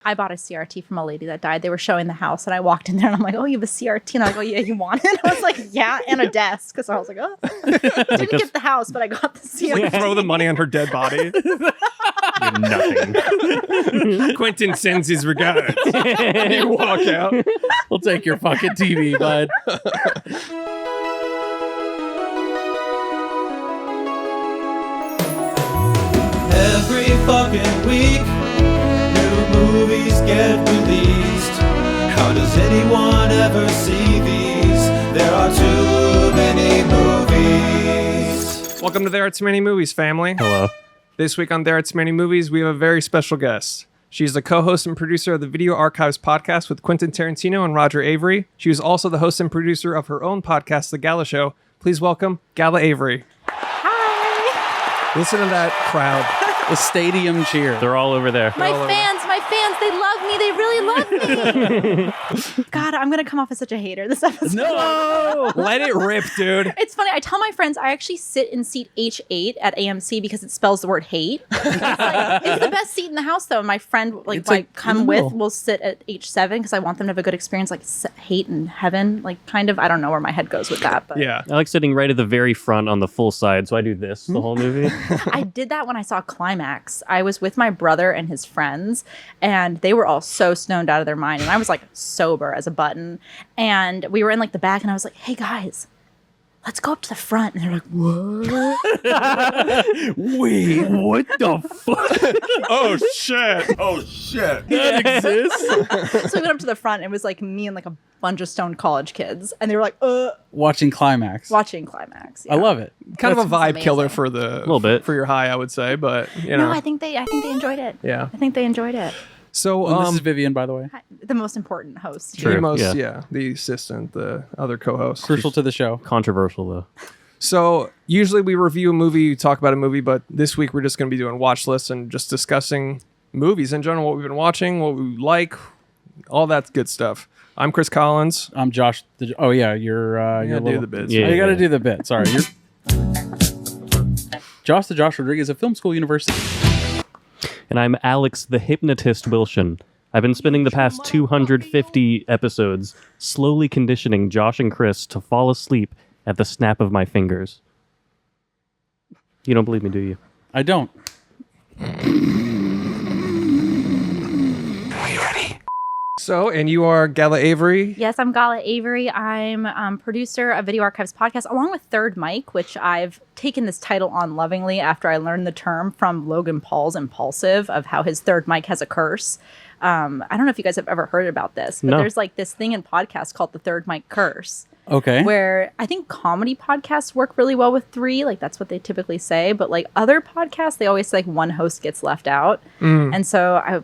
I bought a CRT from a lady that died. They were showing the house, and I walked in there, and I'm like, oh, you have a CRT? And I go, yeah, you want it? I was like, yeah, and a desk. So I was like, oh. Didn't get the house, but I got the CRT. Like throw the money on her dead body. Nothing. Quentin sends his regards. You walk out. We'll take your fucking TV, bud. Every fucking week, new movies get released. How does anyone ever see these? There are too many movies. Welcome to There Are Too Many Movies, family. Hello. This week on There Are Too Many Movies, we have a very special guest. She's the co-host and producer of the Video Archives podcast with Quentin Tarantino and Roger Avary. She was also the host and producer of her own podcast, The Gala Show. Please welcome Gala Avary. Hi. Listen to that crowd. The stadium cheer. They're all over there. My fans, they love me. They really love me. God, I'm going to come off as such a hater this episode. No! Let it rip, dude. It's funny. I tell my friends I actually sit in seat H8 at AMC because it spells the word hate. It's the best seat in the house, though. My friend, I come with, will sit at H7 because I want them to have a good experience, like hate in heaven, like kind of. I don't know where my head goes with that, but yeah. I like sitting right at the very front on the full side, so I do this the whole movie. I did that when I saw Climax. I was with my brother and his friends, and they were all so stoned out of their mind, and I was like sober as a button, and we were in like the back, and I was like, hey guys, let's go up to the front. And they're like, what? Wait, what the fuck? Oh, shit. Oh shit. That exists? So we went up to the front, and it was like me and like a bunch of stoned college kids, and they were like, Watching Climax. watching Climax. I yeah. love it. Kind of a vibe amazing. killer for the... Little bit. For your high, I would say, but, you know. No, I think they enjoyed it. Yeah. I think they enjoyed it. So, And this is Vivian, by the way. The most important host. True. the most, yeah. the assistant, the other co-host. Crucial to the show. Controversial, though. So usually we review a movie, talk about a movie, but this week we're just going to be doing watch lists and just discussing movies in general, what we've been watching, what we like, all that good stuff. I'm Chris Collins. I'm Josh. Oh, yeah, you're You little... do the bits. Yeah, right? you got to do the bit. Sorry. You're... Josh the Josh Rodriguez of Film School University. And I'm Alex the Hypnotist Wilson. I've been spending the past 250 episodes slowly conditioning Josh and Chris to fall asleep at the snap of my fingers. You don't believe me, do you? I don't. So, and you are Gala Avary. Yes, I'm Gala Avary. I'm producer of Video Archives podcast, along with Third Mike, which I've taken this title on lovingly after I learned the term from Logan Paul's Impulsive of how his third mic has a curse. I don't know if you guys have ever heard about this, but No. there's like this thing in podcasts called the third mic curse. Okay. Where I think comedy podcasts work really well with three, like that's what they typically say. But like other podcasts, they always say like one host gets left out. And so I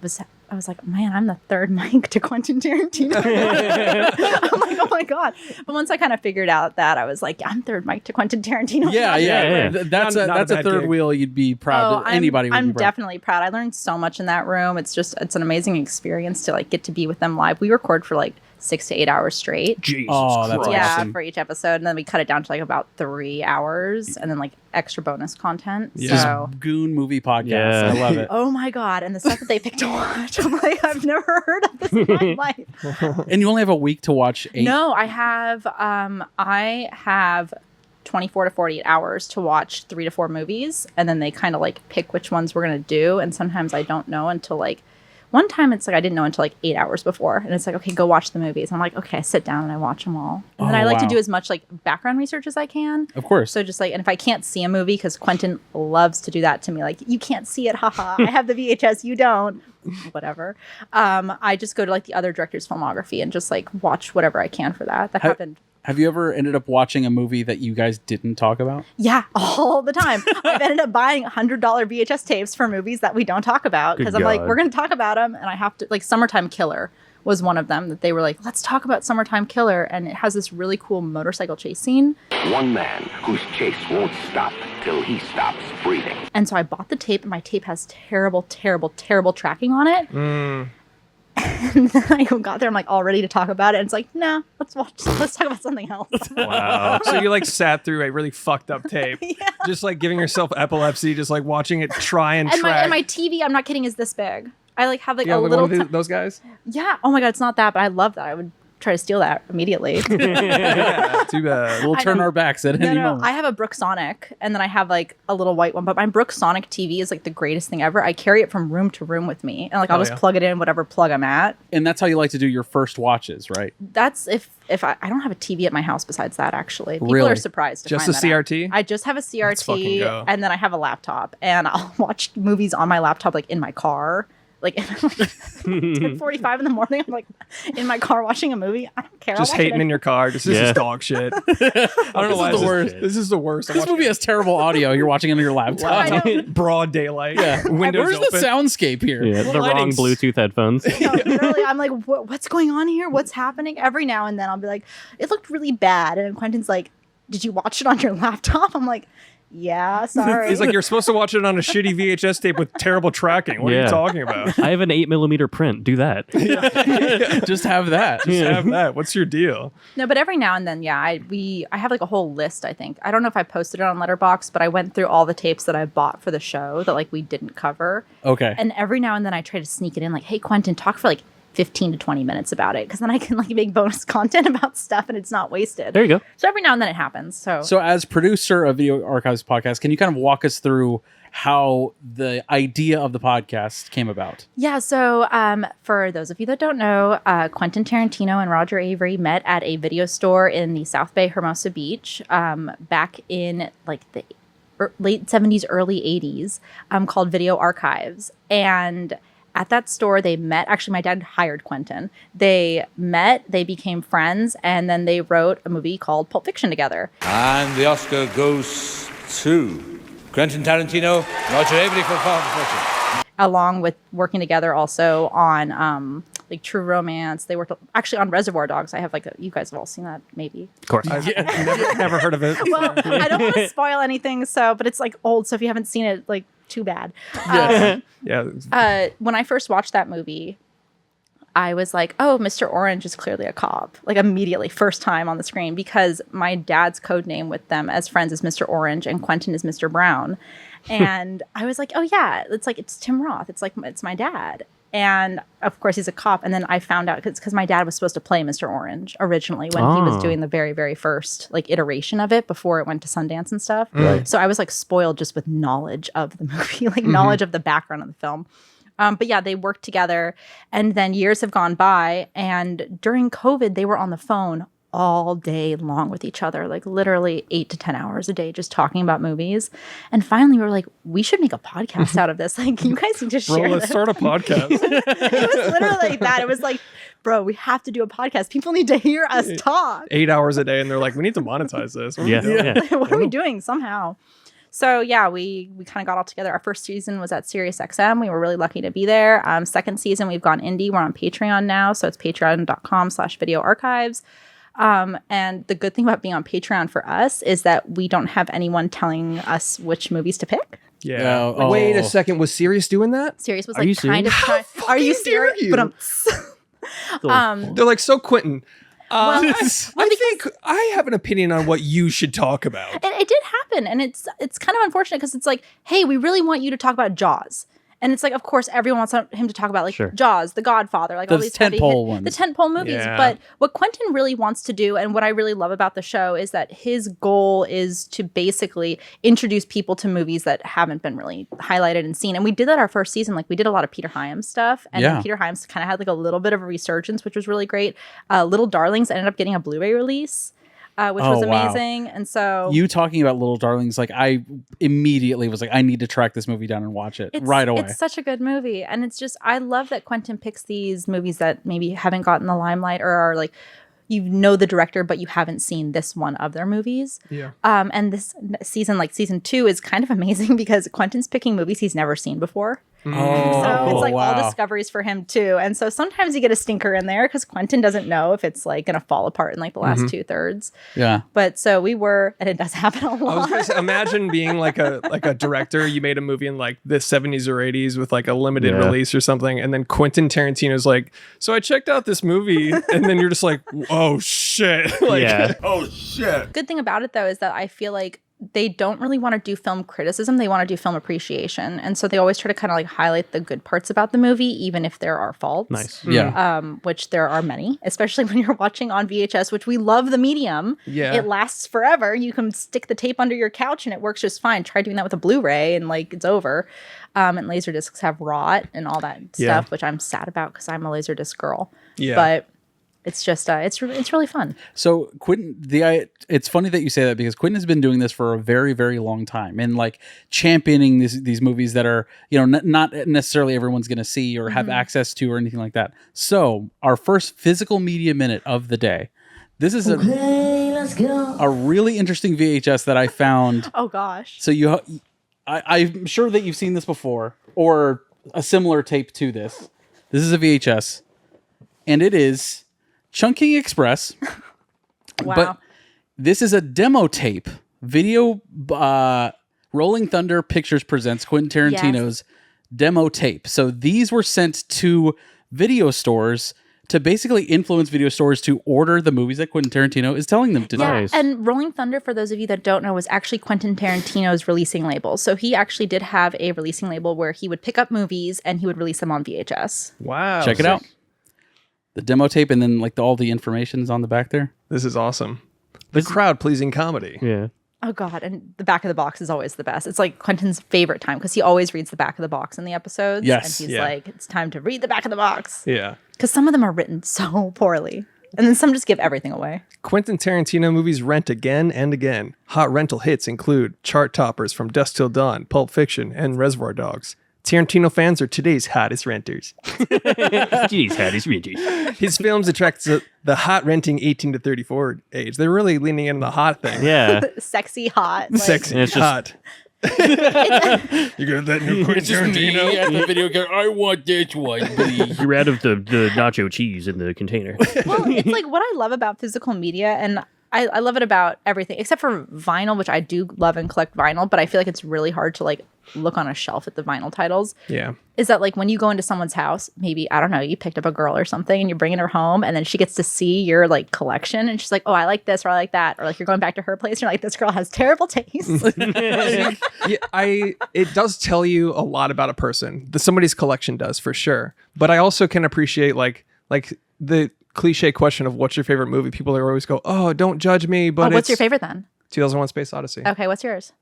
was like, man, I'm the third mic to Quentin Tarantino. I'm like, oh my God. But once I kind of figured out that, I was like, I'm third mic to Quentin Tarantino. Yeah. That's Not a bad third gig. wheel you'd be proud. Anybody would I'm be proud. definitely proud. I learned so much in that room. It's an amazing experience to like get to be with them live. We record for like 6 to 8 hours straight. Jesus Oh, that's Christ. Yeah, awesome. for each episode. And then we cut it down to like about 3 hours and then like extra bonus content. Yeah. So, Goon movie podcast. Yeah. I love it. oh my God. And the stuff that they pick to watch, I'm like, I've never heard of this in my life. And you only have a week to watch 8. No, I have 24 to 48 hours to watch 3 to 4 movies. And then they kind of like pick which ones we're going to do. And sometimes I don't know until like, one time it's like I didn't know until like 8 hours before. And it's like, okay, go watch the movies. I'm like, okay, I sit down and I watch them all. And then Oh, I like to wow. do as much like background research as I can. Of course. So just like, and if I can't see a movie, because Quentin loves to do that to me, like, you can't see it, haha. I have the VHS, you don't. Whatever. I just go to like the other director's filmography and just like watch whatever I can for that. That happened. Have you ever ended up watching a movie that you guys didn't talk about? Yeah, all the time. I've ended up buying $100 VHS tapes for movies that we don't talk about because Good I'm like, God. we're going to talk about them, and I have to. Like, Summertime Killer was one of them that they were like, let's talk about Summertime Killer, and it has this really cool motorcycle chase scene. One man whose chase won't stop till he stops breathing. And so I bought the tape, and my tape has terrible, terrible, terrible tracking on it. And then I got there, I'm like all ready to talk about it. And it's like, no, let's talk about something else. Wow. So you like sat through a really fucked up tape. Just like giving yourself epilepsy, just like watching it try and And track. my TV, I'm not kidding, is this big. I like have like Yeah, a like little. one of those guys. Yeah. Oh my god, it's not that, but I love that. I would try to steal that immediately. Yeah, too bad. We'll turn our backs at any moment. I have a Brooksonic, and then I have like a little white one. But my Brooksonic TV is like the greatest thing ever. I carry it from room to room with me, and like I'll just plug it in whatever plug I'm at. And that's how you like to do your first watches, right? That's if I don't have a TV at my house besides that. Actually, people Really? are surprised. To Just a find that out. CRT? I just have a Let's fucking go. CRT, and then I have a laptop, and I'll watch movies on my laptop, like in my car. Like 10:45 in the morning, I'm like in my car watching a movie. I don't care. Just hating in your car. This is dog shit. I don't know why This is the worst. This is the worst. This movie has terrible audio. You're watching it on your laptop. I know. Broad daylight. Yeah. Windows Where's open. the soundscape here? Yeah, the wrong lighting's- Bluetooth headphones. No, literally, I'm like, what's going on here? What's happening? Every now and then, I'll be like, it looked really bad, and Quentin's like, did you watch it on your laptop? I'm like, yeah, sorry. He's like, you're supposed to watch it on a shitty VHS tape with terrible tracking. What are you talking about? I have an 8mm print. Do that. Just have that. Just have that. What's your deal? No, but every now and then, yeah, I have like a whole list. I think I don't know if I posted it on Letterboxd, but I went through all the tapes that I bought for the show that like we didn't cover. Okay. And every now and then, I try to sneak it in, like, hey, Quentin, talk for like 15 to 20 minutes about it, because then I can like make bonus content about stuff and it's not wasted. There you go. So every now and then it happens. So as producer of Video Archives podcast, can you kind of walk us through how the idea of the podcast came about? yeah, so for those of you that don't know, Quentin Tarantino and Roger Avary met at a video store in the South Bay, Hermosa Beach, back in like the late 70s, early 80s, called Video Archives. And at that store, they met. Actually, my dad hired Quentin. They met, they became friends, and then they wrote a movie called Pulp Fiction together. And the Oscar goes to Quentin Tarantino, Roger Avary for Pulp Fiction. Along with working together also on like True Romance. They worked actually on Reservoir Dogs. I have like you guys have all seen that, maybe. Of course. I've never heard of it. Well, I don't want to spoil anything, but it's like old. So if you haven't seen it, like too bad. Yeah. When I first watched that movie, I was like, oh, Mr. Orange is clearly a cop. Like immediately, first time on the screen, because my dad's code name with them as friends is Mr. Orange and Quentin is Mr. Brown. And I was like, oh yeah, it's Tim Roth. It's my dad. And of course he's a cop. And then I found out because my dad was supposed to play Mr. Orange originally when he was doing the very, very first like iteration of it before it went to Sundance and stuff. Right. So I was like spoiled just with knowledge of the movie, like knowledge of the background of the film. But yeah, they worked together, and then years have gone by, and during COVID, they were on the phone all day long with each other, like literally 8 to 10 hours a day, just talking about movies. And finally, we were like, we should make a podcast out of this. Like, you guys need to share Bro, let's this. start a podcast. It was literally like that. It was like, bro, we have to do a podcast. People need to hear us talk. 8 hours a day, and they're like, we need to monetize this. What are we Yeah. doing? Yeah. What are we doing somehow? So yeah, we kind of got all together. Our first season was at Sirius XM. We were really lucky to be there. Second season, we've gone indie. We're on Patreon now. So it's patreon.com/video archives. And the good thing about being on Patreon for us is that we don't have anyone telling us which movies to pick. Yeah. Oh. Wait a second. Was Sirius doing that? Sirius was Are you like kind of trying. Are you dare serious? you? But They're like, so Quentin, well, I think I have an opinion on what you should talk about. it did happen, and it's kind of unfortunate because it's like, hey, we really want you to talk about Jaws. And it's like, of course, everyone wants him to talk about like Sure. Jaws, The Godfather, like all Those these heavy tentpole ones. the tentpole movies. Yeah. But what Quentin really wants to do, and what I really love about the show, is that his goal is to basically introduce people to movies that haven't been really highlighted and seen. And we did that our first season. Like we did a lot of Peter Hyams stuff, and then Peter Hyams kind of had like a little bit of a resurgence, which was really great. Little Darlings ended up getting a Blu-ray release. Which was amazing. And so you talking about Little Darlings, like I immediately was like, I need to track this movie down and watch it right away. It's such a good movie. And it's just, I love that Quentin picks these movies that maybe haven't gotten the limelight or are like, you know the director, but you haven't seen this one of their movies. Yeah. And this season, like season 2, is kind of amazing because Quentin's picking movies he's never seen before. So it's like all discoveries for him too. And so sometimes you get a stinker in there because Quentin doesn't know if it's like going to fall apart in like the last 2/3. Yeah. But so we were, and it does happen a I was lot. gonna say, imagine being like a director. You made a movie in like the 70s or 80s with like a limited release or something, and then Quentin Tarantino's like, so I checked out this movie, and then you're just like, oh shit. Like, Yeah. Oh, shit. Good thing about it though is that I feel like they don't really want to do film criticism. They want to do film appreciation. And so they always try to kind of like highlight the good parts about the movie, even if there are faults. Nice. Yeah. Which there are many, especially when you're watching on VHS, which we love the medium. Yeah. It lasts forever. You can stick the tape under your couch and it works just fine. Try doing that with a Blu-ray and like it's over. And Laserdiscs have rot and all that stuff, which I'm sad about because I'm a Laserdisc girl. Yeah. But it's just it's really fun. So Quentin, it's funny that you say that because Quentin has been doing this for a very, very long time and like championing these movies that are, you know, not necessarily everyone's going to see or have access to or anything like that. So our first physical media minute of the day. This is a really interesting VHS that I found. Oh gosh. So I'm sure that you've seen this before or a similar tape to this. This is a VHS and it is Chunking Express. Wow. But this is a demo tape. Video Rolling Thunder Pictures presents Quentin Tarantino's demo tape. So these were sent to video stores to basically influence video stores to order the movies that Quentin Tarantino is telling them to do. Nice. And Rolling Thunder, for those of you that don't know, was actually Quentin Tarantino's releasing label. So he actually did have a releasing label where he would pick up movies and he would release them on VHS. Wow. Check it out. The demo tape and then like all the information's on the back there. This is awesome. The crowd-pleasing comedy. Yeah. Oh God, and the back of the box is always the best. It's like Quentin's favorite time because he always reads the back of the box in the episodes. Yes. And he's like, it's time to read the back of the box. Yeah. Because some of them are written so poorly. And then some just give everything away. Quentin Tarantino movies rent again and again. Hot rental hits include chart toppers from Dusk Till Dawn, Pulp Fiction, and Reservoir Dogs. Tarantino fans are today's hottest renters. Jeez, Hattie's Reggie. His films attract the hot renting 18 to 34 age. They're really leaning in the hot thing. Yeah. Sexy, hot. Like, Sexy, And it's just- hot. You got that new Quentin Tarantino? at the video game. I want this one, please. You're out of the nacho cheese in the container. Well, it's like what I love about physical media, and I love it about everything except for vinyl, which I do love and collect vinyl, but I feel like it's really hard to like look on a shelf at the vinyl titles. Yeah. Is that like when you go into someone's house, maybe, I don't know, you picked up a girl or something and you're bringing her home and then she gets to see your like collection and she's like, oh, I like this or I like that. Or like you're going back to her place and you're like, this girl has terrible taste. It does tell you a lot about a person. Somebody's collection does for sure. But I also can appreciate like the cliche question of what's your favorite movie. People are always go, oh, don't judge me. But what's your favorite then? 2001 Space Odyssey. Okay, what's yours?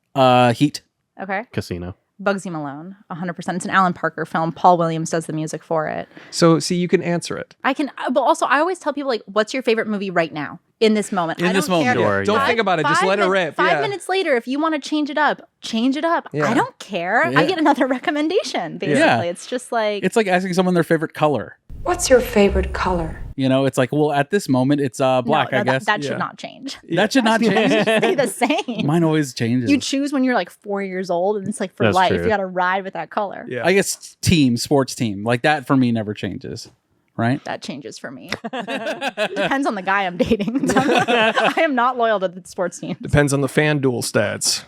Heat. Okay. Casino. Bugsy Malone, 100%. It's an Alan Parker film. Paul Williams does the music for it. So, see, you can answer it. I can, but also I always tell people like, what's your favorite movie right now in this moment? In I this don't moment, care. Sure, Don't yeah. think about it. Just let it rip. 5 Yeah. minutes later, if you want to change it up, change it up. Yeah. I don't care. Yeah. I get another recommendation. Basically, Yeah. it's just like It's like asking someone their favorite color. What's your favorite color? You know, it's like, well, at this moment, it's black, no, I guess. that Yeah. should not change. That should not change. Stay the same. Mine always changes. You choose when you're like 4 years old, and it's like for That's life. true. You got to ride with that color. Yeah. I guess sports team. Like that for me never changes. Right? That changes for me. Depends on the guy I'm dating. I am not loyal to the sports team. Depends on the FanDuel stats.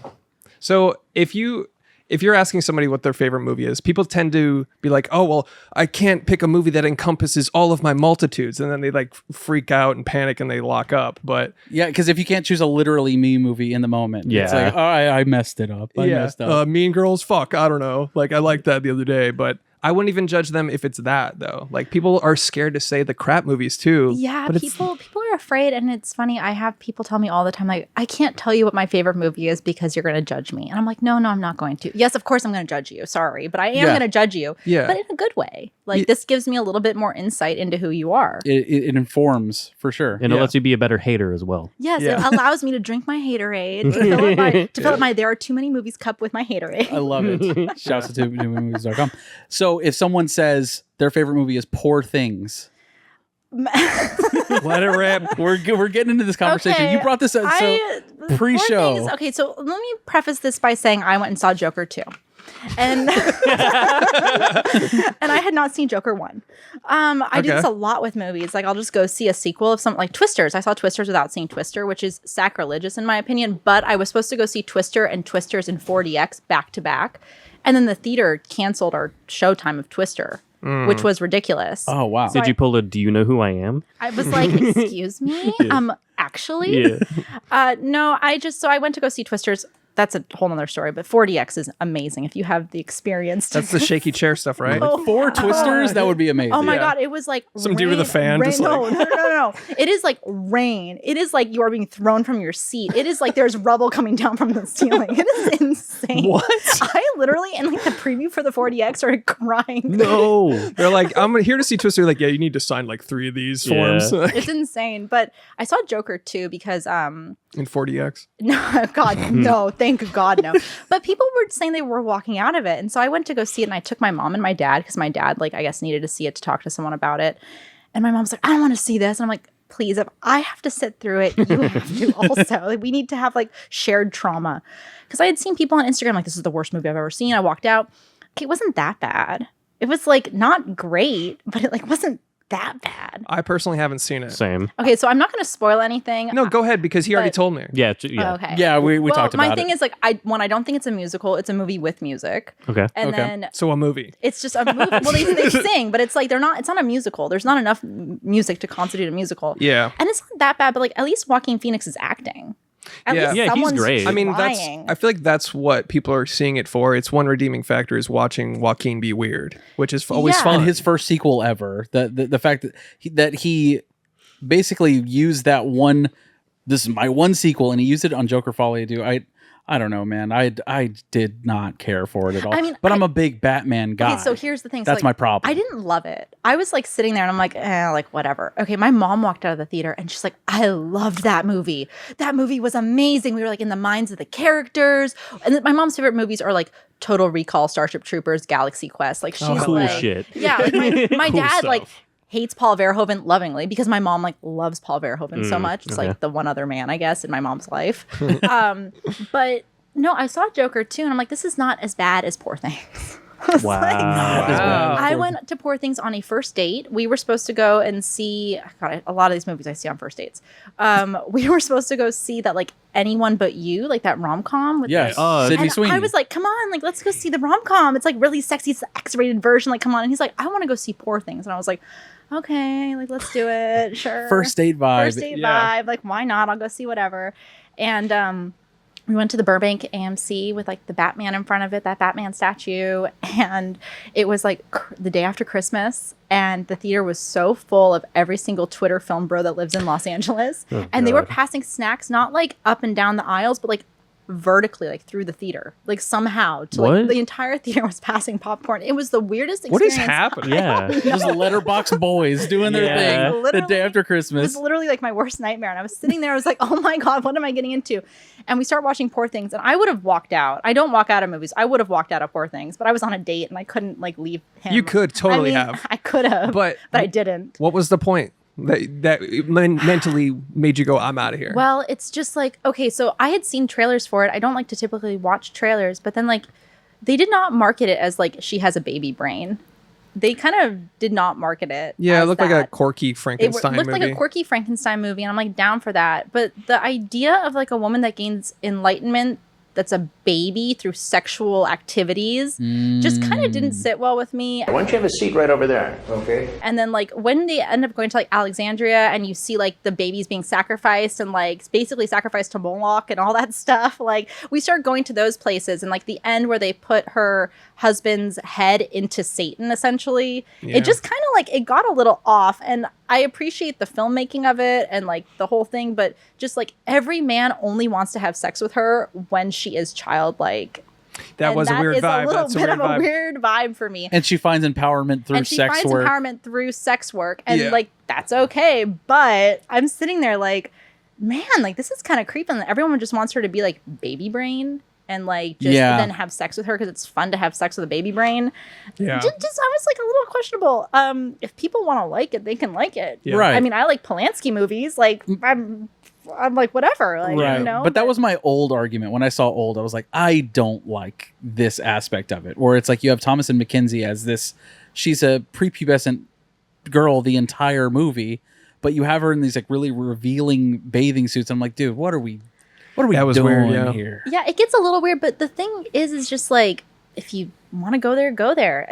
So if you're asking somebody what their favorite movie is, people tend to be like, oh, well, I can't pick a movie that encompasses all of my multitudes. And then they like freak out and panic and they lock up. But Yeah, because if you can't choose a literally me movie in the moment, it's Yeah. like, oh, I messed it up. I messed up. Mean Girls, fuck, I don't know. Like I liked that the other day, but I wouldn't even judge them if it's that though. Like people are scared to say the crap movies too. Yeah, but it's- people are afraid, and it's funny. I have people tell me all the time, like, I can't tell you what my favorite movie is because you're going to judge me. And I'm like, no, I'm not going to. Yes, of course I'm going to judge you. Sorry, but I am Yeah. going to judge you. Yeah. But in a good way. Like this gives me a little bit more insight into who you are. It informs for sure. And it Yeah. lets you be a better hater as well. Yes, Yeah. it allows me to drink my haterade, to fill up my there are too many movies cup with my haterade. I love it. Shouts to movies.com. So if someone says their favorite movie is Poor Things, let it rip. we're getting into this conversation. Okay, You brought this up. So pre-show. Poor Things- Okay, so let me preface this by saying I went and saw Joker 2. And and I had not seen Joker 1. I do Okay. this a lot with movies. Like I'll just go see a sequel of something like Twisters. I saw Twisters without seeing Twister, which is sacrilegious in my opinion. But I was supposed to go see Twister and Twisters in 4DX back to back. And then the theater canceled our showtime of Twister. which was ridiculous. Oh, wow. So Did you pull a "Do you know who I am"? I was like, excuse me? Actually? No, I went to go see Twisters. That's a whole nother story, but 4DX is amazing if you have the experience. That's the shaky chair stuff, right? Oh, 4 Twisters? That would be amazing. Oh my God, it was like Some dude with a fan just no, like- no. It is like rain. It is like you are being thrown from your seat. It is like there's rubble coming down from the ceiling. It is insane. What? I literally, in like the preview for the 4DX, started crying. No. They're like, I'm here to see Twister. Like, yeah, you need to sign like 3 of these forms. It's insane. But I saw Joker too because in 4DX. no, God, no, thank God, no. But people were saying they were walking out of it. And so I went to go see it and I took my mom and my dad because my dad, like, I guess needed to see it to talk to someone about it. And my mom's like, I don't want to see this. And I'm like, please, if I have to sit through it, you have to also. Like, we need to have like shared trauma. Because I had seen people on Instagram like, this is the worst movie I've ever seen. I walked out. Okay, it wasn't that bad. It was like not great, but it like wasn't that bad. I personally haven't seen it. Same. Okay, so I'm not going to spoil anything. No, go ahead because he already But- told me. Yeah. Okay. Yeah, we talked about it. My thing is like I don't think it's a musical. It's a movie with music. Okay. And Okay. then So a movie. it's just a movie. Well, they sing, but it's like it's not a musical. There's not enough music to constitute a musical. Yeah. And it's not that bad, but like at least Joaquin Phoenix is acting. At Yeah. least Yeah, he's someone's great. I mean, trying. I feel like that's what people are seeing it for. It's one redeeming factor is watching Joaquin be weird, which is always Yeah. fun. And his first sequel ever. The fact that he basically used that one. This is my one sequel, and he used it on Joker Folie. I don't know, man. I did not care for it at all. I mean, but I'm a big Batman guy. Okay, so here's the thing. So, That's like, my problem. I didn't love it. I was like sitting there and I'm like, like whatever. Okay, my mom walked out of the theater and she's like, I loved that movie. That movie was amazing. We were like in the minds of the characters. And my mom's favorite movies are like Total Recall, Starship Troopers, Galaxy Quest. Like she's Cool like, shit. yeah. Like my Cool dad stuff. like hates Paul Verhoeven lovingly because my mom like loves Paul Verhoeven so much. It's okay. like the one other man, I guess, in my mom's life. But no, I saw Joker too, and I'm like, this is not as bad as Poor Things. Wow. I went to Poor Things on a first date. We were supposed to go and see. God, a lot of these movies I see on first dates. We were supposed to go see that like Anyone But You, like that rom com with Yes, like, Sydney and Sweeney. I was like, come on, like let's go see the rom com. It's like really sexy. It's the X-rated version. Like, come on. And he's like, I want to go see Poor Things, and I was like, okay, like let's do it. Sure. First date vibe. First date Yeah. vibe. Like, why not? I'll go see whatever. And we went to the Burbank AMC with like the Batman in front of it, that Batman statue. And it was like the day after Christmas. And the theater was so full of every single Twitter film bro that lives in Los Angeles. And they were passing snacks, not like up and down the aisles, but like vertically, like through the theater, like somehow to like What? the entire theater was passing popcorn. It was the weirdest What experience. is happening? Yeah. Just Letterboxd boys doing their Yeah. thing the Literally, day after It Christmas. was literally like my worst nightmare. And I was sitting there, I was like, oh my God, what am I getting into? And we start watching Poor Things. And I would have walked out. I don't walk out of movies. I would have walked out of Poor Things, but I was on a date and I couldn't like leave him. You could totally I mean, have. I could have, But- but I didn't. What was the point? That mentally made you go, I'm out of here. Well, it's just like, okay, so I had seen trailers for it. I don't like to typically watch trailers, but then like they did not market it as like she has a baby brain. They kind of did not market it. Yeah, it as looked like a that. quirky It Frankenstein looked movie. like a quirky Frankenstein movie, and I'm like down for that. But the idea of like a woman that gains enlightenment that's a baby through sexual activities just kind of didn't sit well with me. Why don't you have a seat right over there? Okay. And then like when they end up going to like Alexandria and you see like the babies being sacrificed and like basically sacrificed to Moloch and all that stuff, like we start going to those places, and like the end where they put her husband's head into Satan essentially, Yeah. it just kind of like it got a little off. And I appreciate the filmmaking of it and like the whole thing, but just like every man only wants to have sex with her when she is childlike. that was a weird That vibe. is a little That's a bit weird of vibe. a weird vibe for me. And she finds empowerment through And she sex finds work. empowerment through sex work, and Yeah. like that's okay. But I'm sitting there like, man, like this is kind of creepy. And everyone just wants her to be like baby brain and like just Yeah. then have sex with her because it's fun to have sex with a baby brain. Yeah. Just I was like a little questionable. If people want to like it, they can like it. Yeah. Right. I mean, I like Polanski movies. Like I'm like whatever. Like Right. you know. But that was my old argument. When I saw Old, I was like, I don't like this aspect of it. Where it's like you have Thomas and McKenzie as this, she's a prepubescent girl the entire movie, but you have her in these like really revealing bathing suits. I'm like, dude, what are we That was doing weird, yeah. here? Yeah, it gets a little weird, but the thing is just like if you want to go there, go there.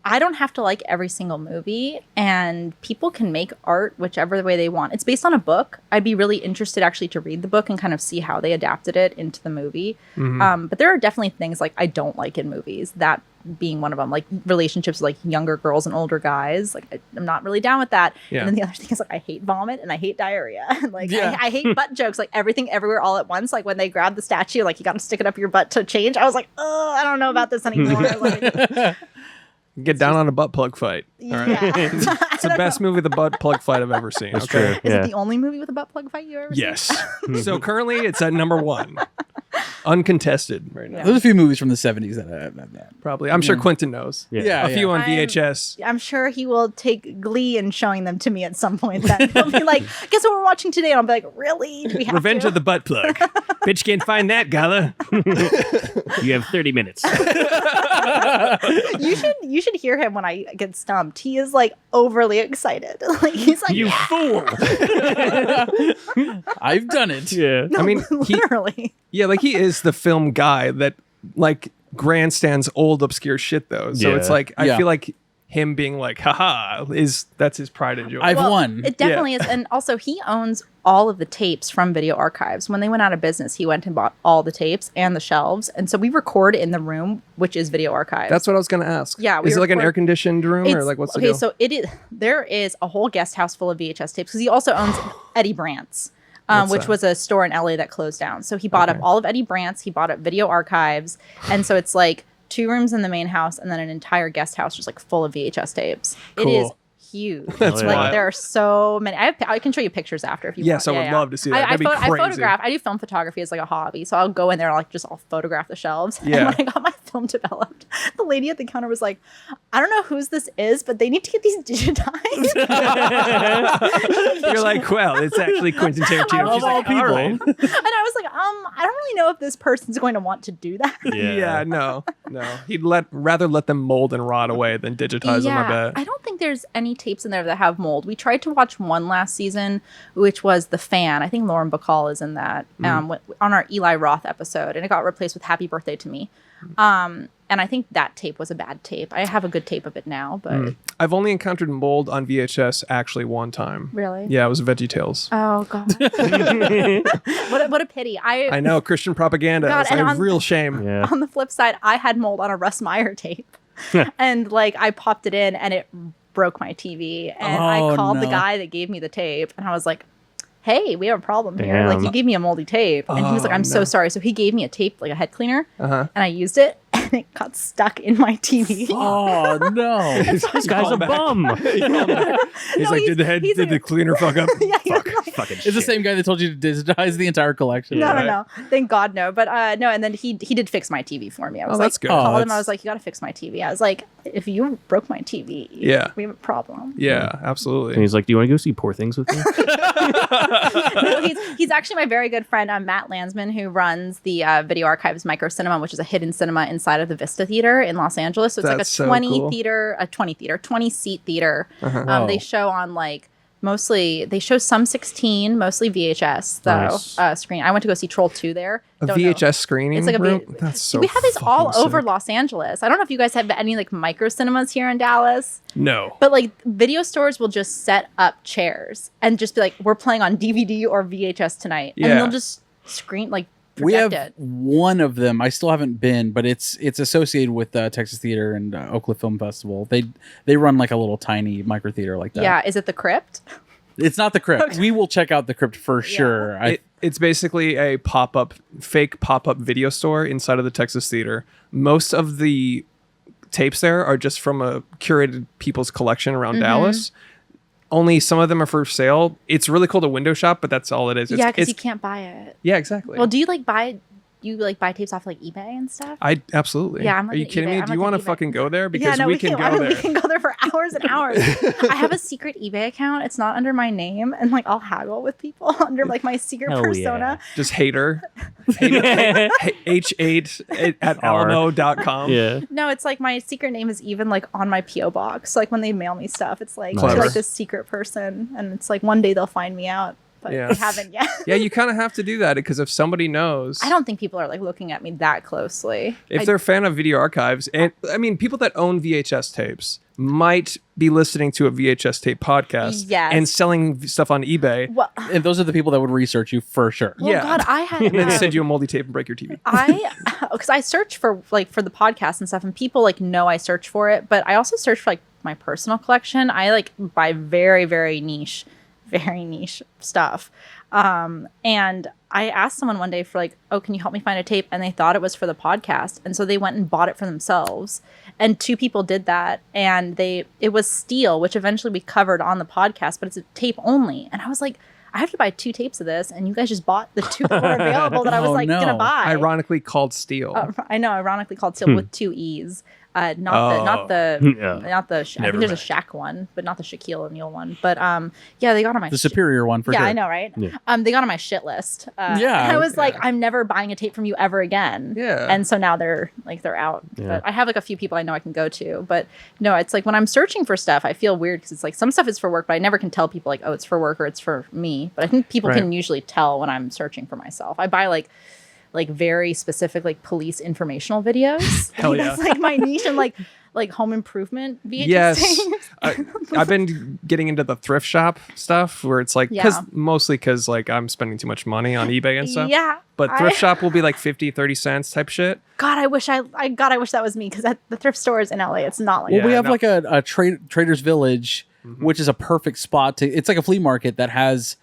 I don't have to like every single movie, and people can make art whichever way they want. It's based on a book. I'd be really interested actually to read the book and kind of see how they adapted it into the movie. But there are definitely things like I don't like in movies, that being one of them, like relationships with like younger girls and older guys. Like I'm not really down with that. And then the other thing is like I hate vomit and I hate diarrhea. And like I hate butt jokes, like everything everywhere all at once. Like when they grab the statue, like you got to stick it up your butt to change. I was like, oh, I don't know about this anymore. Like, Get down on a butt plug fight. All right. It's the best movie, the butt plug fight I've ever seen. That's true. Is it the only movie with a butt plug fight you ever seen? Yes. So currently it's at number 1. Uncontested right now. There's a few movies from the 70s that have that. Probably. I'm sure Quentin knows. Yeah. A few on VHS. I'm sure he will take glee in showing them to me at some point. Then he'll be like, "Guess what we're watching today?" And I'll be like, "Really? Do we have Revenge to?" of the Butt Plug. Bitch can't find that, Gala. You have 30 minutes. You should hear him when I get stumped. He is like overly excited. Like he's like, You fool. I've done it. Yeah. No, I mean, literally. like he is the film guy that like grandstands old obscure shit though. So it's like I feel like him being like, haha, that's his pride and joy. I've won. It definitely is. And also he owns all of the tapes from Video Archives. When they went out of business, he went and bought all the tapes and the shelves. And so we record in the room, which is Video Archives. That's what I was going to ask. Yeah. Is it like an air conditioned room or like what's the deal? So there is a whole guest house full of VHS tapes because he also owns Eddie Brandt's. Which was a store in LA that closed down. So he bought up all of Eddie Brandt's. He bought up Video Archives. And so it's like 2 rooms in the main house and then an entire guest house just like full of VHS tapes. It is huge. That's like wild. there are so many. I can show you pictures after if you want. Yes, I would love to see that. That'd be I crazy. photograph. I do film photography as like a hobby. So I'll go in there and I'll photograph the shelves. Yeah. And when I got my film developed, the lady at the counter was like, I don't know whose this is, but they need to get these digitized. You're like, well, it's actually Quentin Tarantino. She's like, all right. And I was like, I don't really know if this person's going to want to do that. Yeah, no. He'd rather let them mold and rot away than digitize them, I bet. I don't think there's any tapes in there that have mold. We tried to watch one last season, which was The Fan. I think Lauren Bacall is in that on our Eli Roth episode, and it got replaced with Happy Birthday to Me. And I think that tape was a bad tape. I have a good tape of it now, but I've only encountered mold on VHS actually one time. Really? Yeah, it was VeggieTales. Oh god, what a pity. I know, Christian propaganda. God, It's a real shame. Yeah. On the flip side, I had mold on a Russ Meyer tape, and like I popped it in, and it broke my TV, and I called the guy that gave me the tape, and I was like, hey, we have a problem here. Damn. Like, you gave me a moldy tape. And he was like, I'm so sorry. So he gave me a tape, like a head cleaner, and I used it, and it got stuck in my TV. Oh, no. This guy's a bum. He's like, did the cleaner fuck up? Yeah, Fuck. like, Fucking It's the same guy that told you to digitize the entire collection. no. Thank God, no. But no, and then he did fix my TV for me. I was like, that's good. called him. I was like, you got to fix my TV. I was like, if you broke my TV, we have a problem. Yeah, absolutely. And he's like, do you want to go see Poor Things with me? No, he's actually my very good friend, Matt Landsman, who runs the Video Archives Micro Cinema, which is a hidden cinema inside of the Vista Theater in Los Angeles. So it's That's like so a 20 seat theater. Wow. They show on like they show some 16, mostly VHS though. Nice. Screen. I went to go see Troll 2 there. A Don't know. VHS screening It's like room? That's so we have these all fucking over sick. Los Angeles. I don't know if you guys have any like micro cinemas here in Dallas. No. But like video stores will just set up chairs and just be like, we're playing on DVD or VHS tonight. Yeah. And they'll just screen like We project have it. one of them. I still haven't been, but it's associated with Texas Theater and Oakland Film Festival. They run like a little tiny micro theater like that. Yeah, is it the Crypt? It's not the Crypt. We will check out the Crypt for sure. It's basically a fake pop-up video store inside of the Texas Theater. Most of the tapes there are just from a curated people's collection around Dallas. Only some of them are for sale. It's really cool to window shop, but that's all it is. Yeah, because you can't buy it. Yeah, exactly. Well, do you like buy tapes off like eBay and stuff? I absolutely. Yeah, I'm like Are you an kidding eBay. me? I'm Do you like an want to eBay. fucking go there? Because Yeah, no, we can go there. We can go there for hours and hours. I have a secret eBay account. It's not under my name, and like I'll haggle with people under like my secret Hell persona. Just hater. H8 at alamo.com. Yeah. No, it's like my secret name is even like on my PO box. Like when they mail me stuff, it's like Clever. to like this secret person, and it's like one day they'll find me out. but Yeah. they haven't yet. Yeah, you kind of have to do that because if somebody knows, I don't think people are like looking at me that closely. if they're a fan of video archives, and I mean, people that own VHS tapes might be listening to a VHS tape podcast Yes. and selling stuff on eBay, Well, And those are the people that would research you for sure. well, Yeah. God, I had and then send you a moldy tape and break your TV. because I search for the podcast and stuff, and people like know I search for it, but I also search for like my personal collection. I like buy very, very niche stuff. And I asked someone one day for like, oh, can you help me find a tape? And they thought it was for the podcast. And so they went and bought it for themselves. And 2 people did that. And it was steel, which eventually we covered on the podcast, but it's a tape only. And I was like, I have to buy 2 tapes of this. And you guys just bought the 2 that were available that I was Oh, like no. going to buy. Ironically called Steel. I know, ironically called steel with 2 E's. Not the I think there's a Shaq one, but not the Shaquille O'Neal one. But yeah, they got on my The superior one for yeah, sure. I know, right? Yeah. They got on my shit list. Yeah, I was like, I'm never buying a tape from you ever again. Yeah. And so now they're out. Yeah. But I have like a few people I know I can go to. But no, it's like when I'm searching for stuff, I feel weird because it's like some stuff is for work, but I never can tell people like, oh, it's for work or it's for me. But I think people can usually tell when I'm searching for myself. I buy like very specific like police informational videos. Hell yeah. That's like my niche and like home improvement VHS Yes, tapes. I've been getting into the thrift shop stuff where it's like mostly because like I'm spending too much money on eBay and stuff. Yeah. But thrift shop will be like 50-30 cents type shit. God, I wish that was me because at the thrift stores in LA, it's not like Well, that. we have like a Trader's Village, which is a perfect spot to. It's like a flea market that has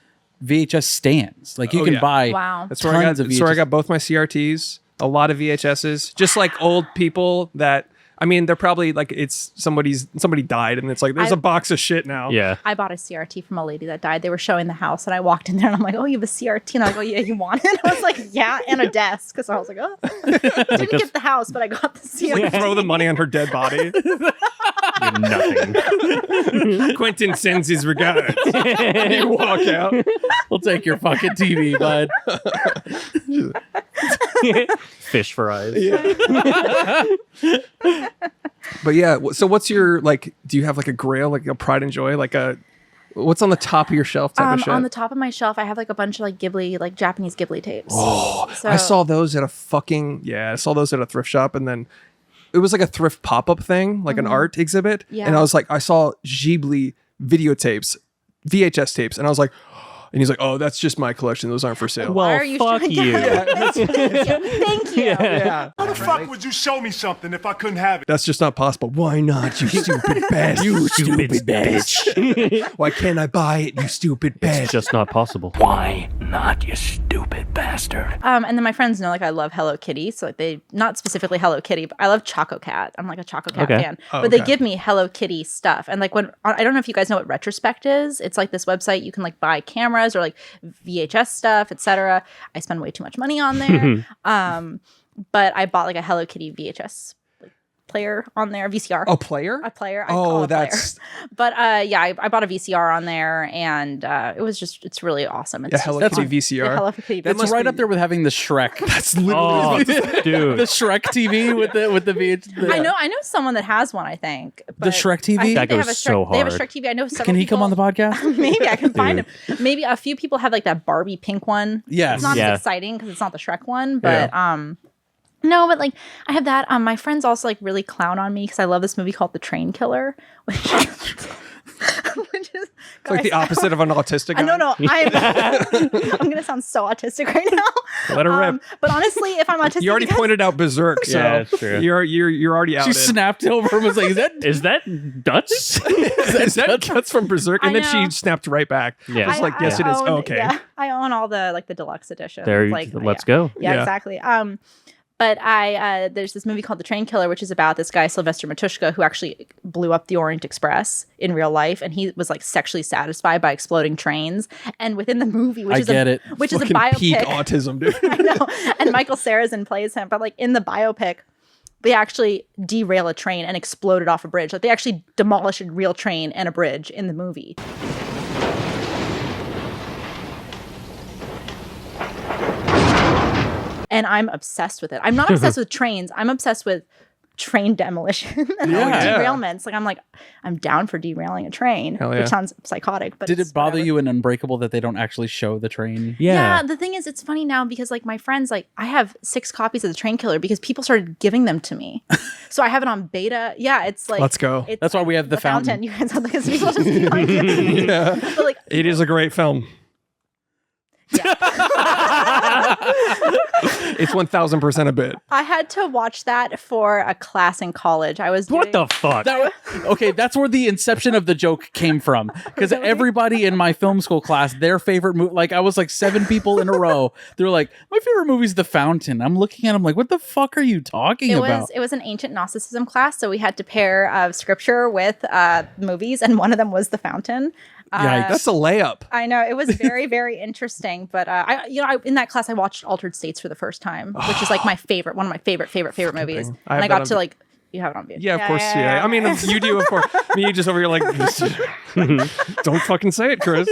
VHS stands. Like you can buy. Wow. That's where I got. Tons of That's where I VHS. got both my CRTs. A lot of VHSs. Just like old people that. I mean, they're probably like it's somebody died and it's like there's a box of shit now. Yeah. I bought a CRT from a lady that died. They were showing the house and I walked in there and I'm like, oh, you have a CRT? And I go, yeah, you want it? I was like, yeah, and a desk. So I was like, oh. Didn't get the house, but I got the CRT. Like throw the money on her dead body. Nothing. Quentin sends his regards. You walk out. We'll take your fucking TV, bud. Fish for eyes. But yeah, so what's your like? Do you have like a grail, like a pride and joy, like a what's on the top of your shelf type of shit? On the top of my shelf, I have like a bunch of like Ghibli, like Japanese Ghibli tapes. Oh, I saw those at a thrift shop, and then it was like a thrift pop-up thing, like an art exhibit. Yeah. And I was like, I saw Ghibli videotapes, VHS tapes, and I was like, and he's like, oh, that's just my collection. Those aren't for sale. Why Well, are you fuck showing you. Thank you. Yeah. How the fuck would you show me something if I couldn't have it? That's just not possible. Why not, you stupid bastard? You stupid bitch. Why can't I buy it, you stupid bitch? It's just not possible. Why not, you stupid bastard? And then my friends know like I love Hello Kitty, so like they not specifically Hello Kitty, but I love Choco Cat. I'm like a Choco Cat Okay. fan. Oh, but they okay. give me Hello Kitty stuff, and like when I don't know if you guys know what Retrospect is. It's like this website you can like buy cameras or like VHS stuff, etc. I spend way too much money on there. But I bought like a Hello Kitty VHS player on there, VCR. A player? A player. I Oh, call it a player. that's But yeah, I bought a VCR on there, and it's really awesome. It's a Hello just- Kitty VCR. Yeah, Hello Kitty. That It's must right be- up there with having the Shrek. That's literally Dude. The Shrek TV with the VHS. I know someone that has one. I think The but Shrek I TV? think That they have goes a so Shrek, They have a hard. Shrek TV. I know. Several Can he come people- on the podcast? Maybe I can find him. Dude. Maybe a few people have like that Barbie pink one. Yes. It's not Yeah. as exciting because it's not the Shrek one, but no, but like I have that. My friends also like really clown on me because I love this movie called The Train Killer, which is It's like the opposite of an autistic guy. No, I'm gonna sound so autistic right now. Let her rip. But honestly, if I'm autistic, You already pointed out Berserk, so Yeah, it's true. you're already out. She snapped over and was like, Is that Dutch? Is that cuts from Berserk? And I then she know. snapped right back. Yeah. It's like, yes, it is. own- Okay. Yeah, I own all the deluxe editions. There, Like, let's yeah. go. Yeah, Yeah. exactly. But there's this movie called The Train Killer, which is about this guy Sylvester Matushka who actually blew up the Orient Express in real life, and he was like sexually satisfied by exploding trains. And within the movie, which I is get a it. which is a Fucking peak biopic, autism, dude. I know, and Michael Sarrazin plays him. But like in the biopic, they actually derail a train and explode it off a bridge. Like they actually demolish a real train and a bridge in the movie. And I'm obsessed with it. I'm not obsessed with trains. I'm obsessed with train demolition and derailments. Like, I'm like, I'm down for derailing a train, which sounds psychotic. But did it bother you in Unbreakable that they don't actually show the train? Yeah. The thing is, it's funny now because like my friends, like I have 6 copies of the Train Killer because people started giving them to me. So I have it on beta. Yeah, it's like, let's go. That's why we have the fountain. You guys have like people just but like, it is a great film. Yeah. It's 1000% a bit. I had to watch that for a class in college. I was What the fuck? Okay, that's where the inception of the joke came from. Because everybody in my film school class, their favorite movie, like I was like 7 people in a row. They were like, my favorite movie is The Fountain. I'm looking at them like, what the fuck are you talking about? It was an ancient Gnosticism class, so we had to pair scripture with movies, and one of them was The Fountain. That's a layup. I know, it was very, very interesting. But in that class, I watched Altered States for the first time, which is like one of my favorite movies. And I got to like, you have it on video. Yeah, of course. Yeah. I mean, you do, of course. I mean, you just over here like, don't fucking say it, Chris.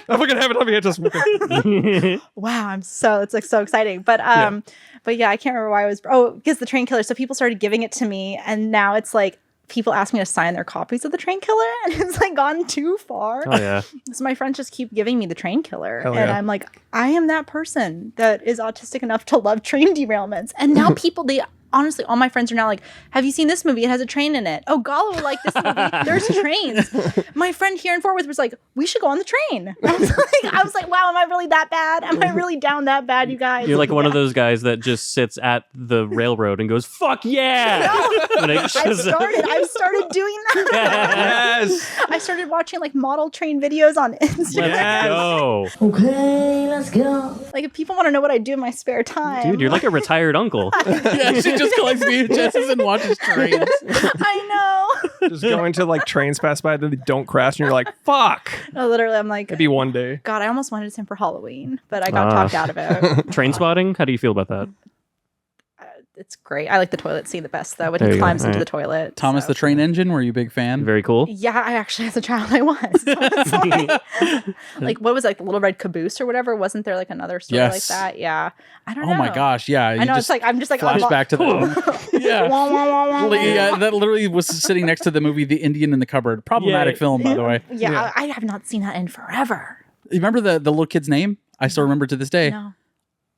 I'm fucking have it on VHS. Wow, it's like so exciting. But yeah, I can't remember why I was. Oh, because the Train Killer. So people started giving it to me, and now it's like, people ask me to sign their copies of the Train Killer, and it's like gone too far. Oh yeah. So my friends just keep giving me the Train Killer, Hell and yeah. I'm like, I am that person that is autistic enough to love train derailments. And now honestly, all my friends are now like, have you seen this movie? It has a train in it. Oh, Gala will like this movie. There's trains. My friend here in Fort Worth was like, we should go on the train. I was like, wow, am I really that bad? Am I really down that bad, you guys? You're like one of those guys that just sits at the railroad and goes, fuck yeah! I've started doing that. Yes. I started watching like model train videos on Instagram. Let's go. Okay, let's go. Like, if people want to know what I do in my spare time. Dude, you're like a retired uncle. Yeah, she just collects VHSs and watches trains. I know. Just going to like trains pass by that they don't crash, and you're like, fuck. No, literally, I'm like, Maybe one day. God, I almost wanted him for Halloween, but I got talked out of it. Train spotting? How do you feel about that? It's great. I like the toilet scene the best, though, when There he you go. climbs into All the right. toilet. Thomas the Train Engine, were you a big fan? Very cool. Yeah, I actually, as a child, I was. So it's like, what was like the Little Red Caboose or whatever? Wasn't there like another story like Yes. that? Yeah. I don't know. Oh my gosh, yeah. I know, it's like, I'm just like, flash back to the yeah. Wah, wah, wah, wah, Like, wah. yeah, that literally was sitting next to the movie The Indian in the Cupboard. Problematic film, by the way. Yeah, I have not seen that in forever. You remember the little kid's name? I still remember to this day. No.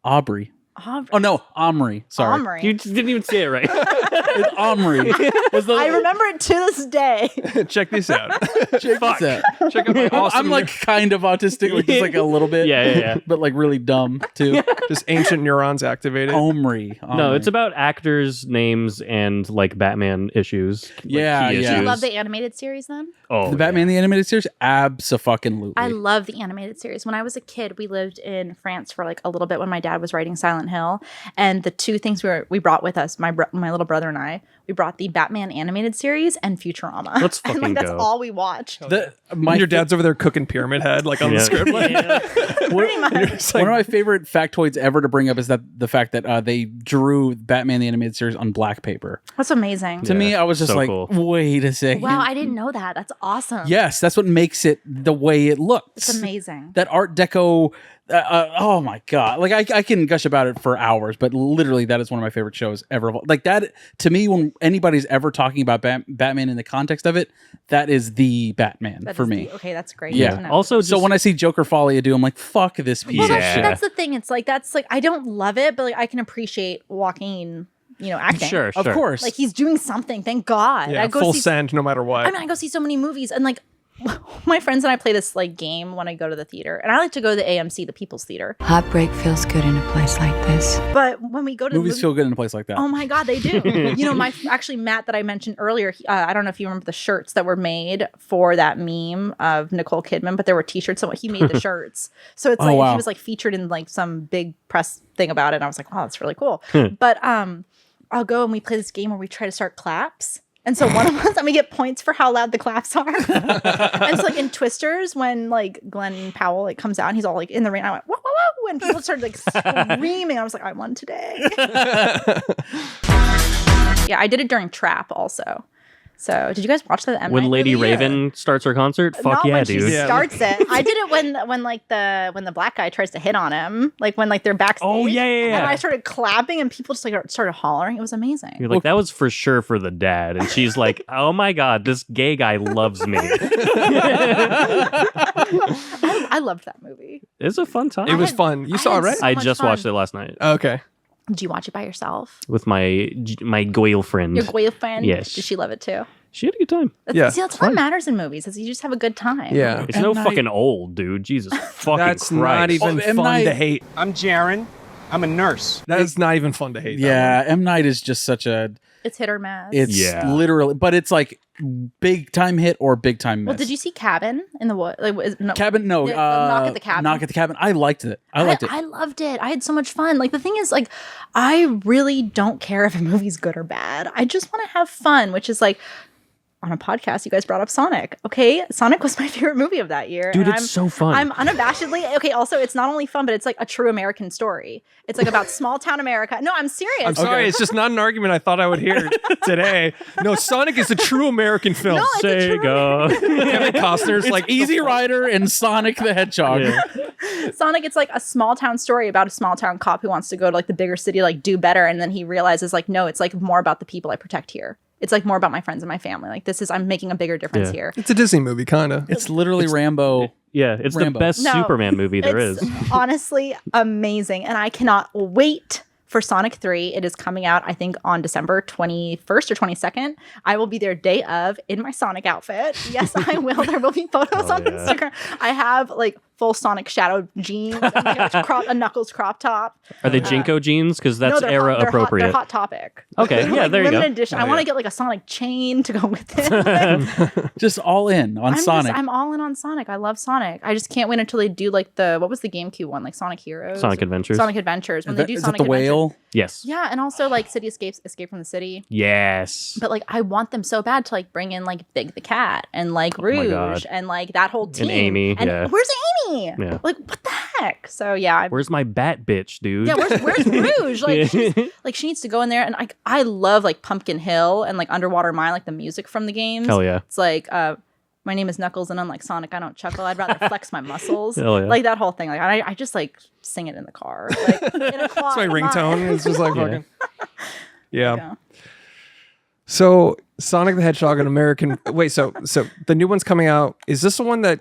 Aubrey. Oh no, Omri. Sorry. Omri. You just didn't even say it right. It's Omri. I remember it to this day. Check this out. Check this out. Check out my awesome. I'm like kind of autistic, like just like a little bit. Yeah. But like really dumb too. just ancient neurons activated. Omri. No, it's about actors' names and like Batman issues. Like, Yeah, key yeah. Do you issues. love the animated series then? Oh, the Batman the Animated Series? Abso-fucking-lutely. I love the animated series. When I was a kid, we lived in France for like a little bit when my dad was writing Silent Hill. And the two things we brought with us, my little brother and I, we brought the Batman animated series and Futurama. Let's and fucking that's go. all we watched. Your dad's over there cooking Pyramid Head like on the script. Pretty much. One of my favorite factoids ever to bring up is that the fact that they drew Batman the Animated Series on black paper. That's amazing. To me, I was just so like, cool. wait a second. Wow, I didn't know that. That's awesome. Yes, that's what makes it the way it looks. It's amazing. That Art Deco. Oh my god! Like I can gush about it for hours, but literally that is one of my favorite shows ever. Like that to me, when anybody's ever talking about Batman in the context of it, that is the Batman That for is me. Okay, that's great. Yeah. to know. Also, So when I see Joker Folie do, I'm like, fuck this piece Well, of shit. that's the thing. It's like that's like I don't love it, but like I can appreciate Joaquin, acting. Sure. Of course. Like he's doing something. Thank God. Yeah, I go full see, send no matter what. I mean, I go see so many movies, and like my friends and I play this like game when I go to the theater, and I like to go to the AMC, the People's Theater. Heartbreak feels good in a place like this. But when we go to Movies the feel good in a place like that. oh my God, they do. Matt that I mentioned earlier, I don't know if you remember the shirts that were made for that meme of Nicole Kidman, but there were t-shirts, so he made the shirts. So it's like wow. he was like featured in like some big press thing about it, and I was like, wow, that's really cool. But I'll go and we play this game where we try to start claps. And so one of us, and we get points for how loud the claps are. And so like in Twisters, when like Glenn Powell like comes out and he's all like in the rain, I went, whoa, whoa, whoa, and people started like screaming. I was like, I won today. Yeah, I did it during Trap also. So, did you guys watch the M. When Night Lady movie? Raven starts her concert, fuck Not yeah, when dude. she starts it. I did it when the black guy tries to hit on him, like when they're backstage. Oh, yeah. And I started clapping, and people just started hollering. It was amazing. You're like, that was for sure for the dad. And she's like, oh my God, this gay guy loves me. I loved that movie. It's a fun time. It was fun. You saw it, right? so I much just fun. watched it last night Okay. Did you watch it by yourself? with my girlfriend. Your girlfriend? Yes. Did she love it too? She had a good time. Yeah, See, that's what matters in movies, is you just have a good time. Yeah. It's no fucking old, dude. Jesus fucking That's Christ. not even M. fun Night- to hate. I'm Jaron. I'm a nurse. That's not even fun to hate. Yeah, M. Night is just such a. It's hit or miss. It's literally, but it's like big time hit or big time miss. Well, did you see Cabin in the Woods? Cabin? No. Knock at the Cabin. Knock at the Cabin. I liked it. I liked it. I loved it. I had so much fun. Like, the thing is, like, I really don't care if a movie's good or bad. I just want to have fun, which is like, on a podcast, you guys brought up Sonic. Okay, Sonic was my favorite movie of that year. Dude, and it's so fun. I'm unabashedly okay. Also, it's not only fun, but it's like a true American story. It's like about small town America. No, I'm serious. I'm sorry, it's just not an argument I thought I would hear today. No, Sonic is a true American film. No, it's a true Sega. Kevin Costner's It's like Easy Rider and Sonic the Hedgehog. Sonic, it's like a small town story about a small town cop who wants to go to like the bigger city, like do better, and then he realizes like, no, it's like more about the people I protect here. It's like more about my friends and my family. Like, I'm making a bigger difference here. It's a Disney movie, kind of. It's literally Rambo. Yeah, it's Rambo. the best No, Superman movie there it's is. honestly amazing, and I cannot wait for Sonic 3. It is coming out, I think, on December 21st or 22nd. I will be there day of in my Sonic outfit. Yes, I will. There will be photos on Instagram. I have like full Sonic Shadow jeans, and a Knuckles crop top. Are they Jinko jeans? Because that's No, era they're appropriate. They're Hot Topic. Okay, yeah, Like, there you go. limited edition. I want to get like a Sonic chain to go with it. Just all in on Sonic. I'm all in on Sonic. I love Sonic. I just can't wait until they do like what was the GameCube one? Like Sonic Heroes? Sonic Adventures. Sonic Adventures. When they do Is Sonic that the Adventures. whale? Yes. Yeah, and also like City Escape from the City. Yes. But like I want them so bad to like bring in like Big the Cat and like Rouge God. and like that whole team. And Amy, And yeah. where's Amy? Yeah. Like what the heck? So yeah. Where's my bat bitch, dude? Yeah, where's Rouge? Like, Yeah. she needs to go in there, and I love like Pumpkin Hill and like Underwater Mine, like the music from the games. Hell yeah. It's like my name is Knuckles, and unlike Sonic, I don't chuckle. I'd rather flex my muscles. Hell yeah. Like that whole thing. Like I just like sing it in the car. Like in a That's my ringtone. It's just like Yeah. fucking. Yeah. So Sonic the Hedgehog, an American. Wait, so the new one's coming out. Is this the one that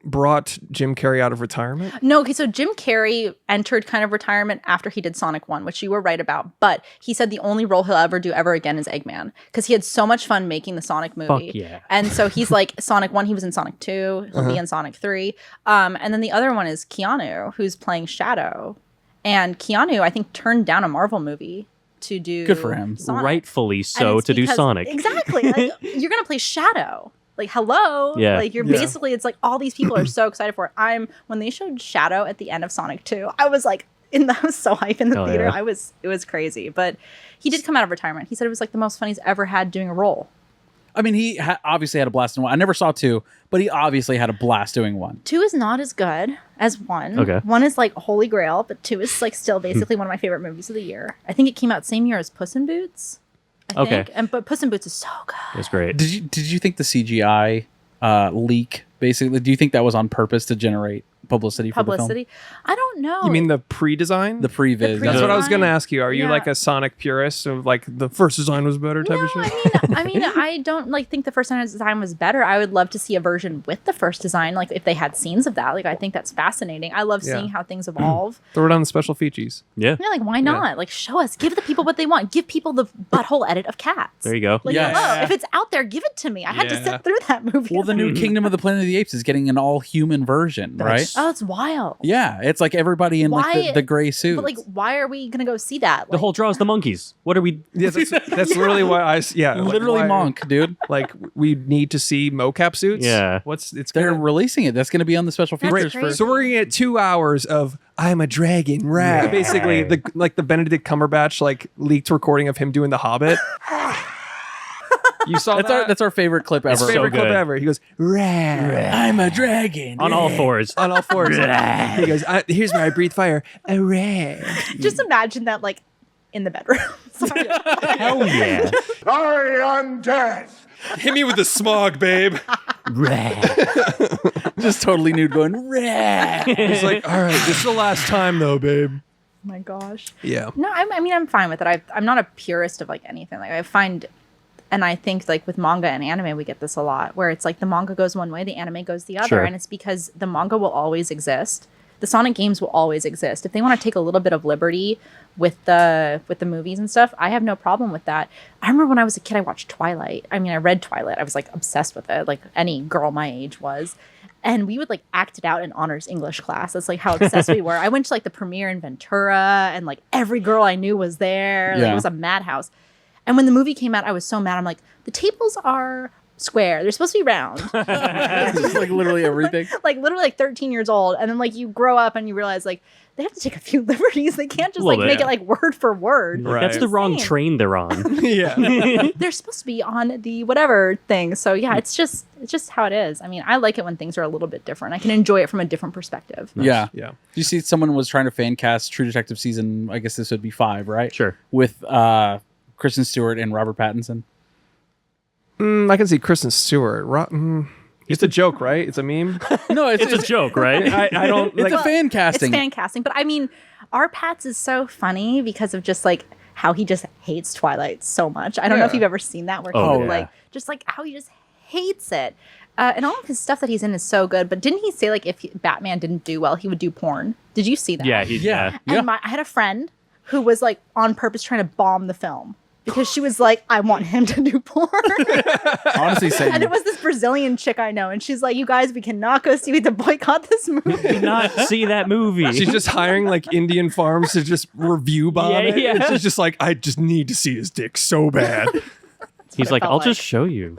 brought Jim Carrey out of retirement? No, okay, so Jim Carrey entered kind of retirement after he did Sonic 1, which you were right about. But he said the only role he'll ever do ever again is Eggman, because he had so much fun making the Sonic movie. Fuck yeah. And so he's like, Sonic 1, he was in Sonic 2, he'll be in Sonic 3. And then the other one is Keanu, who's playing Shadow. And Keanu, I think, turned down a Marvel movie to do Good for him. Sonic. Rightfully And so, it's to do because- Sonic. Exactly. Like, you're going to play Shadow. Like, hello. Yeah. Like, you're basically, it's like all these people are so excited for it. When they showed Shadow at the end of Sonic 2, I was like, I was so hyped in the Hell theater. yeah. It was crazy. But he did come out of retirement. He said it was like the most fun he's ever had doing a role. I mean, he obviously had a blast in one. I never saw 2, but he obviously had a blast doing 1. 2 is not as good as 1. Okay. 1 is like holy grail, but 2 is like still basically one of my favorite movies of the year. I think it came out same year as Puss in Boots. I Okay. think. But Puss in Boots is so good. It's great. Did you think the CGI leak, basically, do you think that was on purpose to generate publicity for the film? I don't know. You mean the pre-design? The previs. The That's what I was design? going to ask you. Are you Yeah. like a Sonic purist of like the first design was better type of shit? I mean, I don't like think the first design was better. I would love to see a version with the first design, like if they had scenes of that. Like I think that's fascinating. I love seeing how things evolve. Throw it on the special features. Yeah. Yeah, like why not? Like show us, give the people what they want. Give people the butthole edit of Cats. There you go. Like, Yes. hello, if it's out there, give it to me. I had to Yeah. sit through that movie. Well, the new Kingdom of the Planet of the Apes is getting an all-human version, right? Oh, it's wild. Yeah, it's like everybody in like Why- the gray suits. But like, why are we gonna go see that? The whole draw is the monkeys. What are we? Yeah, that's literally why literally why- Monk, dude. Like we need to see mocap suits. Yeah. They're releasing it. That's going to be on the special That's features crazy. for. So we're gonna get 2 hours of I'm a dragon rap. Basically, the Benedict Cumberbatch like leaked recording of him doing The Hobbit. You saw that? That's our favorite clip ever. His favorite So clip good. ever. He goes, rap. I'm a dragon On all fours. On all fours. He goes, here's where I breathe fire. A rap. Just imagine that, like, in the bedroom. Sorry. Hell yeah. I am death. Hit me with the smog, babe. Just totally nude going, rah. He's like, all right, this is the last time though, babe. Oh my gosh. Yeah. No, I mean, I'm fine with it. I'm not a purist of like anything. Like I find, and I think like with manga and anime, we get this a lot where it's like the manga goes one way, the anime goes the other. Sure. And it's because the manga will always exist. The Sonic games will always exist. If they want to take a little bit of liberty with the movies and stuff, I have no problem with that. I remember when I was a kid, I watched Twilight. I mean, I read Twilight. I was like obsessed with it, like any girl my age was. And we would like act it out in honors English class. That's like how obsessed we were. I went to like the premiere in Ventura, and like every girl I knew was there. Like, it was a madhouse. And when the movie came out, I was so mad. I'm like, the tables are square. They're supposed to be round. Just like literally everything. Like literally like 13 years old. And then like you grow up and you realize like they have to take a few liberties. They can't just like make it like word for word. Right. That's the wrong train they're on. Yeah. They're supposed to be on the whatever thing. So yeah, it's just how it is. I mean, I like it when things are a little bit different. I can enjoy it from a different perspective. Yeah. Yeah. You see someone was trying to fan cast True Detective season, I guess this would be 5, right? Sure. With Kristen Stewart and Robert Pattinson. I can see Kristen Stewart. It's a joke, right? It's a meme. No, It's a joke, right? I don't. It's Like, a fan casting. It's fan casting. But I mean, our Pats is so funny because of just like how he just hates Twilight so much. I don't know if you've ever seen that where he would, like just like how he just hates it. And all of his stuff that he's in is so good. But didn't he say like if Batman didn't do well, he would do porn? Did you see that? Yeah. And I had a friend who was like on purpose trying to bomb the film. Because she was like, I want him to do porn. Honestly, same. And it was this Brazilian chick I know. And she's like, you guys, we cannot go see. We have to boycott this movie. Do not see that movie. she's just hiring like Indian farms to just review bomb it. Yeah. And she's just like, I just need to see his dick so bad. He's like, I'll just show you.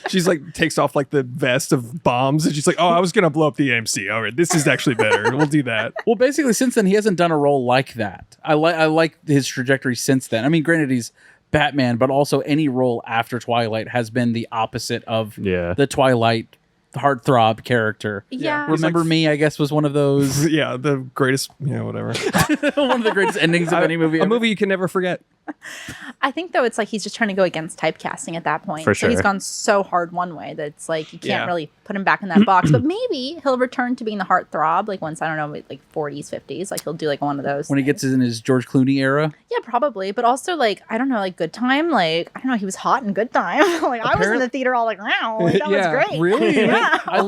She's like, takes off like the vest of bombs, and she's like, oh, I was gonna blow up the AMC. All right, this is actually better. We'll do that. Well, basically, since then, he hasn't done a role like that. I like his trajectory since then. I mean, granted, he's Batman, but also any role after Twilight has been the opposite of the Twilight heartthrob character. Yeah. Remember Me, I guess, was one of those. Yeah, the greatest, whatever. One of the greatest endings of any movie. A movie you can never forget. I think, though, it's like he's just trying to go against typecasting at that point. For So he's sure. gone so hard one way that it's like you can't really put him back in that box. But maybe he'll return to being the heartthrob, like once, I don't know, like 40s, 50s. Like he'll do like one of those. When he gets in his George Clooney era. Yeah, probably. But also, like, I don't know, like Good Time. Like, I don't know, he was hot in Good Time. Like, I was in the theater all like, wow, like, that was great. Really? Yeah. I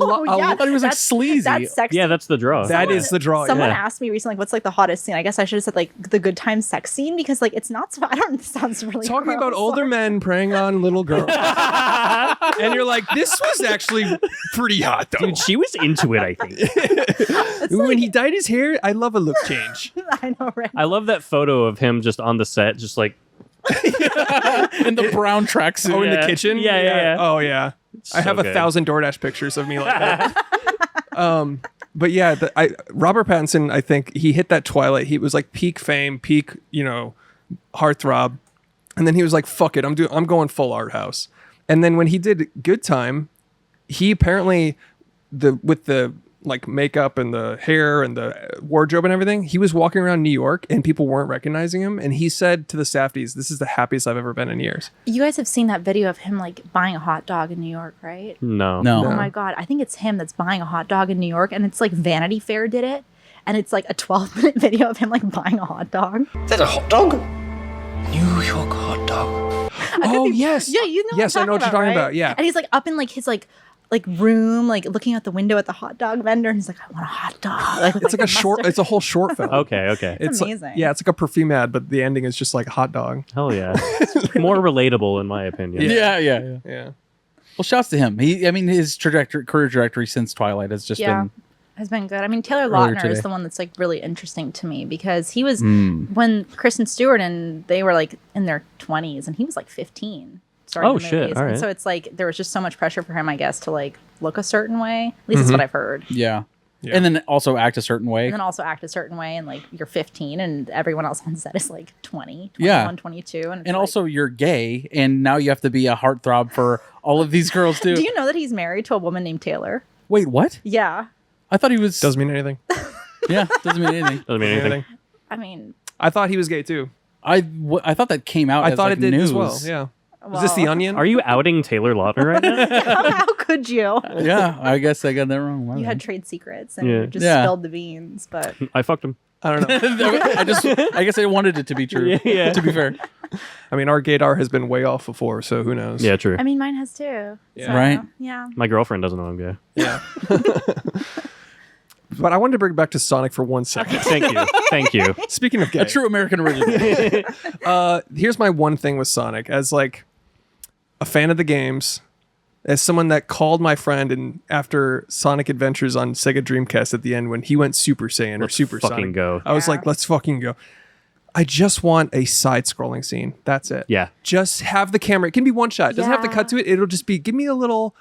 thought he was like sleazy. That's sexy. Yeah, that's the draw. That is the draw. Someone yeah. asked me recently, like, what's like the hottest scene? I guess I should have said like the Good Time sex scene because like it's not. I don't. It sounds really Talking about gross. older men preying on little girls, and you're like, this was actually pretty hot, though. Dude, she was into it, I think. When he dyed his hair, I love a look change. I know, right? I love that photo of him just on the set, just like in the brown tracksuit. Oh, in the kitchen? Yeah. Oh, yeah. I have good. 1,000 DoorDash pictures of me like that. But yeah, Robert Pattinson, I think he hit that Twilight. He was like peak fame, peak, heartthrob. And then he was like, fuck it, I'm going full art house. And then when he did Good Time, he apparently, with the like makeup and the hair and the wardrobe and everything, he was walking around New York and people weren't recognizing him. And he said to the Safdies, this is the happiest I've ever been in years. You guys have seen that video of him like buying a hot dog in New York, right? No. Oh my God. I think it's him that's buying a hot dog in New York, and it's like Vanity Fair did it. And it's like a 12-minute video of him like buying a hot dog. Is that a hot dog? New York hot dog. Oh, yes. Yeah, you know yes, I know what you're talking about. Yeah. And he's like up in like his like room, like looking out the window at the hot dog vendor, and he's like, I want a hot dog. Like, It's like a short, mustard. it's a whole short film. Okay. It's like- amazing. yeah, it's like a perfume ad, but the ending is just like hot dog. Hell yeah. More relatable, in my opinion. Yeah. Well, shouts to him. His career trajectory since Twilight has just been. Has been good. I mean, Taylor Earlier Lautner today. is the one that's like really interesting to me because he was when Kristen Stewart and they were like in their 20s and he was like 15. Oh, shit. All right. And so it's like there was just so much pressure for him, I guess, to like look a certain way. At least that's what I've heard. Yeah. And then also act a certain way. And then also act a certain way, and like you're 15 and everyone else on set is like 20, 21, 22. And, it's And like, also you're gay, and now you have to be a heartthrob for all of these girls too. do you know that he's married to a woman named Taylor? Wait, what? Yeah. I thought he was. Doesn't mean anything. Yeah, doesn't mean anything. Doesn't mean anything. I mean, I thought he was gay too. I thought that came out. I as, thought like, it did news. as well. Yeah. Was this The Onion? Are you outing Taylor Lautner right now? How could you? Yeah, I guess I got that wrong. My You bad. had trade secrets and Yeah. you just Yeah. spilled the beans, but I fucked him. I don't know. I guess I wanted it to be true. Yeah. To be fair, I mean, our gaydar has been way off before, so who knows? Yeah, true. I mean, mine has too. Yeah. So, Right. Yeah. My girlfriend doesn't know I'm gay. Yeah. But I wanted to bring it back to Sonic for 1 second. Thank you. Speaking of gay, a true American original. here's my one thing with Sonic. As like a fan of the games, as someone that called my friend and after Sonic Adventures on Sega Dreamcast at the end when he went Super Saiyan or Let's Super fucking Sonic, go. I was like, let's fucking go. I just want a side-scrolling scene. That's it. Yeah. Just have the camera. It can be one shot. It doesn't have to Yeah. cut to it. It'll just be, give me a little,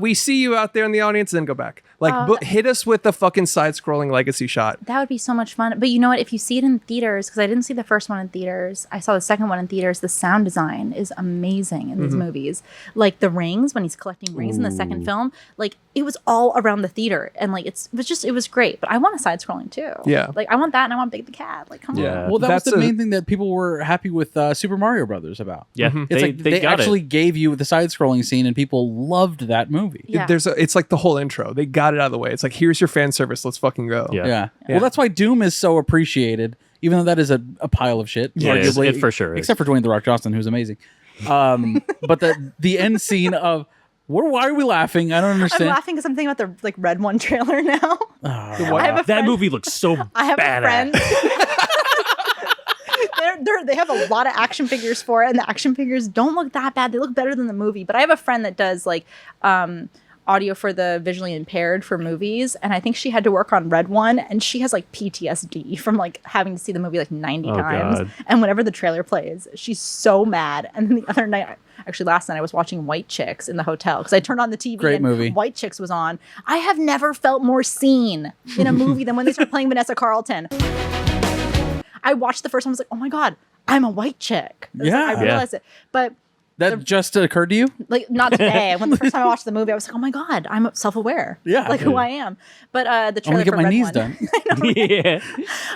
we see you out there in the audience, and then go back. Like, hit us with the fucking side-scrolling legacy shot. That would be so much fun. But you know what? If you see it in theaters, because I didn't see the first one in theaters, I saw the second one in theaters. The sound design is amazing in these movies. Like the rings, when he's collecting rings in the second film, like it was all around the theater, and like it was great. But I want a side scrolling too. Yeah. Like I want that, and I want Big the Cat. Like come on. Well, that was That's the main thing that people were happy with Super Mario Brothers about. Yeah. It's like they got actually it. gave you the side-scrolling scene, and people loved that movie. Yeah. It's like the whole intro. They got it out of the way. It's like, here's your fan service. Let's fucking go. Yeah. Yeah. Well, that's why Doom is so appreciated, even though that is a pile of shit. Yeah, it for sure is. Except for Dwayne "The Rock" Johnson, who's amazing. But the end scene of why are we laughing? I don't I'm understand. laughing because I'm thinking about the like Red One trailer now. I have a That friend- movie looks so I have badass. a friend. They have a lot of action figures for it, and the action figures don't look that bad. They look better than the movie. But I have a friend that does like audio for the visually impaired for movies, and I think she had to work on Red One, and she has like PTSD from like having to see the movie like 90 times. God. And whenever the trailer plays, she's so mad. And then the other night, actually last night, I was watching White Chicks in the hotel because I turned on the TV Great and movie. White Chicks was on. I have never felt more seen in a movie than when they start playing Vanessa Carlton. I watched the first one, I was like, oh my God, I'm a white chick. Yeah. I realized it. But That just occurred to you? like not today. When the first time I watched the movie, I was like, oh my God, I'm self-aware. Yeah. Like who I am. But the I want trailer to get for my Red knees One, done. Yeah.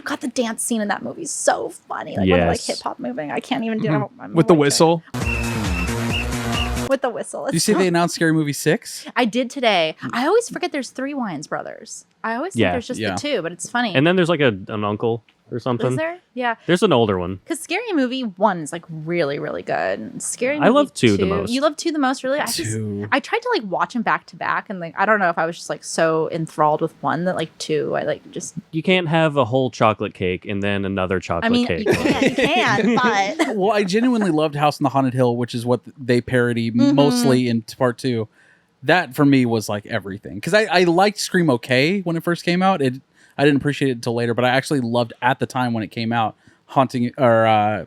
God, the dance scene in that movie is so funny. Like when they're like Yes. hip hop moving. I can't even do it. I'm a With the white whistle. chick. With the whistle. Did you see they announced Scary Movie 6? I did today. I always forget there's 3 Wayans brothers. I always think Yeah. there's just Yeah. the 2, but it's funny. And then there's like an uncle or something. Is there? Yeah. There's an older one. Because Scary Movie 1 is like really, really good. And Scary I Movie love 2 the most. You love 2 the most, really? I tried to like watch them back to back, and like I don't know if I was just like so enthralled with 1 that like 2, I like just. You can't have a whole chocolate cake and then another chocolate I mean, cake. you can, but Well, I genuinely loved House on the Haunted Hill, which is what they parody mostly in part 2. That for me was like everything. Because I liked Scream okay when it first came out. I didn't appreciate it until later, but I actually loved at the time when it came out Haunting of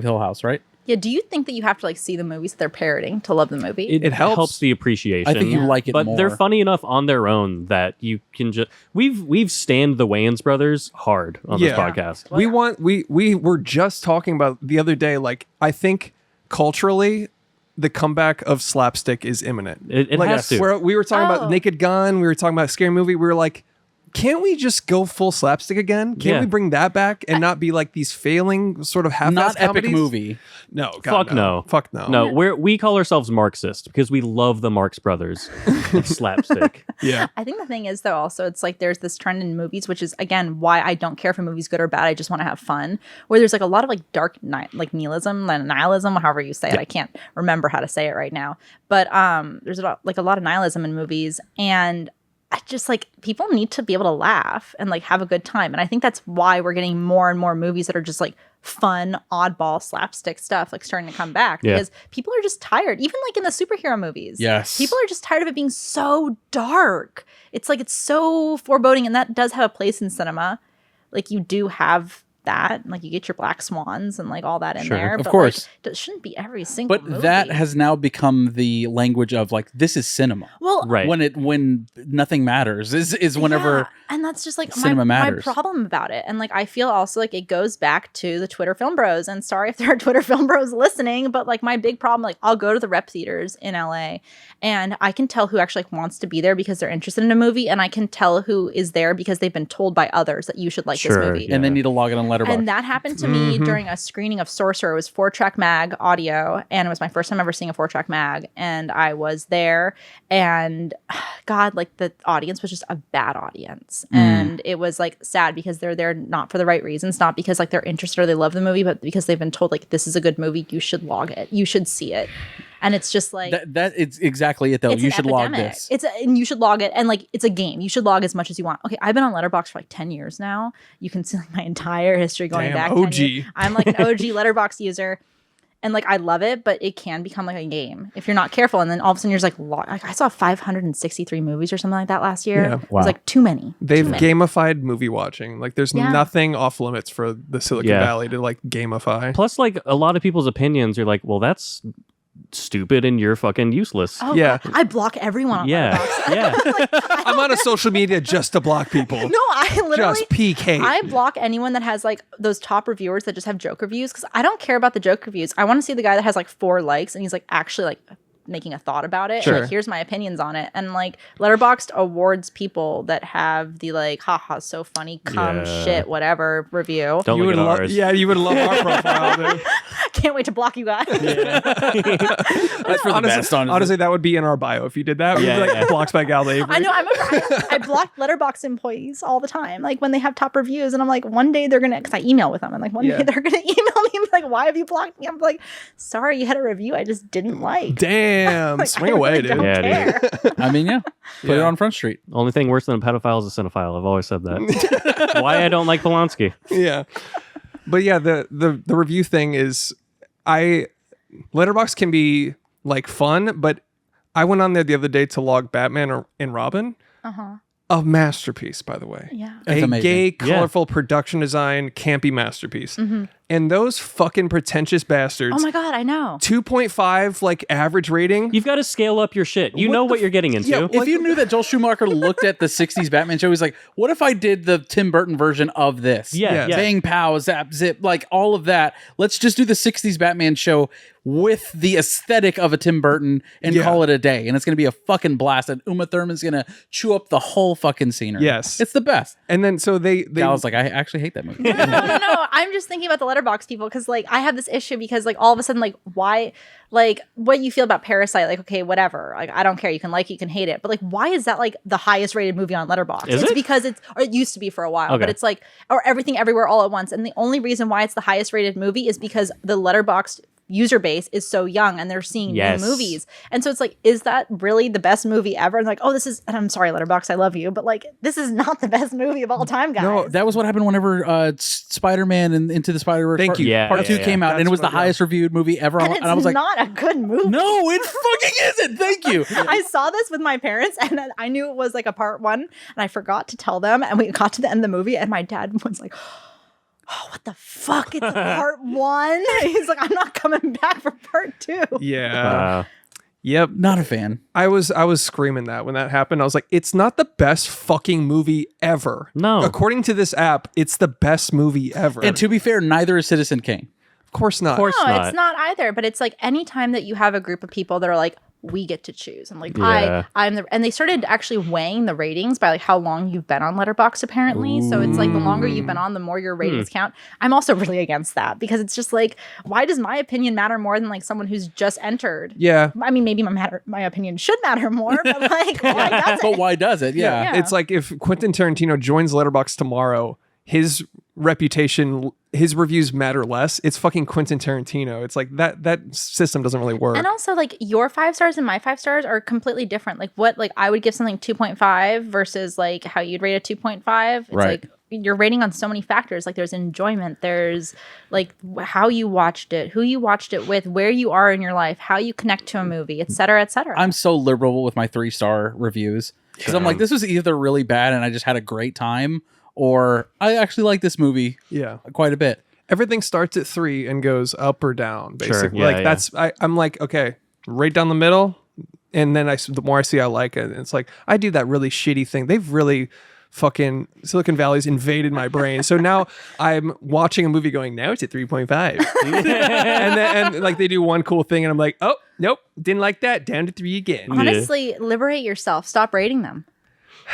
Hill House, right? yeah. Do you think that you have to like see the movies that they're parroting to love the movie? It helps. the appreciation. I think you like it but more. they're funny enough on their own that you can just we've stanned the Wayans brothers hard on this podcast. We were just talking about the other day, like, I think culturally the comeback of Slapstick is imminent. It like, has to. We were talking Oh. about Naked Gun, we were talking about Scary Movie, we were like, can't we just go full slapstick again? Can't Yeah. we bring that back and not be like these failing sort of half-assed Not epic comedies? movie. No, God, Fuck no. Fuck no. No, we call ourselves Marxist because we love the Marx Brothers and Slapstick. Yeah. I think the thing is, though, also, it's like there's this trend in movies, which is, again, why I don't care if a movie's good or bad. I just want to have fun. Where there's like a lot of like dark, like nihilism, however you say it. I can't remember how to say it right now. But there's like a lot of nihilism in movies. And I just like people need to be able to laugh and like have a good time. And I think that's why we're getting more and more movies that are just like fun, oddball, slapstick stuff like starting to come back because people are just tired. Even like in the superhero movies. Yes. People are just tired of it being so dark. It's like it's so foreboding, and that does have a place in cinema. Like you do have that, like you get your black swans and like all that in there. Of but course. like, it shouldn't be every single But movie. that has now become the language of like, this is cinema. Well, Right. When nothing matters is whenever yeah, and that's just like cinema my matters. problem about it. And like I feel also like it goes back to the Twitter film bros, and sorry if there are Twitter film bros listening, but like my big problem, like I'll go to the rep theaters in LA and I can tell who actually like, wants to be there because they're interested in a movie, and I can tell who is there because they've been told by others that you should like this Sure, movie. yeah. and they need to log it on Letterboxd. And that happened to me during a screening of Sorcerer. It was 4-track mag audio, and it was my first time ever seeing a 4-track mag. And I was there, and God, like the audience was just a bad audience. And it was like sad because they're there not for the right reasons, not because like they're interested or they love the movie, but because they've been told like this is a good movie, you should log it, you should see it. And it's just like that it's exactly it though. You should log this. And you should log it, and like it's a game. You should log as much as you want. Okay, I've been on Letterboxd for like 10 years now. You can see like my entire history going back. OG. 10 years. I'm like an OG Letterboxd user, and like I love it, but it can become like a game if you're not careful. And then all of a sudden you're just like I saw 563 movies or something like that last year. Yeah. It was like too many. They've gamified movie watching. Like there's nothing off limits for the Silicon Valley to like gamify. Plus, like a lot of people's opinions are like, well, that's stupid and you're fucking useless. Oh, yeah. God. I block everyone on Letterboxd. Yeah. I'm on a social media just to block people. No, I literally just peak hate. I block anyone that has like those top reviewers that just have joke reviews because I don't care about the joke reviews. I want to see the guy that has like 4 likes and he's like actually like making a thought about it. Sure. And, like, here's my opinions on it. And like Letterboxd awards people that have the like haha so funny shit whatever review. Don't look at ours. You would love our profile, dude. Can't wait to block you guys. That's for the best, honestly, that would be in our bio if you did that. We'd be like blocked by Gala Avary. I know. I block Letterboxd employees all the time. Like when they have top reviews, and I'm like, one day they're gonna, because I email with them, and like one day they're gonna email me and be like, why have you blocked me? I'm like, sorry, you had a review I just didn't like. Damn, like, swing away, dude. Dude. I mean, put it on Front Street. Only thing worse than a pedophile is a cinephile. I've always said that. Why I don't like Polanski. Yeah, but yeah, the review thing is, Letterboxd can be like fun, but I went on there the other day to log Batman and Robin. A masterpiece, by the way. Yeah. That's amazing. Gay, colorful production design, campy masterpiece. And those fucking pretentious bastards. Oh my God, I know. 2.5 like average rating. You've got to scale up your shit. You know what you're getting into. Yeah, If you knew that Joel Schumacher looked at the 60s Batman show, he's like, what if I did the Tim Burton version of this? Yeah. Bang, pow, zap, zip, like all of that. Let's just do the 60s Batman show with the aesthetic of a Tim Burton and call it a day. And it's going to be a fucking blast. And Uma Thurman's going to chew up the whole fucking scenery. Yes. It's the best. And then so they I was like, I actually hate that movie. No. I'm just thinking about the Letterboxd people because like I have this issue because like all of a sudden like why like what you feel about Parasite, like okay, whatever, like I don't care, you can like it, you can hate it, but like why is that like the highest rated movie on Letterboxd? Is it's it? because it's, or it used to be for a while, Okay. but it's like, or Everything Everywhere All at Once, and the only reason why it's the highest rated movie is because the Letterboxd user base is so young and they're seeing new movies, and so it's like, is that really the best movie ever? And like, oh, this is, and I'm sorry Letterboxd, I love you, but like this is not the best movie of all time, guys. No, that was what happened whenever Spider-Man and Into the Spider-Verse Thank you. Part 2 came out, That's and it was the what it was. highest reviewed movie ever. and it's I was like, not a good movie. no, it fucking isn't. Thank you. I saw this with my parents, and then I knew it was like a part 1, and I forgot to tell them, and we got to the end of the movie, and my dad was like, oh, what the fuck? It's a part 1? He's like, I'm not coming back for part 2. Yeah. Yep. Not a fan. I was screaming that when that happened. I was like, it's not the best fucking movie ever. No. According to this app, it's the best movie ever. And to be fair, neither is Citizen Kane. Of course not. Of course No, not. it's not either. But it's like anytime that you have a group of people that are like, we get to choose. And like, Yeah. I'm the, and they started actually weighing the ratings by like how long you've been on Letterboxd apparently. So it's like the longer you've been on, the more your ratings count. I'm also really against that because it's just like, why does my opinion matter more than like someone who's just entered? Yeah. I mean, maybe my opinion should matter more, but like, why does But it? why does it? Yeah. It's like if Quentin Tarantino joins Letterboxd tomorrow, his reputation, his reviews matter less. It's fucking Quentin Tarantino. It's like that system doesn't really work. And also, like, your 5 stars and my 5 stars are completely different. Like, what, like, I would give something 2.5 versus, like, how you'd rate a 2.5. It's Right. like, you're rating on so many factors. Like, there's enjoyment. There's, like, how you watched it, who you watched it with, where you are in your life, how you connect to a movie, et cetera, et cetera. I'm so liberal with my 3-star reviews because I'm like, this was either really bad and I just had a great time, or I actually like this movie quite a bit. Everything starts at 3 and goes up or down, basically. Yeah, like yeah. that's I'm like, okay, right down the middle, and then the more I see I like it, it's like I do that really shitty thing. They've really fucking Silicon Valley's invaded my brain. So now I'm watching a movie going, now it's at 3.5. and like they do one cool thing and I'm like, oh, nope, didn't like that. Down to 3 again. Honestly, liberate yourself. Stop rating them.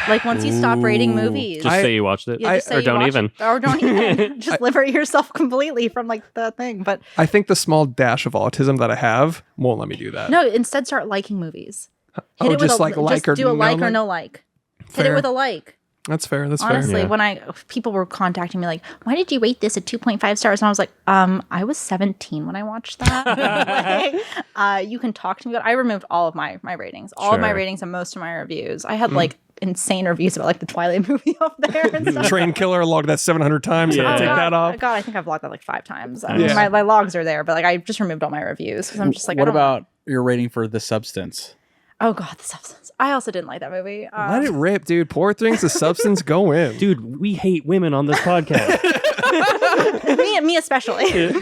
Like once you stop rating movies, Just say you watched it, yeah, just say or you don't watched even. it, or don't even. Just liberate yourself completely from like the thing. But I think the small dash of autism that I have won't let me do that. no, instead start liking movies. Hit it with just like just or do a like no or no like. Hit Fair. it with a like. That's fair. That's Honestly, fair. when people were contacting me like, why did you rate this at 2.5 stars? And I was like, I was 17 when I watched that. Like, you can talk to me about it. I removed all of my ratings. All of my ratings and most of my reviews. I had like insane reviews about like the Twilight movie up there and stuff. Train Killer logged that 700 times. Yeah. Take God, that off. God, I think I've logged that like 5 times. I mean, my logs are there, but like I just removed all my reviews because I'm just like, what about your rating for The Substance? Oh God, The Substance. I also didn't like that movie. Let it rip, dude. Poor Things, The Substance, go in. Dude, we hate women on this podcast. me especially.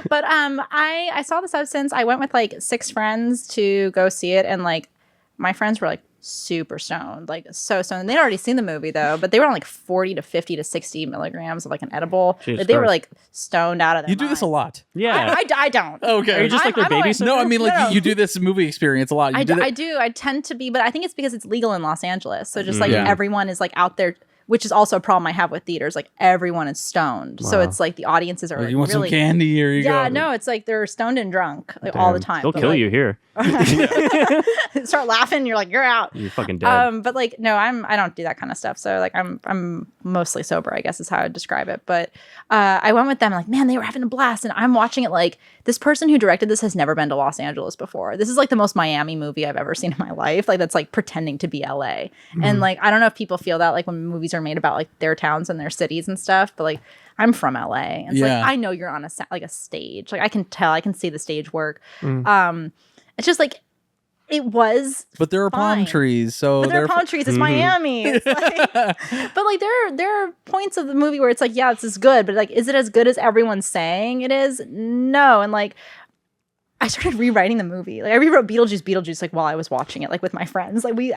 But I saw The Substance. I went with like 6 friends to go see it, and like my friends were like super stoned, like so stoned. They'd already seen the movie though, but they were on like 40 to 50 to 60 milligrams of like an edible. Like, they were like stoned out of their You do this a lot. Yeah. I don't. Okay. Are you just like their babysitter? No, I mean, like, No. you do this movie experience a lot. You I did it- do. I tend to be, but I think it's because it's legal in Los Angeles. So just like Yeah. everyone is like out there, which is also a problem I have with theaters. Like everyone is stoned. So it's like the audiences are Like, like, you want really, some candy? Here you go. yeah, no, it's like they're stoned and drunk like all the time. They'll But, kill like, you here. start laughing, you're like, you're out. You're fucking dead. But like, no, I don't do that kind of stuff. So like, I'm mostly sober, I guess is how I'd describe it. But I went with them, like, man, they were having a blast, and I'm watching it like this person who directed this has never been to Los Angeles before. This is like the most Miami movie I've ever seen in my life. Like that's like pretending to be LA, and like I don't know if people feel that like when movies are made about like their towns and their cities and stuff, but like I'm from LA, and it's Yeah. like I know you're on a stage. Like I can tell, I can see the stage work. It's just like. It was, But there are palm fine. trees, so but there are therefore- palm trees. It's Miami. It's like, but like there are points of the movie where it's like, yeah, this is good, but like, is it as good as everyone's saying it is? No. And like, I started rewriting the movie. Like I rewrote Beetlejuice like while I was watching it, like with my friends. Like we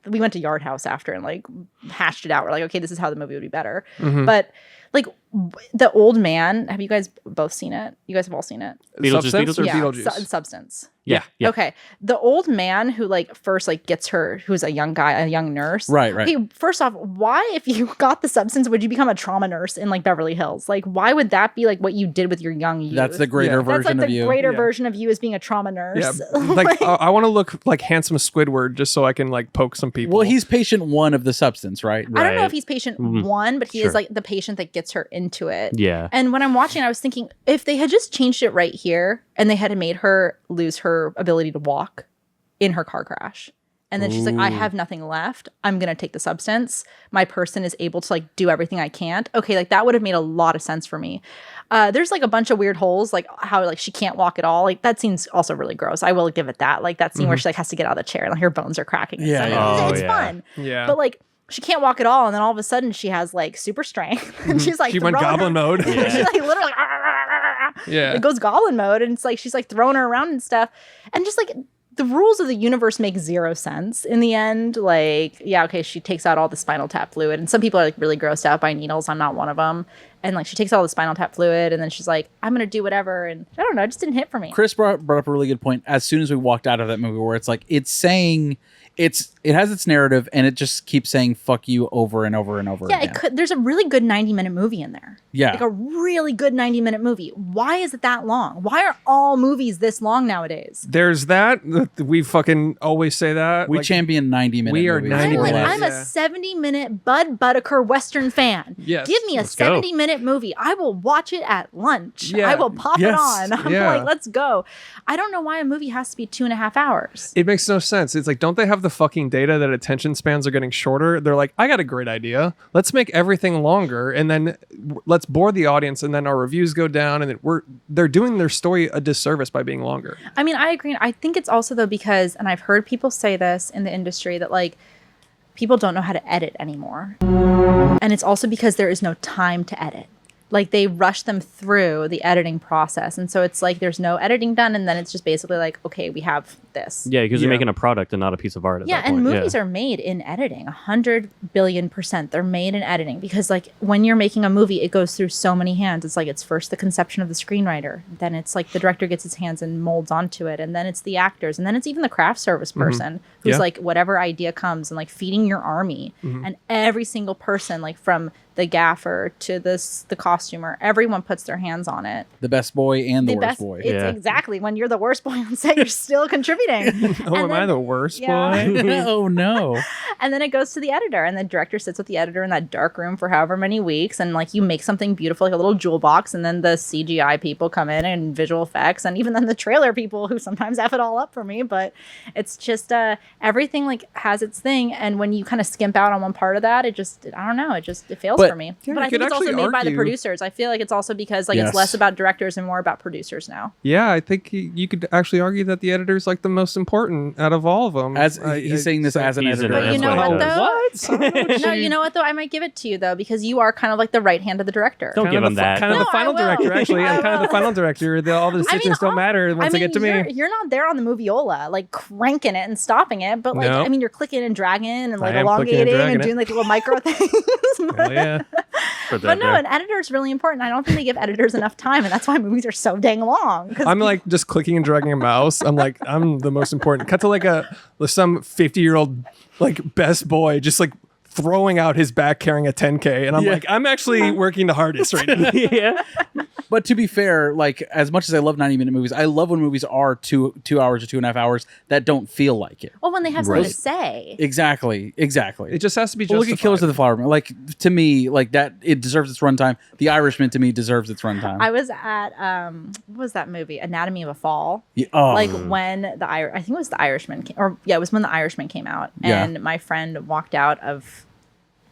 went to Yard House after and like hashed it out. We're like, okay, this is how the movie would be better. But like the old man, have you guys both seen it? You guys have all seen it? Substance or Yeah, Beetlejuice? Substance. Yeah. Okay. The old man who like first like gets her, who's a young guy, a young nurse. Right. Okay, first off, why if you got the substance would you become a trauma nurse in like Beverly Hills? Like why would that be like what you did with your young youth? That's the greater version That's like of the you. greater version of you as being a trauma nurse. Yeah, like I want to look like handsome Squidward just so I can like poke some people. Well, he's patient 1 of The Substance, right? I don't know Right. if he's patient 1, but he is Sure. like the patient that gets her into it. Yeah. And when I'm watching, I was thinking if they had just changed it right here and they had made her lose her ability to walk in her car crash. And then she's like, I have nothing left. I'm going to take the substance. My person is able to like do everything I can't. Okay, like that would have made a lot of sense for me. There's like a bunch of weird holes, like how like she can't walk at all. Like that scene's also really gross. I will give it that. Like that scene where she like has to get out of the chair and like her bones are cracking. And Yeah, stuff. yeah. It's Oh, fun. Yeah. But like she can't walk at all, and then all of a sudden she has like super strength, and she's like She went throwing goblin her- mode. she's like literally Yeah. it goes goblin mode, and it's like she's like throwing her around and stuff, and just like the rules of the universe make zero sense in the end. Like, yeah, okay, she takes out all the spinal tap fluid, and some people are like really grossed out by needles. I'm not one of them. And like she takes all the spinal tap fluid, and then she's like, I'm gonna do whatever, and I don't know, it just didn't hit for me. Chris brought up a really good point as soon as we walked out of that movie, where it's like it's saying it has its narrative and it just keeps saying fuck you over and over and over Yeah, again. it could. There's a really good 90-minute movie in there. Yeah. Like a really good 90-minute movie. Why is it that long? Why are all movies this long nowadays? There's that. We fucking always say that. We like, champion 90-minute we are movies. 90 I'm like, minutes. I'm Yeah. a 70-minute Bud Buttaker Western fan. Yes. Give me a Let's go. 70-minute movie. I will watch it at lunch. Yeah. I will pop Yes. it on. I'm Yeah. like, let's go. I don't know why a movie has to be 2.5 hours. It makes no sense. It's like, don't they have the fucking data that attention spans are getting shorter? They're like, I got a great idea. Let's make everything longer, and then let's bore the audience, and then our reviews go down, and they're doing their story a disservice by being longer. I mean, I agree. I think it's also though because, and I've heard people say this in the industry, that like people don't know how to edit anymore. And it's also because there is no time to edit. Like they rush them through the editing process. And so it's like there's no editing done. And then it's just basically like, okay, we have this. Yeah, because you're making a product and not a piece of art at that point. And movies are made in editing, 100 billion%. They're made in editing because like when you're making a movie, it goes through so many hands. It's like it's first the conception of the screenwriter, then it's like the director gets his hands and molds onto it, and then it's the actors, and then it's even the craft service person who's like whatever idea comes and like feeding your army, and every single person like from the gaffer to the costumer, everyone puts their hands on it. The best boy and the worst boy. It's exactly when you're the worst boy on set, you're still contributing. Am I the worst boy? Oh no. And then it goes to the editor, and the director sits with the editor in that dark room for however many weeks, and like you make something beautiful, like a little jewel box, and then the CGI people come in and visual effects, and even then the trailer people who sometimes F it all up for me, but it's just everything like has its thing, and when you kind of skimp out on one part of that, it fails for me. Yeah, but I think it's also made by the producers. I feel like it's also because like it's less about directors and more about producers now. Yeah, I think you could actually argue that the editor's like the most important out of all of them. As he's saying this as an editor. But you know what though? No, you know what though? I might give it to you though, because you are kind of like the right hand of the director. Don't give him that. Kind of the final director, actually. I'm kind of the final director. All the decisions don't matter once they get to me. You're not there on the moviola, like cranking it and stopping it, but like I mean, you're clicking and dragging and like elongating and doing like little micro things. But no, an editor is really important. I don't think they give editors enough time, and that's why movies are so dang long. I'm like just clicking and dragging a mouse. I'm like, I'm the most important. Cut to like some 50-year-old like best boy just like throwing out his back carrying a 10K, and I'm like, I'm actually working the hardest right now. But to be fair, like as much as I love 90-minute movies, I love when movies are 2 hours or 2.5 hours that don't feel like it. Well, when they have something to say. Exactly. It just has to be justified. Look at Killers of the Flower Moon. Like to me, like that, it deserves its runtime. The Irishman to me deserves its runtime. I was at what was that movie? Anatomy of a Fall. Yeah, like when I think it was The Irishman, it was when The Irishman came out, and my friend walked out of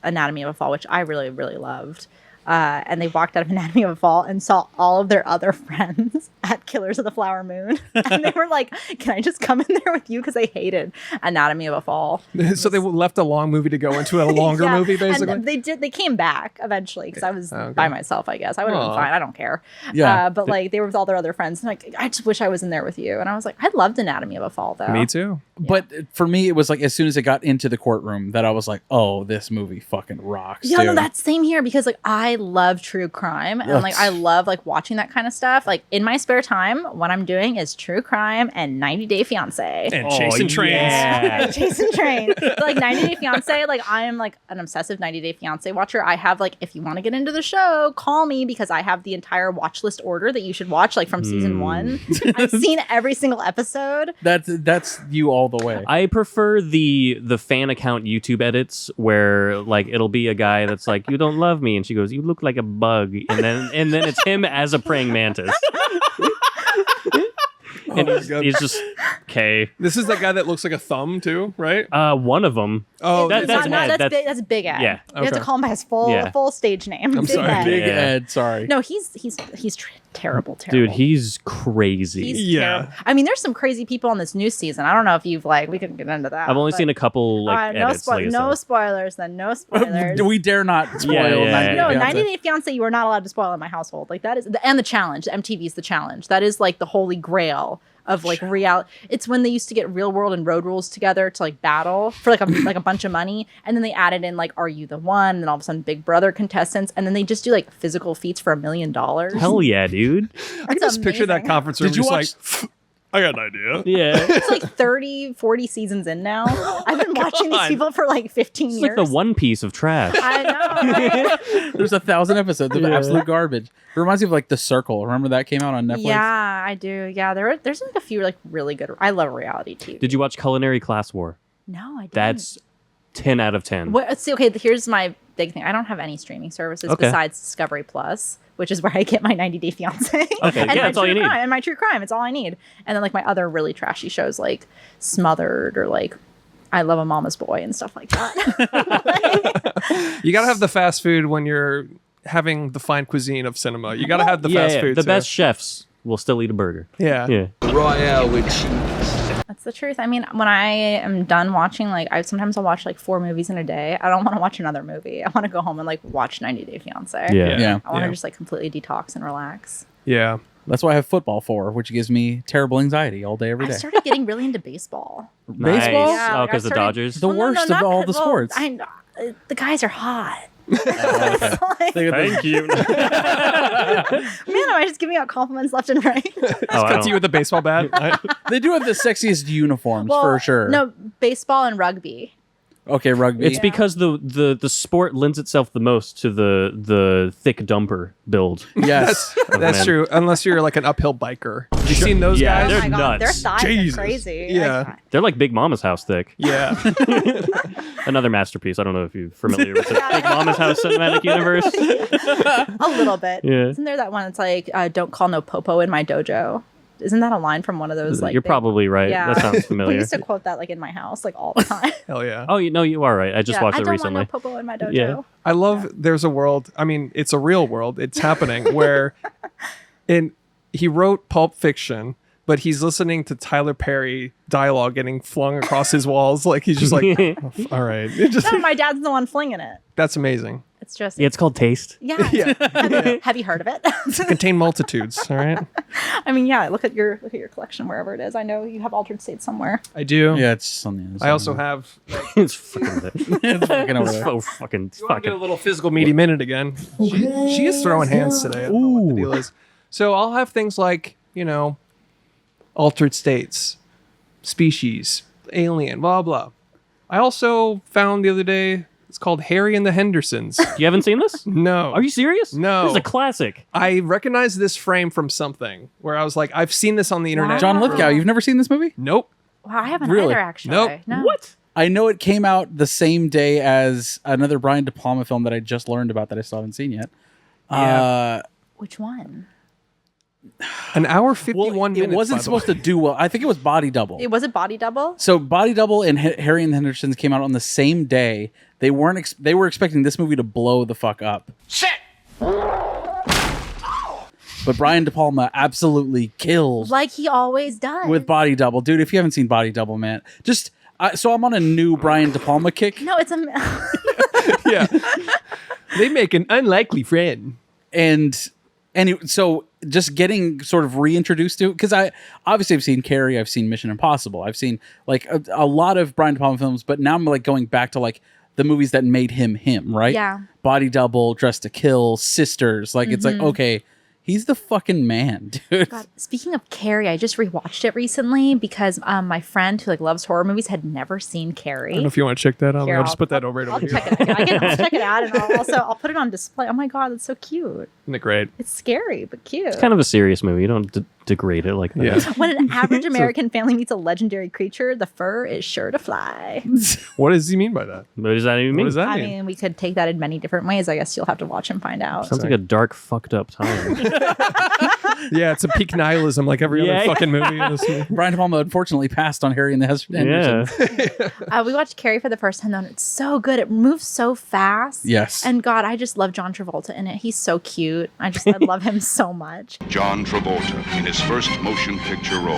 Anatomy of a Fall, which I really, really loved. And they walked out of Anatomy of a Fall and saw all of their other friends at Killers of the Flower Moon. And they were like, can I just come in there with you? Because they hated Anatomy of a Fall. So they left a long movie to go into a longer movie, basically? And they came back eventually because I was by myself, I guess. I would have been fine. I don't care. Yeah. But like they were with all their other friends. And like, I just wish I was in there with you. And I was like, I loved Anatomy of a Fall, though. Me too. But for me, it was like as soon as it got into the courtroom that I was like, oh, this movie fucking rocks. Yeah, no, that's same here because like I love true crime and like I love like watching that kind of stuff. Like in my spare time, what I'm doing is true crime and 90 Day Fiance and chasing trains. And chasing trains. But like 90 Day Fiance, like I am like an obsessive 90 Day Fiance watcher. I have like if you want to get into the show, call me because I have the entire watch list order that you should watch like from season 1. I've seen every single episode. That's you all the way. I prefer the fan account YouTube edits where like it'll be a guy that's like, you don't love me, and she goes, you look like a bug, and then it's him as a praying mantis. And he's just okay. This is that guy that looks like a thumb too, right? One of them. Oh, that's Big Ed. Yeah, you have to call him by his full stage name. I'm sorry, Big Ed. Sorry. No, he's terrible. Dude, he's crazy. He's terrible. I mean, there's some crazy people on this new season. I don't know if you've we can get into that. I've only seen a couple edits. No spoilers. Then no spoilers. We dare not spoil. 90 Day Fiance. You are not allowed to spoil in my household. Like that is and the challenge. MTV's The Challenge. That is like the holy grail of like reality. It's when they used to get Real World and Road Rules together to like battle for like a bunch of money, and then they added in like Are You the One, and then all of a sudden Big Brother contestants, and then they just do like physical feats for $1 million. Hell yeah, dude! I can just picture that conference room. Did you watch? I got an idea. Yeah. It's like 30, 40 seasons in now. I've been watching these people for like 15 years. It's like the One Piece of trash. I know, right? There's 1,000 episodes of absolute garbage. It reminds me of like The Circle. Remember that came out on Netflix? Yeah, I do. Yeah, there's like a few like really good. I love reality TV. Did you watch Culinary Class War? No, I didn't. That's 10 out of 10. See, okay, here's my big thing. I don't have any streaming services besides Discovery Plus, which is where I get my 90 Day Fiance. Okay, yeah, that's all you need. And my true crime, it's all I need. And then like my other really trashy shows like Smothered or like I Love a Mama's Boy and stuff like that. You gotta have the fast food when you're having the fine cuisine of cinema. You gotta have the fast food. The best chefs will still eat a burger. Yeah. Royale with cheese. That's the truth. I mean, when I am done watching, like I'll watch like 4 movies in a day. I don't want to watch another movie. I want to go home and like watch 90 Day Fiance. Yeah. I want to just like completely detox and relax. Yeah. That's what I have football for, which gives me terrible anxiety all day, every day. I started getting really into baseball. Baseball? Yeah, Oh, like, I because the started- Dodgers. The worst of all the sports. The guys are hot. Thank you. Man, am I just giving out compliments left and right? Cuts you with a baseball bat. They do have the sexiest uniforms for sure. No, baseball and rugby. Okay, rugby. It's because the sport lends itself the most to the thick dumper build. Yes, that's man. true. Unless you're like an uphill biker. Have you seen those Yeah, guys? they're Oh my God, nuts. their thighs Jesus. are crazy. Yeah. They're like Big Mama's house thick. Yeah. Another masterpiece. I don't know if you're familiar with the Big Mama's house cinematic universe. A little bit. Yeah. Isn't there that one that's like, don't call no popo in my dojo? Isn't that a line from one of those? Like, You're probably right. Yeah. That sounds We familiar. used to quote that like in my house like all the time. Hell yeah. Oh, you are right. I just watched I it don't recently. want no popo in my dojo. Yeah. I love there's a world. I mean, it's a real world. It's happening where he wrote Pulp Fiction, but he's listening to Tyler Perry dialogue getting flung across his walls. Like he's just like, oh, all right. It just, No, my dad's the one flinging it. that's amazing. It's just Yeah, it's called Taste. yeah. Yeah. Have you heard of it? Contain multitudes. All right. I mean, yeah. Look at your collection wherever it is. I know you have Altered States somewhere. I do. Yeah, it's on the other side. I also have. It's fucking there. It's fucking over It's there. so fucking. You want to get a little physical meaty minute again? She is throwing hands today. I don't know what the deal is. So I'll have things like, Altered States, Species, Alien, blah, blah. I also found the other day, it's called Harry and the Hendersons. You haven't seen this? No. Are you serious? No. This is a classic. I recognize this frame from something where I was like, I've seen this on the internet. John Lithgow, you've never seen this movie? Nope. Wow, I haven't Really? either actually. Nope. No. What? I know it came out the same day as another Brian De Palma film that I just learned about that I still haven't seen yet. Yeah. Which one? An hour 51 Well, minutes. it wasn't supposed to do well. I think it was Body Double. Was it Body Double? So Body Double and Harry and the Hendersons came out on the same day. They weren't. They were expecting this movie to blow the fuck up. Shit! But Brian De Palma absolutely kills Like he always does. with Body Double, dude. If you haven't seen Body Double, man, just so I'm on a new Brian De Palma kick, No, it's a. Yeah. They make an unlikely friend. and so just getting sort of reintroduced to, because I obviously have seen Carrie, I've seen Mission Impossible, I've seen like a lot of Brian De Palma films, but now I'm like going back to like the movies that made him, right? Yeah. Body Double, Dress to Kill, Sisters. Like it's like, okay, he's the fucking man, dude. God, speaking of Carrie, I just rewatched it recently because my friend who like loves horror movies had never seen Carrie. I don't know if you want to check that out. Here, I'll just put that right I'll over check here. it. I'll check it out, and I'll put it on display. Oh my God, it's so cute. Isn't it great? It's scary but cute. It's kind of a serious movie. You don't degrade it like that. Yeah. When an average American family meets a legendary creature, the fur is sure to fly. What does he mean by that? What does that even mean? What does that I mean? mean, we could take that in many different ways. I guess you'll have to watch and find out. Sounds like a dark, fucked up time. Yeah, it's a peak nihilism like every Yeah. other fucking movie in this movie. Brian De Palma unfortunately passed on Harry and the Hendersons. Yeah. We watched Carrie for the first time, though, and it's so good. It moves so fast. Yes. And God, I just love John Travolta in it. He's so cute. I love him so much. John Travolta in his first motion picture role.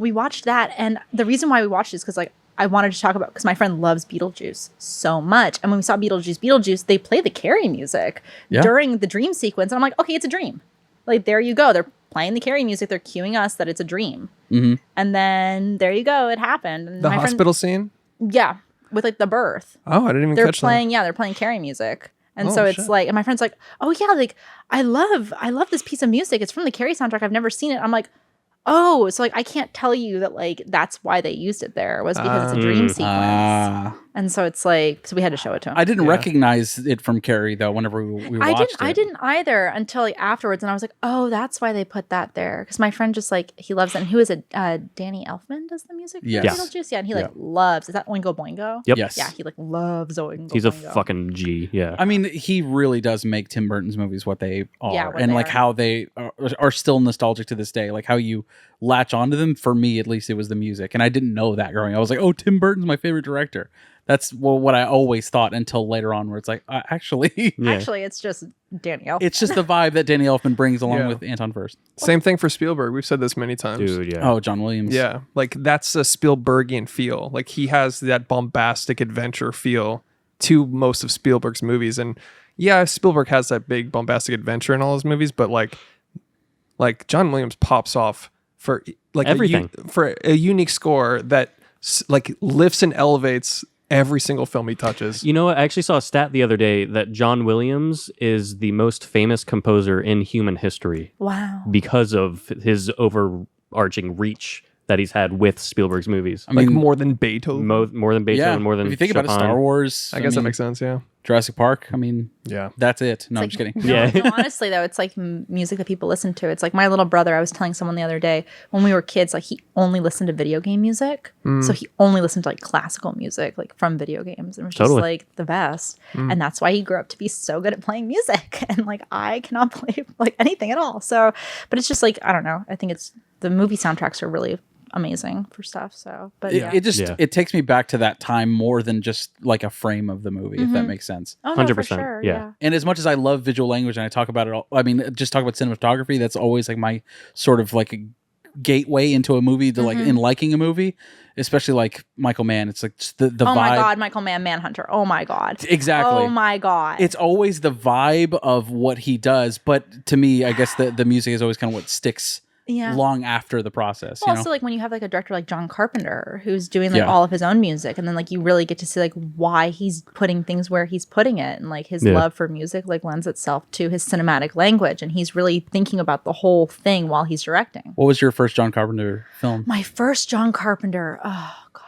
We watched that, and the reason why we watched it is because like I wanted to talk about because my friend loves Beetlejuice so much, and when we saw Beetlejuice, they play the Carrie music during the dream sequence, and I'm like, okay, it's a dream. Like there you go, they're playing the Carrie music, they're cueing us that it's a dream, and then there you go, it happened. And The my hospital scene? yeah, with like the birth. Oh, I didn't even They're catch playing, they're playing Carrie music. And Oh, so it's shit. like, and my friend's like, oh yeah, like I love this piece of music. It's from the Carrie soundtrack. I've never seen it. I'm like, oh, so like I can't tell you that like that's why they used it there was because it's a dream sequence. And so it's like, so we had to show it to him. I didn't recognize it from Carrie though. Whenever we watched it, I didn't either until like afterwards, and I was like, oh, that's why they put that there. Because my friend just like he loves it. And who is it? Danny Elfman does the music for Yes. Beetlejuice. Yeah, and he like loves. Is that Oingo Boingo? Yep. Yes. Yeah, he like loves Oingo. He's a Boingo. fucking G. Yeah. I mean, he really does make Tim Burton's movies what they are, Yeah, what and they like are. how they are still nostalgic to this day. Like how you latch onto them. For me, at least, it was the music, and I didn't know that growing up. I was like, oh, Tim Burton's my favorite director. That's what I always thought until later on, where it's like, actually, Actually, it's just Danny Elfman. it's just the vibe that Danny Elfman brings along Yeah. with Anton Furst. Same thing for Spielberg. We've said this many times. Dude, yeah. Oh, John Williams. Yeah, like that's a Spielbergian feel. Like he has that bombastic adventure feel to most of Spielberg's movies, and yeah, Spielberg has that big bombastic adventure in all his movies, but like John Williams pops off for like everything, for a unique score that like lifts and elevates every single film he touches. You know what? I actually saw a stat the other day that John Williams is the most famous composer in human history. Wow. Because of his overarching reach that he's had with Spielberg's movies. I mean, like more than Beethoven. More than Beethoven, more than if you think Chopin. about it, Star Wars. I guess that makes sense, yeah. Jurassic Park. I mean, yeah, that's it. No, I'm just kidding. No, honestly, though, it's like music that people listen to. It's like my little brother, I was telling someone the other day, when we were kids, like he only listened to video game music. So he only listened to like classical music, like from video games. And it was just like the best. And that's why he grew up to be so good at playing music. And like I cannot play like anything at all. So, but it's just like, I don't know. I think it's the movie soundtracks are really amazing for stuff. So, but it takes me back to that time more than just like a frame of the movie, if that makes sense. Oh, no, 100%. For sure, yeah. And as much as I love visual language and I talk about it all, I mean, just talk about cinematography, that's always like my sort of like a gateway into a movie to like in liking a movie, especially like Michael Mann. It's like just the vibe. Oh my God, Michael Mann, Manhunter. Oh my God. Exactly. Oh my God. It's always the vibe of what he does. But to me, I guess the music is always kind of what sticks long after the process. Well, also like when you have like a director like John Carpenter who's doing like all of his own music, and then like you really get to see like why he's putting things where he's putting it, and like his love for music like lends itself to his cinematic language, and he's really thinking about the whole thing while he's directing. What was your first John Carpenter film? My first John Carpenter, oh God.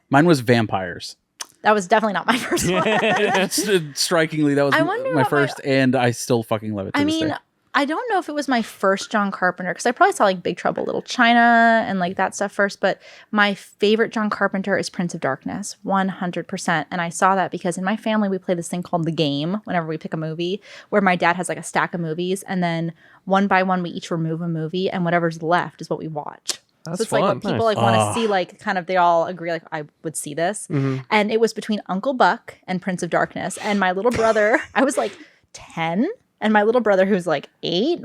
Mine was Vampires. That was definitely not my first one. Strikingly, that was my first, and I still fucking love it to this day. I don't know if it was my first John Carpenter, because I probably saw like Big Trouble Little China and like that stuff first, but my favorite John Carpenter is Prince of Darkness, 100%. And I saw that because in my family, we play this thing called The Game whenever we pick a movie, where my dad has like a stack of movies, and then one by one, we each remove a movie, and whatever's left is what we watch. That's so it's fun. like what people like want to see, like kind of they all agree like I would see this. And it was between Uncle Buck and Prince of Darkness. And my little brother, I was like 10. And my little brother, who's like 8,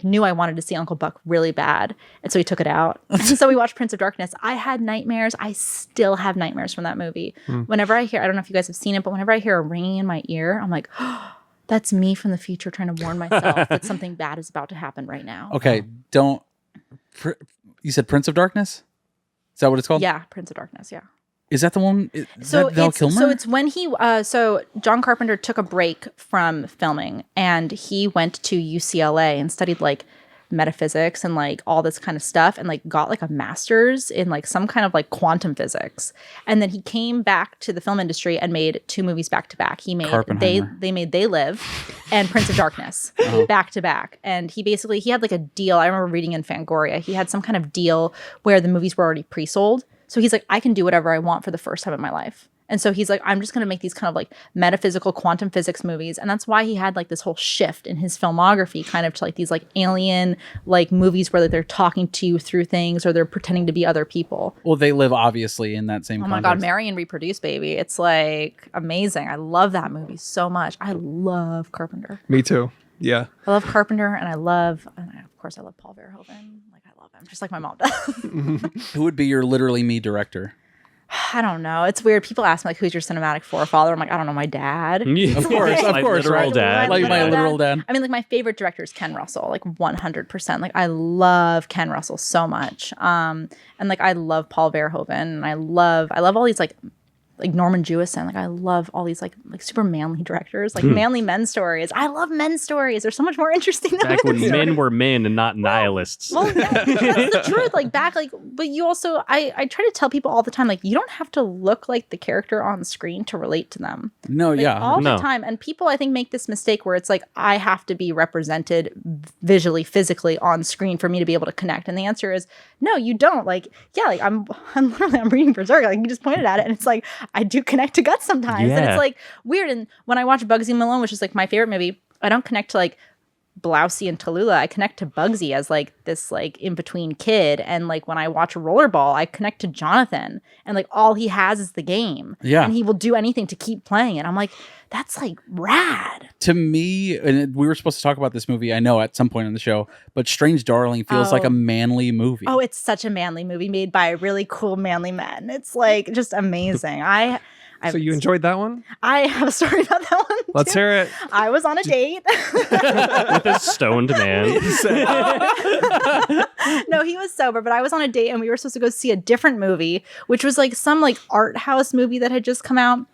knew I wanted to see Uncle Buck really bad. And so he took it out. And so we watched Prince of Darkness. I had nightmares. I still have nightmares from that movie. Whenever I hear, I don't know if you guys have seen it, but whenever I hear a ringing in my ear, I'm like, oh, that's me from the future trying to warn myself that something bad is about to happen right now. Okay, you said Prince of Darkness? Is that what it's called? Yeah, Prince of Darkness, yeah. Is that the one? That Val Kilmer? So it's when he, so John Carpenter took a break from filming, and he went to UCLA and studied like metaphysics and like all this kind of stuff, and like got like a master's in like some kind of like quantum physics. And then he came back to the film industry and made 2 movies back to back. He made They Live and Prince of Darkness back to back. And he had like a deal. I remember reading in Fangoria, he had some kind of deal where the movies were already pre-sold. So he's like, I can do whatever I want for the first time in my life. And so he's like, I'm just going to make these kind of like metaphysical quantum physics movies. And that's why he had like this whole shift in his filmography kind of to like these like alien like movies where they're talking to you through things or they're pretending to be other people. Well, They Live obviously in that same context. Oh my God, Marry and Reproduce, baby. It's like amazing. I love that movie so much. I love Carpenter. Me too. Yeah. I love Carpenter, and of course I love Paul Verhoeven. Like I love him, just like my mom does. Who would be your literally me director? I don't know. It's weird. People ask me like, "Who's your cinematic forefather?" I'm like, I don't know. My dad. Of course, literal dad. Like my literal dad. I mean, like my favorite director is Ken Russell, like 100%. Like I love Ken Russell so much. And like I love Paul Verhoeven, and I love all these like Norman Jewison. Like I love all these like super manly directors, like manly men stories. I love men stories. They're so much more interesting than back when stories. men were men and not nihilists. Well, yeah, that's the truth. Like back, like, but you also, I try to tell people all the time, like you don't have to look like the character on screen to relate to them. No, like, yeah, all the time. And people, I think, make this mistake where it's like I have to be represented visually, physically on screen for me to be able to connect. And the answer is no, you don't. Like, yeah, like I'm reading Berserk. Like you just pointed at it, and it's like I do connect to guts sometimes, and it's like weird. And when I watch Bugsy Malone, which is like my favorite movie, I don't connect to like Blousey and Tallulah. I connect to Bugsy as like this like in between kid. And like when I watch Rollerball, I connect to Jonathan, and like all he has is the game. Yeah, and he will do anything to keep playing it. I'm like, that's like rad. To me, and we were supposed to talk about this movie, I know, at some point in the show, but Strange Darling feels like a manly movie. Oh, it's such a manly movie made by really cool manly men. It's like just amazing. So you enjoyed that one? I have a story about that one. Let's hear it. I was on a date with a stoned man. No, he was sober, but I was on a date and we were supposed to go see a different movie, which was like some like art house movie that had just come out.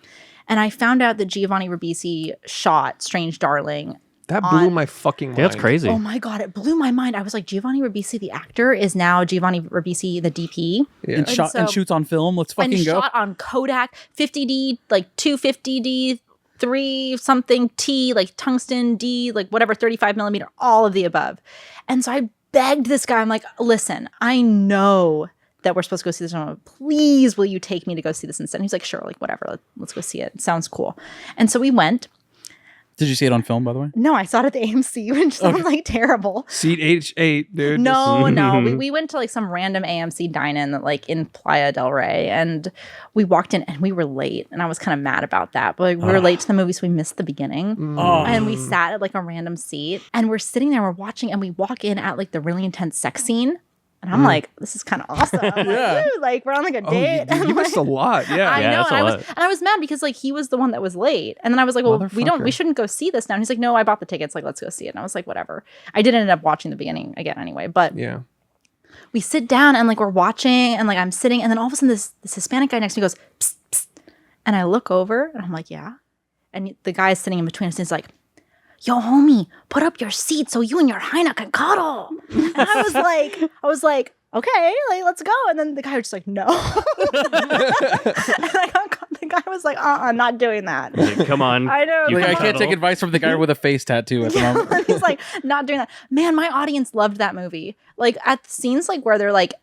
And I found out that Giovanni Ribisi shot Strange Darling. That blew my fucking mind. Yeah, that's crazy. Oh my God, it blew my mind. I was like, Giovanni Ribisi, the actor, is now Giovanni Ribisi, the DP. Yeah. And shoots on film. Let's fucking go. And shot on Kodak 50D, like 250D, 3 something T, like tungsten D, like whatever, 35 millimeter, all of the above. And so I begged this guy, I'm like, listen, I know that we're supposed to go see this. I'm like, please, will you take me to go see this instead? And he's like, sure, like whatever, let's go see it. It sounds cool. And so we went. Did you see it on film, by the way? No, I saw it at the AMC, which sounds like terrible. Seat H8, dude. No. We went to like some random AMC dine-in like in Playa del Rey, and we walked in and we were late, and I was kind of mad about that. But like, we were late to the movie, so we missed the beginning. And we sat at like a random seat, and we're sitting there, we're watching, and we walk in at like the really intense sex scene. And I'm like, this is kind of awesome. I'm like, dude, like we're on like a date. You missed a lot. Yeah. I know. And I was mad because like he was the one that was late. And then I was like, well, we shouldn't go see this now. And he's like, no, I bought the tickets. Like, let's go see it. And I was like, whatever. I did end up watching the beginning again anyway. But yeah, we sit down and like we're watching and like I'm sitting. And then all of a sudden this Hispanic guy next to me goes, psst, psst. And I look over and I'm like, yeah. And the guy is sitting in between us and he's like, yo, homie, put up your seat so you and your hyena can cuddle. And I was like, okay, like, let's go. And then the guy was just like, no. And the guy was like, not doing that. Like, come on. I know. Like, I can't take advice from the guy with a face tattoo at the moment. He's like, not doing that. Man, my audience loved that movie. Like at scenes like where they're like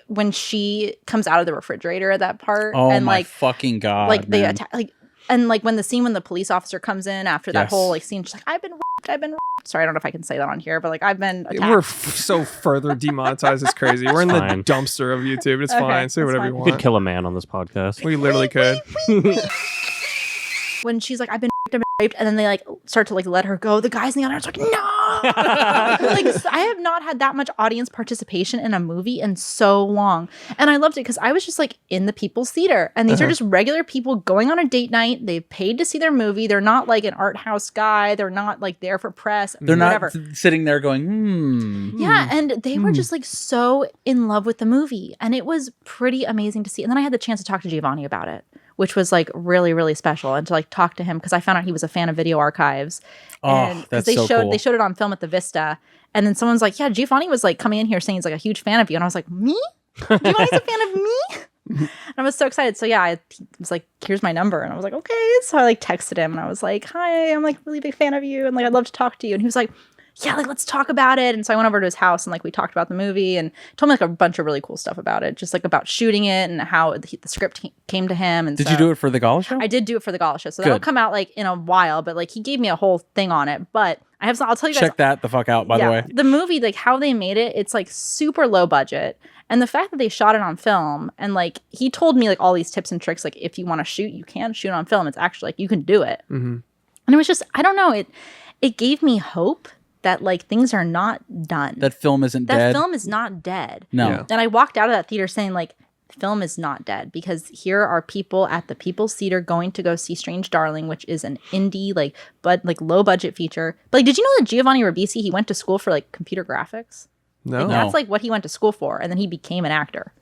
when she comes out of the refrigerator at that part. Oh and my like, fucking God. Like they man. attack, like, and like when the police officer comes in after that whole like scene, she's like, I've been raped. Sorry, I don't know if I can say that on here, but like I've been attacked. We're so further demonetized. It's crazy. We're in the dumpster of YouTube. It's fine. Say whatever you want. You could kill a man on this podcast. We literally could. When she's like, I've been raped, and then they like start to like let her go, the guys in the audience are like, no. Like I have not had that much audience participation in a movie in so long, and I loved it because I was just like in the people's theater, and these are just regular people going on a date night. They paid to see their movie. They're not like an art house guy. They're not like there for press. They're whatever. not sitting there going, Yeah, and they were just like so in love with the movie, and it was pretty amazing to see. And then I had the chance to talk to Giovanni about it, which was like really, really special, and to like talk to him because I found out he was a fan of Video Archives. And that's they so showed cool. they showed it on film at the Vista, and then someone's like, yeah, Giovanni was like coming in here saying he's like a huge fan of you, and I was like, me? Giovanni's a fan of me? And I was so excited. So yeah, I was like, here's my number, and I was like, okay. So I like texted him, and I was like, hi, I'm like really big fan of you, and like I'd love to talk to you. And he was like, yeah, like let's talk about it. And so I went over to his house and like we talked about the movie and told me like a bunch of really cool stuff about it, just like about shooting it and how the script came to him. And Did you do it for the Gala show? I did do it for the Gala show, so that'll come out like in a while. But like he gave me a whole thing on it. But I have some. I'll tell you guys. Check that the fuck out. By the way, the movie, like how they made it, it's like super low budget. And the fact that they shot it on film, and like he told me like all these tips and tricks, like if you want to shoot, you can shoot on film. It's actually like you can do it. Mm-hmm. And it was just, I don't know, it gave me hope that like things are not done. That film isn't dead. That film is not dead. No. Yeah. And I walked out of that theater saying like, film is not dead, because here are people at the People's Theater going to go see Strange Darling, which is an indie like low budget feature. But like, did you know that Giovanni Ribisi, he went to school for like computer graphics? No. Like, that's like what he went to school for, and then he became an actor.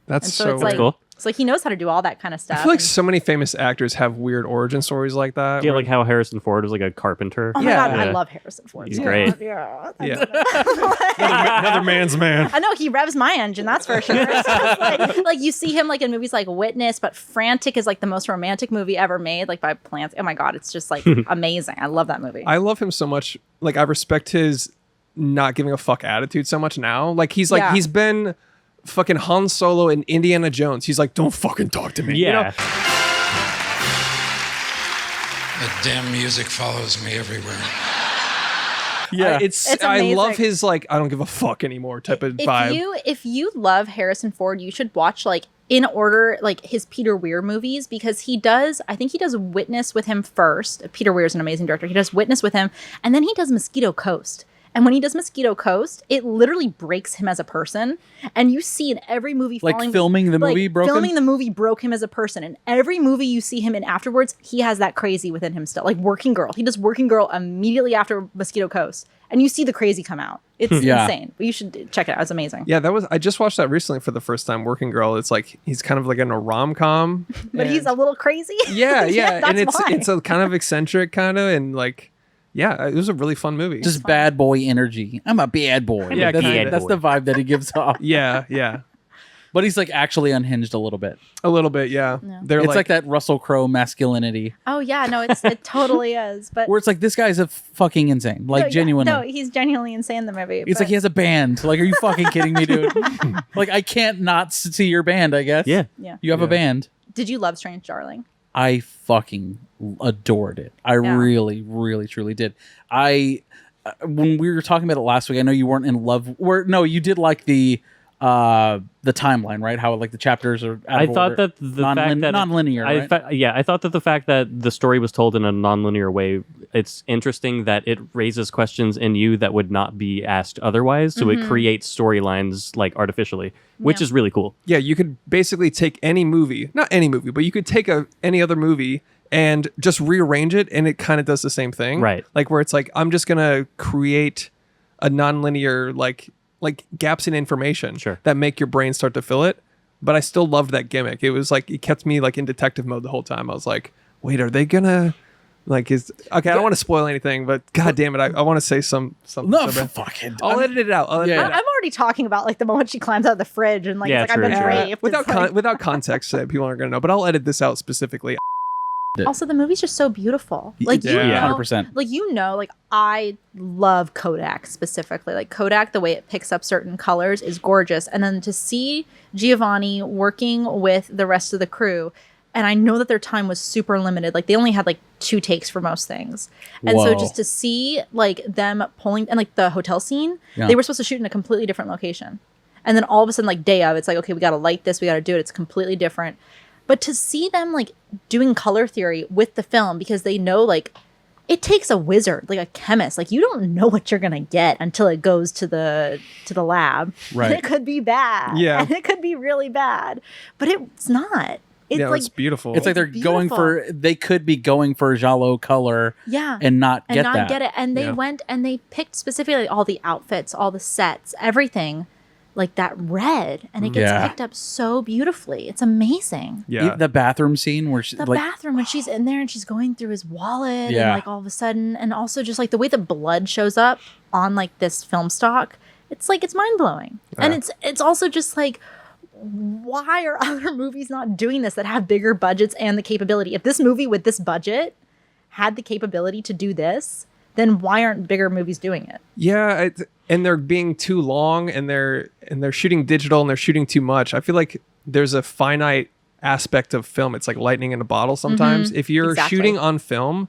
That's and so it's like, cool. It's like he knows how to do all that kind of stuff. I feel like so many famous actors have weird origin stories like that. Yeah, like how Harrison Ford was like a carpenter. Oh my God, I love Harrison Ford. He's great. Yeah. Another man's man. I know, he revs my engine, that's for sure. It's just like you see him like in movies like Witness, but Frantic is like the most romantic movie ever made, like by Plants. Oh my God, it's just like amazing. I love that movie. I love him so much. Like I respect his not giving a fuck attitude so much now. Like he's he's been fucking Han Solo in Indiana Jones. He's like, don't fucking talk to me. Yeah. You know? That damn music follows me everywhere. Yeah, it's I amazing. love his like I don't give a fuck anymore type of vibe. If you love Harrison Ford, you should watch like in order like his Peter Weir movies, because I think he does Witness with him first. Peter Weir is an amazing director. He does Witness with him, and then he does Mosquito Coast. And when he does Mosquito Coast, it literally breaks him as a person. And you see in every movie filming the movie broke him? Filming the movie broke him as a person. And every movie you see him in afterwards, he has that crazy within him still. Like Working Girl. He does Working Girl immediately after Mosquito Coast. And you see the crazy come out. It's insane. But you should check it out. It's amazing. Yeah, I just watched that recently for the first time, Working Girl. It's like he's kind of like in a rom-com. But he's a little crazy. Yeah, That's and why. it's a kind of eccentric kind of, and like, yeah, it was a really fun movie. Just bad boy energy. I'm a bad boy. Yeah, that's the vibe that he gives off. Yeah. But he's like actually unhinged a little bit. A little bit, yeah. It's like that Russell Crowe masculinity. Oh yeah, no, it totally is. But where it's like, this guy's a fucking insane. Like, genuinely. No, he's genuinely insane in the movie. It's like he has a band. Like, are you fucking kidding me, dude? Like, I can't not see your band, I guess. Yeah. You have a band. Did you love Strange Darling? I fucking adored it. I really, really, truly did. When we were talking about it last week, I know you weren't in love. You did like the timeline, right? How like the chapters are. I thought that the fact that non-linear. Right? I thought that the fact that the story was told in a non-linear way, it's interesting that it raises questions in you that would not be asked otherwise. So it creates storylines like artificially, which is really cool. Yeah, you could basically take any movie, not any movie, but you could take any other movie and just rearrange it, and it kind of does the same thing, right? Like where it's like, I'm just gonna create a non-linear like gaps in information that make your brain start to fill it. But I still loved that gimmick. It was like, it kept me like in detective mode the whole time. I was like, wait, are they gonna like I don't want to spoil anything, but god damn it, I want to say something. No, fuck it. I'll edit it out. I'm already talking about like the moment she climbs out of the fridge and like, it's like I've been raped. Without context, people aren't gonna know. But I'll edit this out specifically. Also, the movie's just so beautiful. Like, 100%. Like, I love Kodak specifically. Like, Kodak, the way it picks up certain colors is gorgeous. And then to see Giovanni working with the rest of the crew, and I know that their time was super limited. Like, they only had like 2 takes for most things. And so just to see like them pulling, and like the hotel scene, they were supposed to shoot in a completely different location. And then all of a sudden, like day of, it's like, okay, we got to light this, we got to do it. It's completely different. But to see them like doing color theory with the film, because they know like it takes a wizard, like a chemist. Like, you don't know what you're gonna get until it goes to the lab. Right. And it could be bad. Yeah. And it could be really bad. But it's not. It's like, it's beautiful. It's like they could be going for giallo color. Yeah. And not get it. And they went and they picked specifically all the outfits, all the sets, everything. Like that red, and it gets picked up so beautifully. It's amazing. Yeah, the bathroom scene where bathroom when she's in there and she's going through his wallet, and like all of a sudden, and also just like the way the blood shows up on like this film stock, it's like it's mind blowing, and it's also just like, why are other movies not doing this that have bigger budgets and the capability? If this movie with this budget had the capability to do this, then why aren't bigger movies doing it? Yeah, and they're being too long, and they're shooting digital, and they're shooting too much. I feel like there's a finite aspect of film. It's like lightning in a bottle sometimes. If you're shooting on film,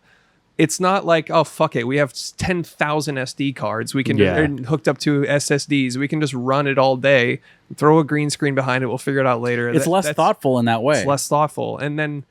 it's not like, oh, fuck it, we have 10,000 SD cards. We can hooked up to SSDs. We can just run it all day, throw a green screen behind it. We'll figure it out later. It's less thoughtful in that way. It's less thoughtful. And then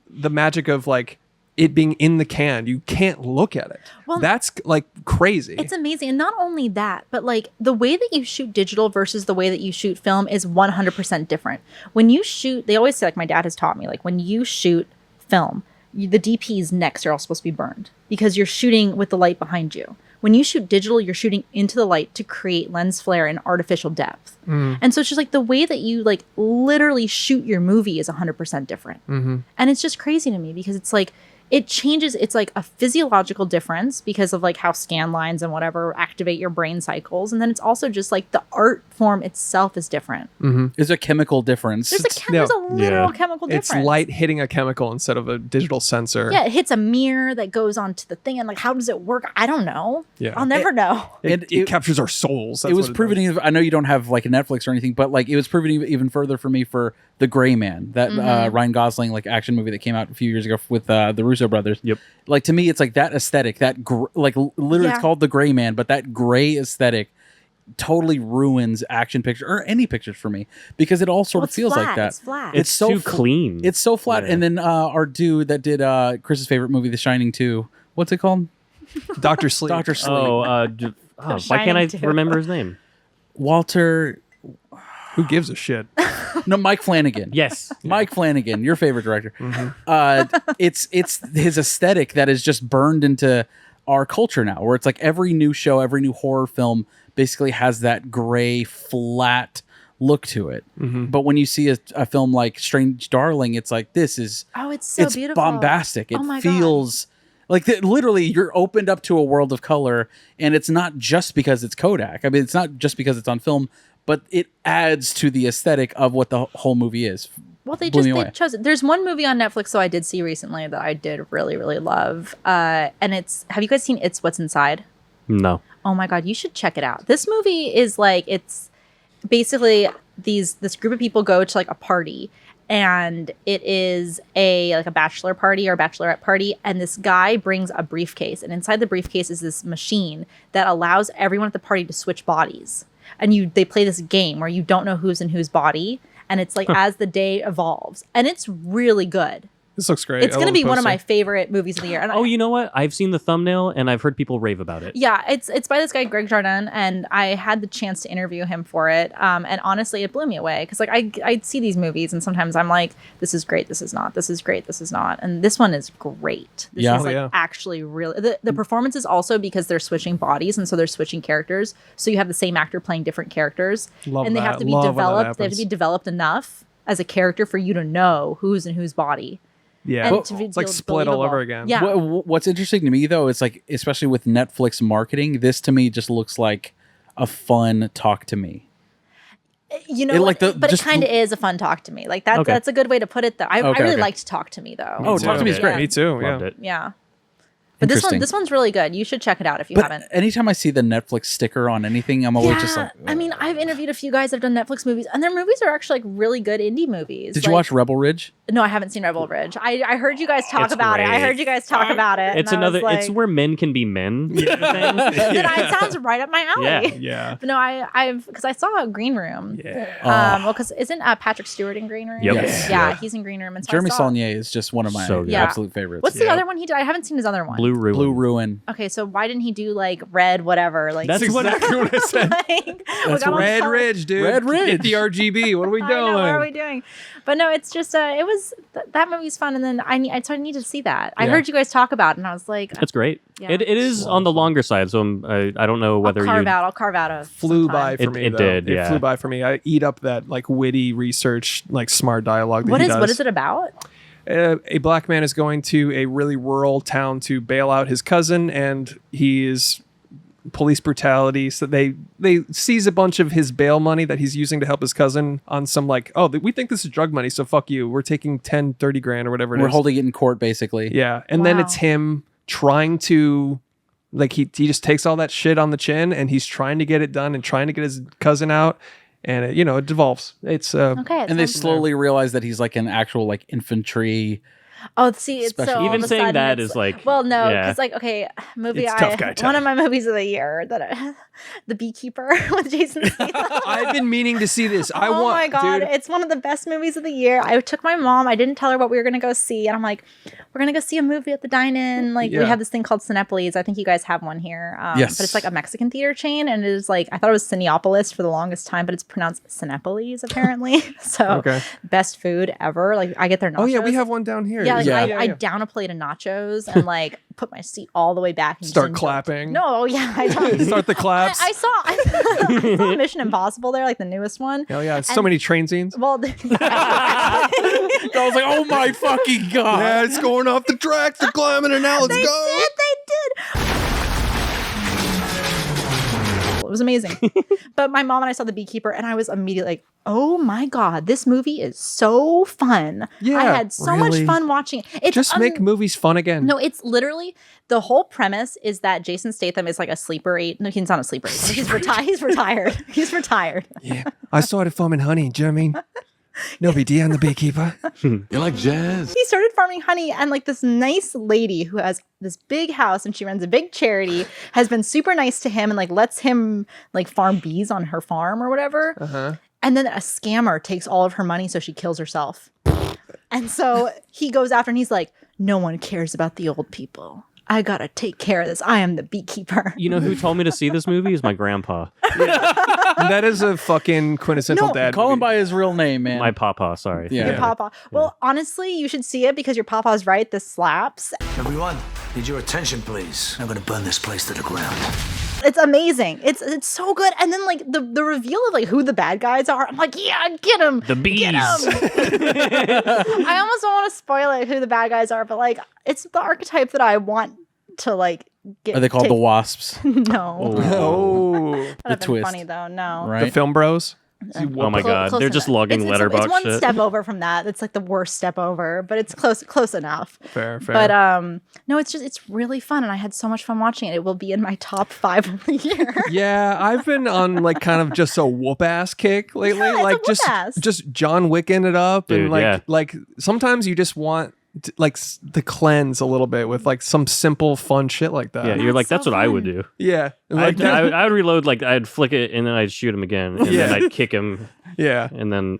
the magic of like it being in the can, you can't look at it. Well, that's like crazy. It's amazing. And not only that, but like the way that you shoot digital versus the way that you shoot film is 100% different. When you shoot, they always say, like my dad has taught me, like when you shoot film, the DP's necks are all supposed to be burned because you're shooting with the light behind you. When you shoot digital, you're shooting into the light to create lens flare and artificial depth. And so it's just like the way that you like literally shoot your movie is 100% different. And it's just crazy to me because it's like, it changes. It's like a physiological difference because of like how scan lines and whatever activate your brain cycles. And then it's also just like the art form itself is different. There's a chemical difference. There's a literal chemical difference. It's light hitting a chemical instead of a digital sensor. Yeah, it hits a mirror that goes onto the thing. And like, how does it work? I don't know. Yeah. I'll never know. It captures our souls. It was proven, I know you don't have like a Netflix or anything, but like it was proven even further for me for The Gray Man, that Ryan Gosling like action movie that came out a few years ago with the Russo brothers. Yep. Like to me, it's like that aesthetic, like literally it's called The Gray Man, but that gray aesthetic totally ruins action pictures or any pictures for me because it all sort of feels flat. like that. It's flat. It's so too clean. It's so flat. Yeah. And then our dude that did Chris's favorite movie, The Shining 2, what's it called? Dr. Sleep. Dr. Sleep. Oh, Oh, why can't I remember his name? Walter. Who gives a shit? No, Mike Flanagan. Yes, Mike Flanagan, your favorite director. Mm-hmm. It's his aesthetic that is just burned into our culture now, where it's like every new show, every new horror film basically has that gray, flat look to it. Mm-hmm. But when you see a film like Strange Darling, it's like, this is it's beautiful, bombastic. It my feels like literally you're opened up to a world of color, and it's not just because it's Kodak. I mean, it's not just because it's on film, but it adds to the aesthetic of what the whole movie is. Well, they chose it. There's one movie on Netflix that I did see recently that I did really, really love. And have you guys seen It's What's Inside? No. Oh my God, you should check it out. This movie is like, it's basically this group of people go to like a party, and it is a bachelor party or bachelorette party, and this guy brings a briefcase, and inside the briefcase is this machine that allows everyone at the party to switch bodies. And they play this game where you don't know who's in whose body, and it's like as the day evolves, and it's really good. This looks great. It's going to be one of my favorite movies of the year. And you know what? I've seen the thumbnail and I've heard people rave about it. Yeah, it's by this guy Greg Jardin, and I had the chance to interview him for it. And honestly, it blew me away because like I see these movies and sometimes I'm like, this is great, this is not, this is great, this is not, and this one is great. This is actually really the performance is also because they're switching bodies, and so they're switching characters, so you have the same actor playing different characters, and they have to be developed. They have to be developed enough as a character for you to know who's in whose body. Yeah, it's like Split all over again. Yeah. What's interesting to me though is like, especially with Netflix marketing, this to me just looks like a fun talk to me. You know, but it kind of is a fun talk to me. Like that's a good way to put it though. I really liked Talk to Me though. Talk to Me is great. Me too. Loved it. Yeah. But this one's really good. You should check it out if you haven't. Anytime I see the Netflix sticker on anything, I'm always just like, I mean, I've interviewed a few guys that have done Netflix movies, and their movies are actually like really good indie movies. Did you watch Rebel Ridge? No, I haven't seen Rebel Ridge. I heard you guys talk about it. I heard you guys talk about it. It's it's where men can be men. It sounds right up my alley. Yeah. But no, because I saw Green Room. Yeah. Well, because isn't Patrick Stewart in Green Room? Yep. Yes. Yeah, he's in Green Room. And so Jeremy Saulnier is just one of my absolute favorites. What's the other one he did? I haven't seen his other one. Blue Ruin. Okay, so why didn't he do like Red whatever? Like that's exactly what I said. That's Red Ridge, dude. Red Ridge. Get the RGB. What are we doing? I know, what are we doing? But no, it's just it was that movie's fun, and then I need to see that. I heard you guys talk about it, and I was like, that's great. Yeah. It is on the longer side, so I don't know whether I'll carve out a flew by for me. It did. It flew by for me. I eat up that like witty research, like smart dialogue. That what is it about? A black man is going to a really rural town to bail out his cousin, and he is police brutality. So they seize a bunch of his bail money that he's using to help his cousin on some like, we think this is drug money, so fuck you. We're taking 10, 30 grand or whatever it is. We're holding it in court, basically. Yeah. And then it's him trying to, like, he just takes all that shit on the chin, and he's trying to get it done and trying to get his cousin out. And it devolves. It's okay. And they slowly realize that he's like an actual like infantry. Oh, see, it's so even saying that is like, well, no, because like, okay, movie It's tough guy time. One of my movies of the year The Beekeeper with Jason Statham. I've been meaning to see this. Oh my God, dude. it's one of the best movies of the year. I took my mom. I didn't tell her what we were gonna go see, and I'm like, we're gonna go see a movie at the dine-in. Like we have this thing called Cinepolis. I think you guys have one here. Yes, but it's like a Mexican theater chain, and it is like I thought it was Cineopolis for the longest time, but it's pronounced Cinepolis apparently. So best food ever. Like I get their nachos. Oh yeah, we have one down here. Yeah, I down a plate of nachos and like put my seat all the way back and start clapping. No, I don't. Start the claps. I saw Mission Impossible there, like the newest one. Hell yeah, so many train scenes. Well, I was like, oh my fucking God. Yeah, it's going off the track. They're climbing it now. Let's go. They did. It was amazing. But my mom and I saw The Beekeeper, and I was immediately like, oh my God, this movie is so fun. Yeah, I had so much fun watching it. Just make movies fun again. No, it's literally, the whole premise is that Jason Statham is like a sleeper eight. No, he's not a sleeper eight. He's retired. He's retired. Yeah, I started farming honey. Do you know what I mean? No big deal, I'm the beekeeper. You like jazz? He started farming honey, and like this nice lady who has this big house and she runs a big charity has been super nice to him and like lets him like farm bees on her farm or whatever. Uh-huh. And then a scammer takes all of her money, so she kills herself. And so he goes after and he's like, no one cares about the old people. I gotta take care of this. I am the beekeeper. You know who told me to see this movie is my grandpa. That is a fucking quintessential dad. Call him by his real name, man. My papa, sorry. Your papa. Well, honestly, you should see it because your papa's right. This slaps. Everyone, need your attention, please. I'm gonna burn this place to the ground. It's amazing. It's so good. And then like the reveal of like who the bad guys are. I'm like, yeah, get him. The bees. Get 'em. I almost don't want to spoil it who the bad guys are, but like it's the archetype that I want to like get. Are they called the Wasps? No. Oh, That'd have been twist. funny though. No. Right. the film bros. Oh my god, they're just logging it's Letterboxd one shit. step over from that. It's like the worst step over, but it's close enough. Fair. But no, it's really fun, and I had so much fun watching it. It will be in my top 5 of the year. Yeah, I've been on like kind of just a whoop ass kick lately. Yeah, it's like a whoop-ass. just John Wicking it up, Dude, and like yeah. like sometimes you just want to, like to cleanse a little bit with like some simple fun shit like that. Yeah, you're like, that's so what I would fun. do. Yeah, like that. I would reload, like, I'd flick it and then I'd shoot him again. And then I'd kick him. Yeah, And then.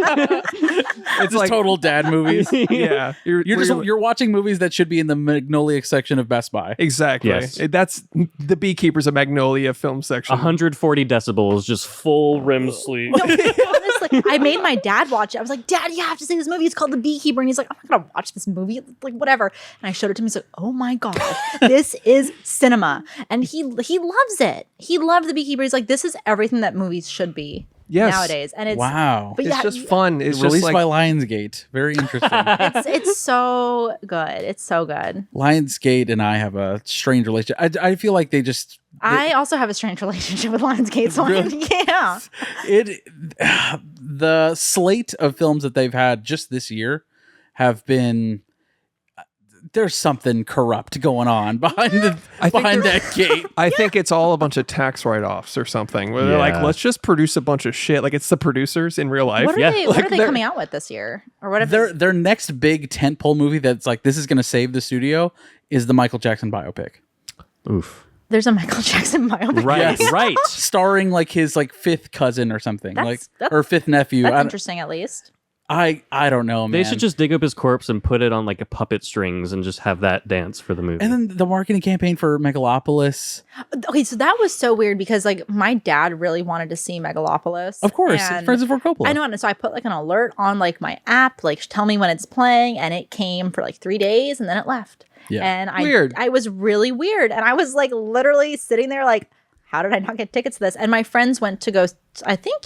it's Just like total dad movies. yeah. You're watching movies that should be in the Magnolia section of Best Buy. Exactly. Yes. That's the Beekeeper's a Magnolia film section. 140 decibels, just full REM sleep. No, honestly, I made my dad watch it. I was like, Dad, you have to see this movie. It's called The Beekeeper. And he's like, I'm not gonna watch this movie. Like, whatever. And I showed it to him. He's like, oh my God, this is cinema. And he loves it. He loved The Beekeeper. He's like, this is everything that movies should be nowadays. And it's wow. But It's just fun. It's just released like by Lionsgate. Very interesting. it's so good. It's so good. Lionsgate and I have a strange relationship. I feel like they just I also have a strange relationship with Lionsgate. So Really? yeah. The slate of films that they've had just this year have been. There's something corrupt going on behind that gate. I think it's all a bunch of tax write-offs or something where they're like, let's just produce a bunch of shit. Like it's the producers in real life. What are they Like, coming out with this year? Or what? Their next big tentpole movie that's like this is going to save the studio is the Michael Jackson biopic. Oof. There's a Michael Jackson biopic. Right, right. Starring like his like 5th cousin or something, That's- or 5th nephew. That's interesting, at least. I don't know, man. They should just dig up his corpse and put it on like a puppet strings and just have that dance for the movie. And then the marketing campaign for Megalopolis. Okay, so that was so weird because like my dad really wanted to see Megalopolis. Of course, and Francis Ford Coppola. I know, and so I put like an alert on like my app, like tell me when it's playing, and it came for like 3 days and then it left. Yeah. And Weird. I was really weird. And I was like literally sitting there like, how did I not get tickets to this? And my friends went to go, I think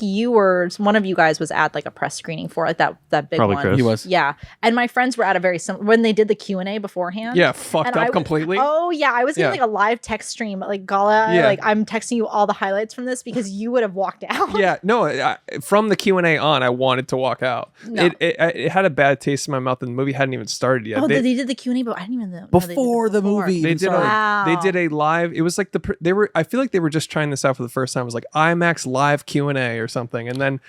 one of you guys was at like a press screening for it, that big Probably one. Chris. He was. Yeah. And my friends were at a very similar, when they did the Q&A beforehand. Yeah, fucked and up completely. Oh yeah, I was in Yeah. like a live text stream, like Gala, Yeah. like I'm texting you all the highlights from this because you would have walked out. Yeah, no. From the Q&A on, I wanted to walk out. No. It had a bad taste in my mouth, and the movie hadn't even started yet. Oh, they did the Q&A, but I didn't even know. Before the movie. They even did. started. Wow. They did a live. It was like they were. I feel like they were just trying this out for the first time. It was like IMAX live Q&A or something, and then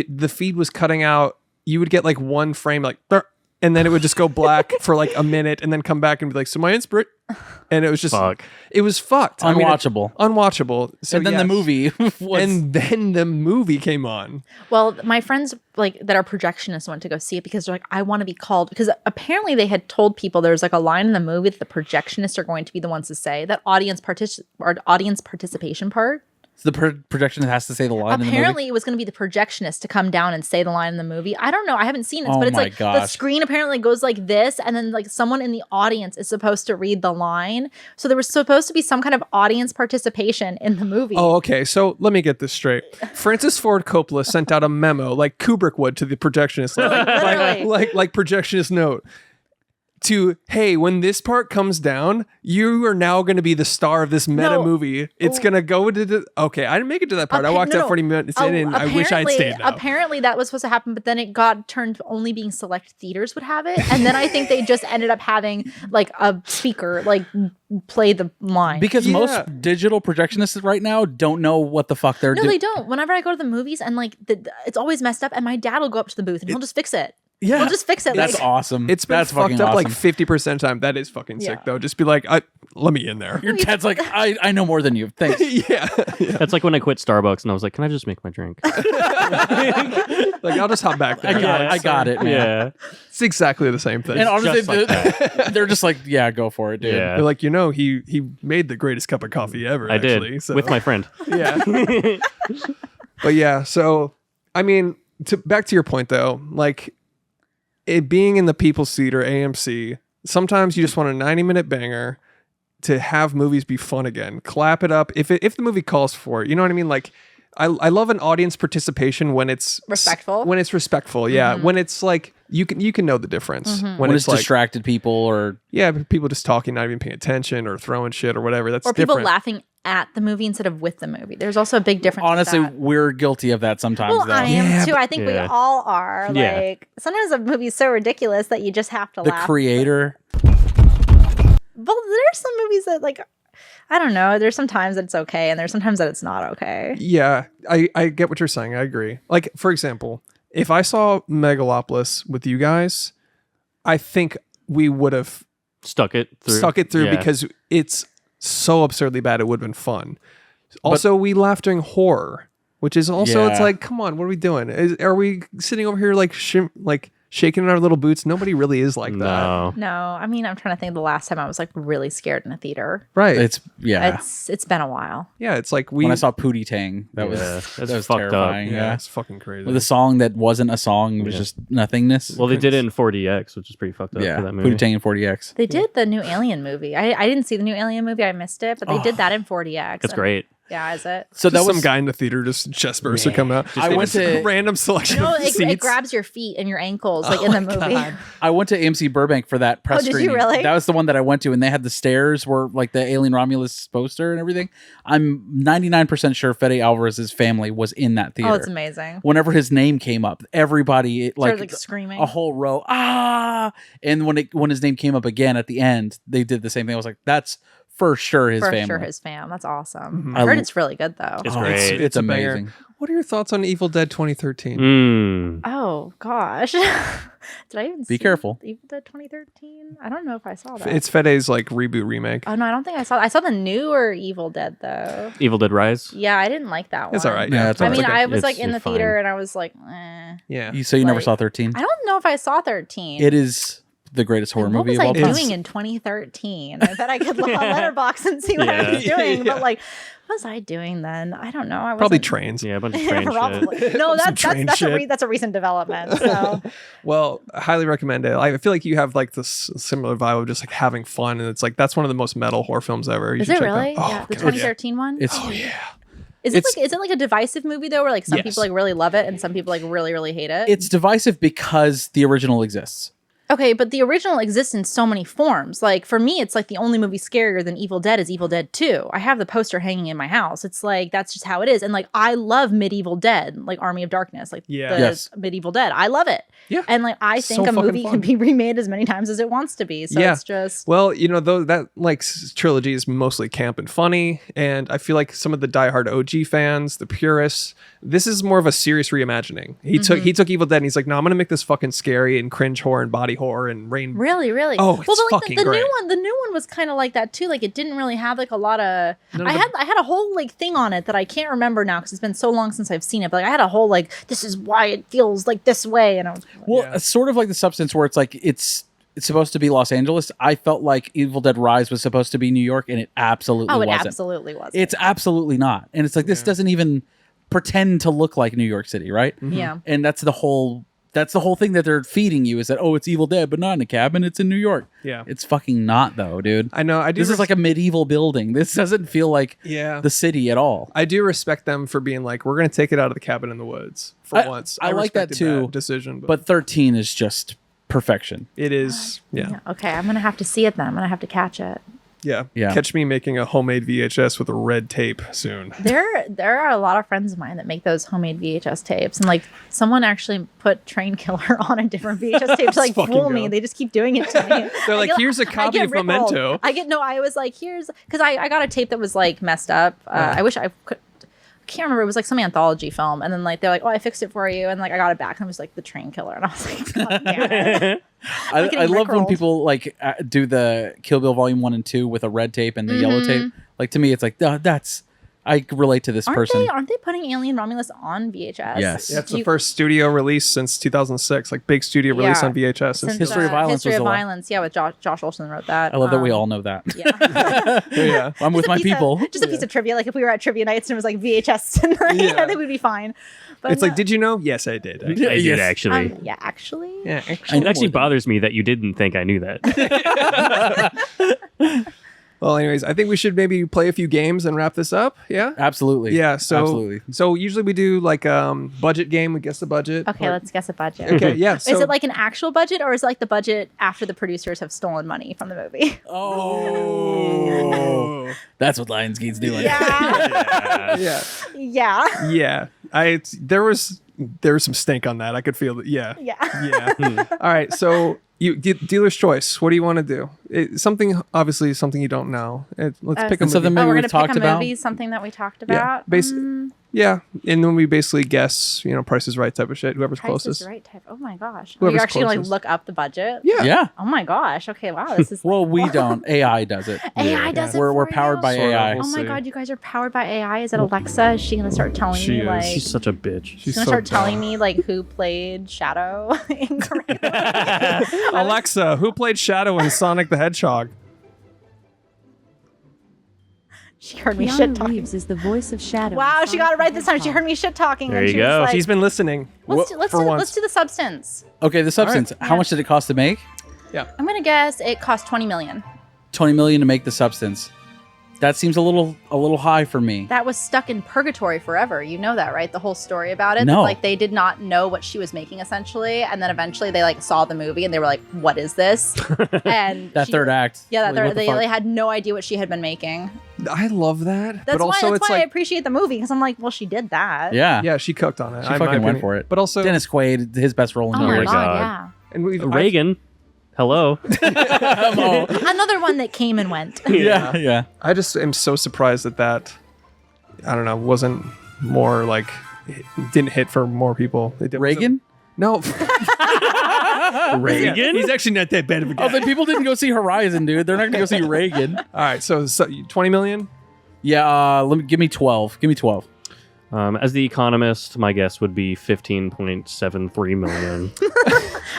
the feed was cutting out. You would get like one frame, like, "Burr," and then it would just go black for like a minute, and then come back and be like, "So my inspiration," and it was just, it was fucked, Unwatchable. Unwatchable. So And then the yes. movie was. And then the movie came on. Well, my friends like that are projectionists went to go see it because they're like, I want to be called, because apparently they had told people there's like a line in the movie that the projectionists are going to be the ones to say that audience participation part. The projectionist has to say the line in the movie. Apparently, it was going to be the projectionist to come down and say the line in the movie. I don't know. I haven't seen it, Oh but it's my like the gosh. screen apparently goes like this, and then like someone in the audience is supposed to read the line. So there was supposed to be some kind of audience participation in the movie. Oh, okay. So let me get this straight. Francis Ford Coppola sent out a memo like Kubrick would to the projectionist, Literally. like projectionist note to, hey, when this part comes down, you are now going to be the star of this meta No. movie. It's going to go into the, okay, I didn't make it to that part. I walked out 40 minutes in and I wish I'd stayed now. Apparently that was supposed to happen, but then it got turned to only being select theaters would have it. And then I think they just ended up having like a speaker like play the line. Because most digital projectionists right now don't know what the fuck they're No, doing. they don't. Whenever I go to the movies and like it's always messed up, and my dad will go up to the booth and he'll just fix it. Yeah, we'll just fix it. That's like, awesome. It's been That's fucked fucking up like awesome. 50% of the time. That is fucking sick though. Just be like, let me in there. Your dad's like, I know more than you. Thanks. yeah. That's like when I quit Starbucks and I was like, can I just make my drink? Like, I'll just hop back there. I got it, man. Yeah. It's exactly the same thing. And honestly, just like they're just like, yeah, go for it, dude. Yeah. They're like, he made the greatest cup of coffee ever. I actually, did so. with my friend. Yeah. But yeah, so I mean, back to your point though, like it being in the People's Theater AMC, sometimes you just want a 90-minute banger to have movies be fun again. Clap it up if the movie calls for it. You know what I mean? Like I love an audience participation when it's respectful. When it's respectful, yeah. When it's like you can know the difference. When it's like, distracted people or people just talking, not even paying attention or throwing shit or whatever. That's or different. people laughing at the movie instead of with the movie. There's also a big difference. honestly, with that. we're guilty of that sometimes. Well, though. I am too. I think we Yeah. all are. Yeah. Like sometimes a movie's so ridiculous that you just have to The laugh. creator. But there's some movies that like I don't know. There's some times that it's okay, and there's sometimes that it's not okay. Yeah, I get what you're saying. I agree. Like, for example, if I saw Megalopolis with you guys, I think we would have Stuck it through. Yeah. because it's so absurdly bad. It would have been fun. Also, we laughed during horror, which is also, it's Yeah. like, come on, what are we doing? Are we sitting over here like shaking in our little boots? Nobody really is like that. No. No, I mean I'm trying to think of the last time I was like really scared in a theater. Right. It's It's been a while. Yeah, it's like when I saw Pootie Tang, that was that's that was fucked up. terrifying. yeah, Yeah, it's fucking crazy. with a song that wasn't a song, it was just nothingness. Well, they did it in 4DX, which is pretty fucked up yeah, for that movie. Pootie Tang and 40X. They did the new Alien movie. I didn't see the new Alien movie. I missed it, but they did that in 4DX. That's great. Yeah, is it? So that Just was some guy in the theater, just chest burst to come out. I went to random selection No, of it seats. grabs your feet and your ankles like in the movie. I went to AMC Burbank for that press Oh, did you screening. really? That was the one that I went to, and they had the stairs where like the Alien Romulus poster and everything. I'm 99% sure Fede Alvarez's family was in that theater. Oh, it's amazing. Whenever his name came up, everybody Started, like, screaming. a whole row, and when his name came up again at the end, they did the same thing. I was like, that's for sure his For family. sure, his fam. That's awesome. Mhm. I heard it's really good though. It's great. It's a banger. amazing. What are your thoughts on Evil Dead 2013? Oh gosh, did I even Be careful. Evil Dead 2013? I don't know if I saw that. It's Fede's like reboot remake. Oh no, I don't think I saw. I saw the newer Evil Dead though. Evil Dead Rise. Yeah, I didn't like that one. It's all right. Yeah, Yeah, it's I all mean, right. I was It's- like in the it's fine. theater and I was like, eh. yeah. So you never Like, saw 13? I don't know if I saw 13. It is the greatest horror What movie was of I all time. doing in 2013? I bet I could look on Letterboxd and see what I was Yeah. doing. Yeah. But like, what was I doing then? I don't know. I Probably wasn't- trains. Yeah, a bunch of train shit. Probably. No, that's train that's shit. that's a recent development. So Well, I highly recommend it. I feel like you have like this similar vibe of just like having fun, and it's like that's one of the most metal horror films ever. You is should it check that- really? Oh, Yeah, the God, 2013 one. It's Is it like a divisive movie though, where like some Yes. people like really love it and some people like really really hate it? it's divisive because the original exists. Okay, but the original exists in so many forms. Like for me, it's like the only movie scarier than Evil Dead is Evil Dead 2. I have the poster hanging in my house. It's like that's just how it is. And like I love Medieval Dead, like Army of Darkness, like Yeah. the Yes. Medieval Dead. I love it. Yeah. And like I So think a fucking movie fun. can be remade as many times as it wants to be. So Yeah. it's just Well, though that like trilogy is mostly camp and funny, and I feel like some of the diehard OG fans, the purists, this is more of a serious reimagining. He took Evil Dead and he's like, no, I'm gonna make this fucking scary and cringe horror and body horror and rain. really. Oh, it's but like fucking the great. new one was kind of like that too. Like it didn't really have like a lot of. None I of the- had a whole like thing on it that I can't remember now because it's been so long since I've seen it. But like I had a whole like this is why it feels like this way, and I was Well, Yeah. it's sort of like the Substance where it's like it's supposed to be Los Angeles. I felt like Evil Dead Rise was supposed to be New York, and it absolutely oh, it wasn't. absolutely was. It's absolutely not. And it's like this doesn't even pretend to look like New York City, right? yeah. And that's the whole thing that they're feeding you is that it's Evil Dead, but not in a cabin. It's in New York. Yeah. It's fucking not though, dude. I know. I do. This is like a medieval building. This doesn't feel like Yeah. the city at all. I do respect them for being like, we're gonna take it out of the cabin in the woods for once. I like that respected too. decision, But 13 is just perfection. it is. Yeah. Yeah. Okay, I'm gonna have to see it then. I'm gonna have to catch it. Yeah. Yeah. Catch me making a homemade VHS with a red tape soon. There are a lot of friends of mine that make those homemade VHS tapes, and like someone actually put Train Killer on a different VHS tape to like fucking fool me. go. They just keep doing it to me. They're like, here's a I copy get of rickrolled. Memento. I was like, here's because I got a tape that was like messed up. I wish I could. can't remember. It was like some anthology film, and then like they're like, "Oh, I fixed it for you," and like I got it back, and it was like the train killer, and I was like, God damn it. I love when people like do the Kill Bill Volume 1 and 2 with a red tape and the yellow tape. Like to me, it's like that's I relate to this person. Aren't they putting Alien Romulus on VHS? Yes. Yeah, it's the first studio release since 2006, like big studio release on VHS. Since, History of Violence History was of the one. Violence, yeah, with Josh Olson wrote that. I love that we all know that. Yeah. Yeah. I'm with my people. Just a piece of trivia. Like if we were at trivia nights and it was like VHS, and like, I think we'd be fine. But It's like, did you know? Yes, I did. I did actually. yeah, actually. Yeah, actually. It actually bothers me that you didn't think I knew that. Well, anyways, I think we should maybe play a few games and wrap this up. Yeah. Absolutely. Yeah. So, Absolutely. so usually we do like budget game. We guess the budget. Okay, let's guess a budget. Okay. Yeah. So is it like an actual budget, or is it like the budget after the producers have stolen money from the movie? Oh, that's what Lionsgate's doing. Yeah. yeah. Yeah. Yeah. There was some stink on that. I could feel it. Yeah. Yeah. Yeah. All right. So dealer's choice. What do you want to do? Something you don't know. Let's pick a movie. Something maybe we're we've gonna talked pick a about. movie, something that we talked Yeah. about. Yeah. And then we basically guess, Price is Right type of shit. Whoever's Price closest. is Right type. Oh my gosh. Whoever's You're actually gonna like closest. look up the budget? Yeah. Yeah. Oh my gosh. Okay. Wow. This is Well, we don't. AI does it. AI does it. We're for powered you? by Sort of. AI. We'll Oh my see. god, you guys are powered by AI. Is it Alexa? Is she gonna start telling She me is. like She's such a bitch. she's gonna start telling me like who played Shadow incorrectly? Alexa, who played Shadow in Sonic the Hedgehog? She heard me shit Keanu talking. Reeves is the voice of Shadow. Wow, she got it right this time. She heard me shit talking. There and you she was go. like, She's been listening. let's for once. do the substance. Okay, the substance. How much did it cost to make? I'm gonna guess it cost 20 million. 20 million to make the substance. That seems a little high for me. That was stuck in purgatory forever. You know that, right? The whole story about it. No. That, like they did not know what she was making essentially, and then eventually they like saw the movie and they were like, "What is this?" And That third act. Yeah, Like, what the they fuck? had no idea what she had been making. I love that. That's but also why it's I like, appreciate the movie because I'm like, well, she did that. Yeah. yeah, she cooked on it. She in my fucking went opinion. for it. But also, Dennis Quaid, his best role in Oh the my years. god, God. and Reagan. Hello. yeah. Another one that came and went. Yeah. I just am so surprised that I don't know, wasn't more like didn't hit for more people. Reagan? No. Reagan? He's actually not that bad of a guy. Oh, then people didn't go see Horizon, dude. They're not gonna go see Reagan. All right, so 20 million. Yeah, give me 12. Give me 12. As the economist, my guess would be 15.73 million.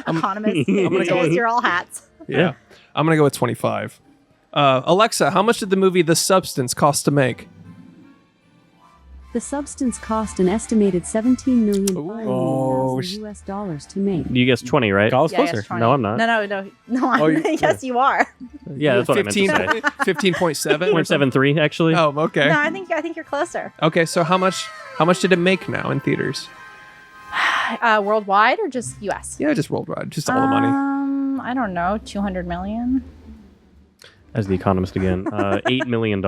Economist. I'm gonna go with You're all hats. Yeah. I'm gonna go with 25. Alexa, how much did the movie The Substance cost to make? The substance cost an estimated Oh, $17,500,000 US dollars to make. You guess 20, right? Call's Yeah, yes, closer. 20. No, I'm not. No. Oh, Yes, you are. Yeah, that's what I meant to say. 15.7. 0.73, actually. Oh, okay. No, I think you're closer. Okay, so how much did it make now in theaters? Worldwide or just U.S.? Yeah, just worldwide, just all the money. I don't know, 200 million. As the economist again, $8 million.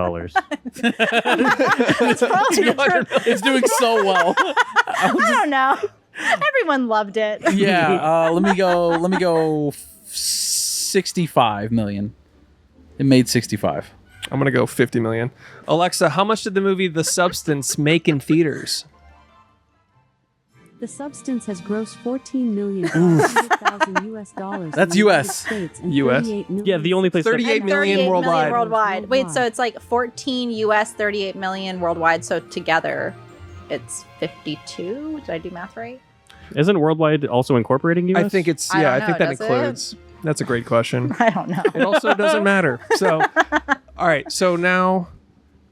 It's doing so well. I don't know. Everyone loved it. Yeah, let me go 65 million. It made 65. I'm gonna go 50 million. Alexa, how much did the movie The Substance make in theaters? The substance has grossed $14,500,000 US dollars. That's in the United US. States and US? 38 million. Yeah, the only place. 38 million worldwide. Worldwide. Wait, so it's like 14 US, 38 million worldwide. So together, it's 52. Did I do math right? Isn't worldwide also incorporating US? I think it's I yeah. don't I think know, that does it? includes. That's a great question. I don't know. It also doesn't matter. So, all right. So now,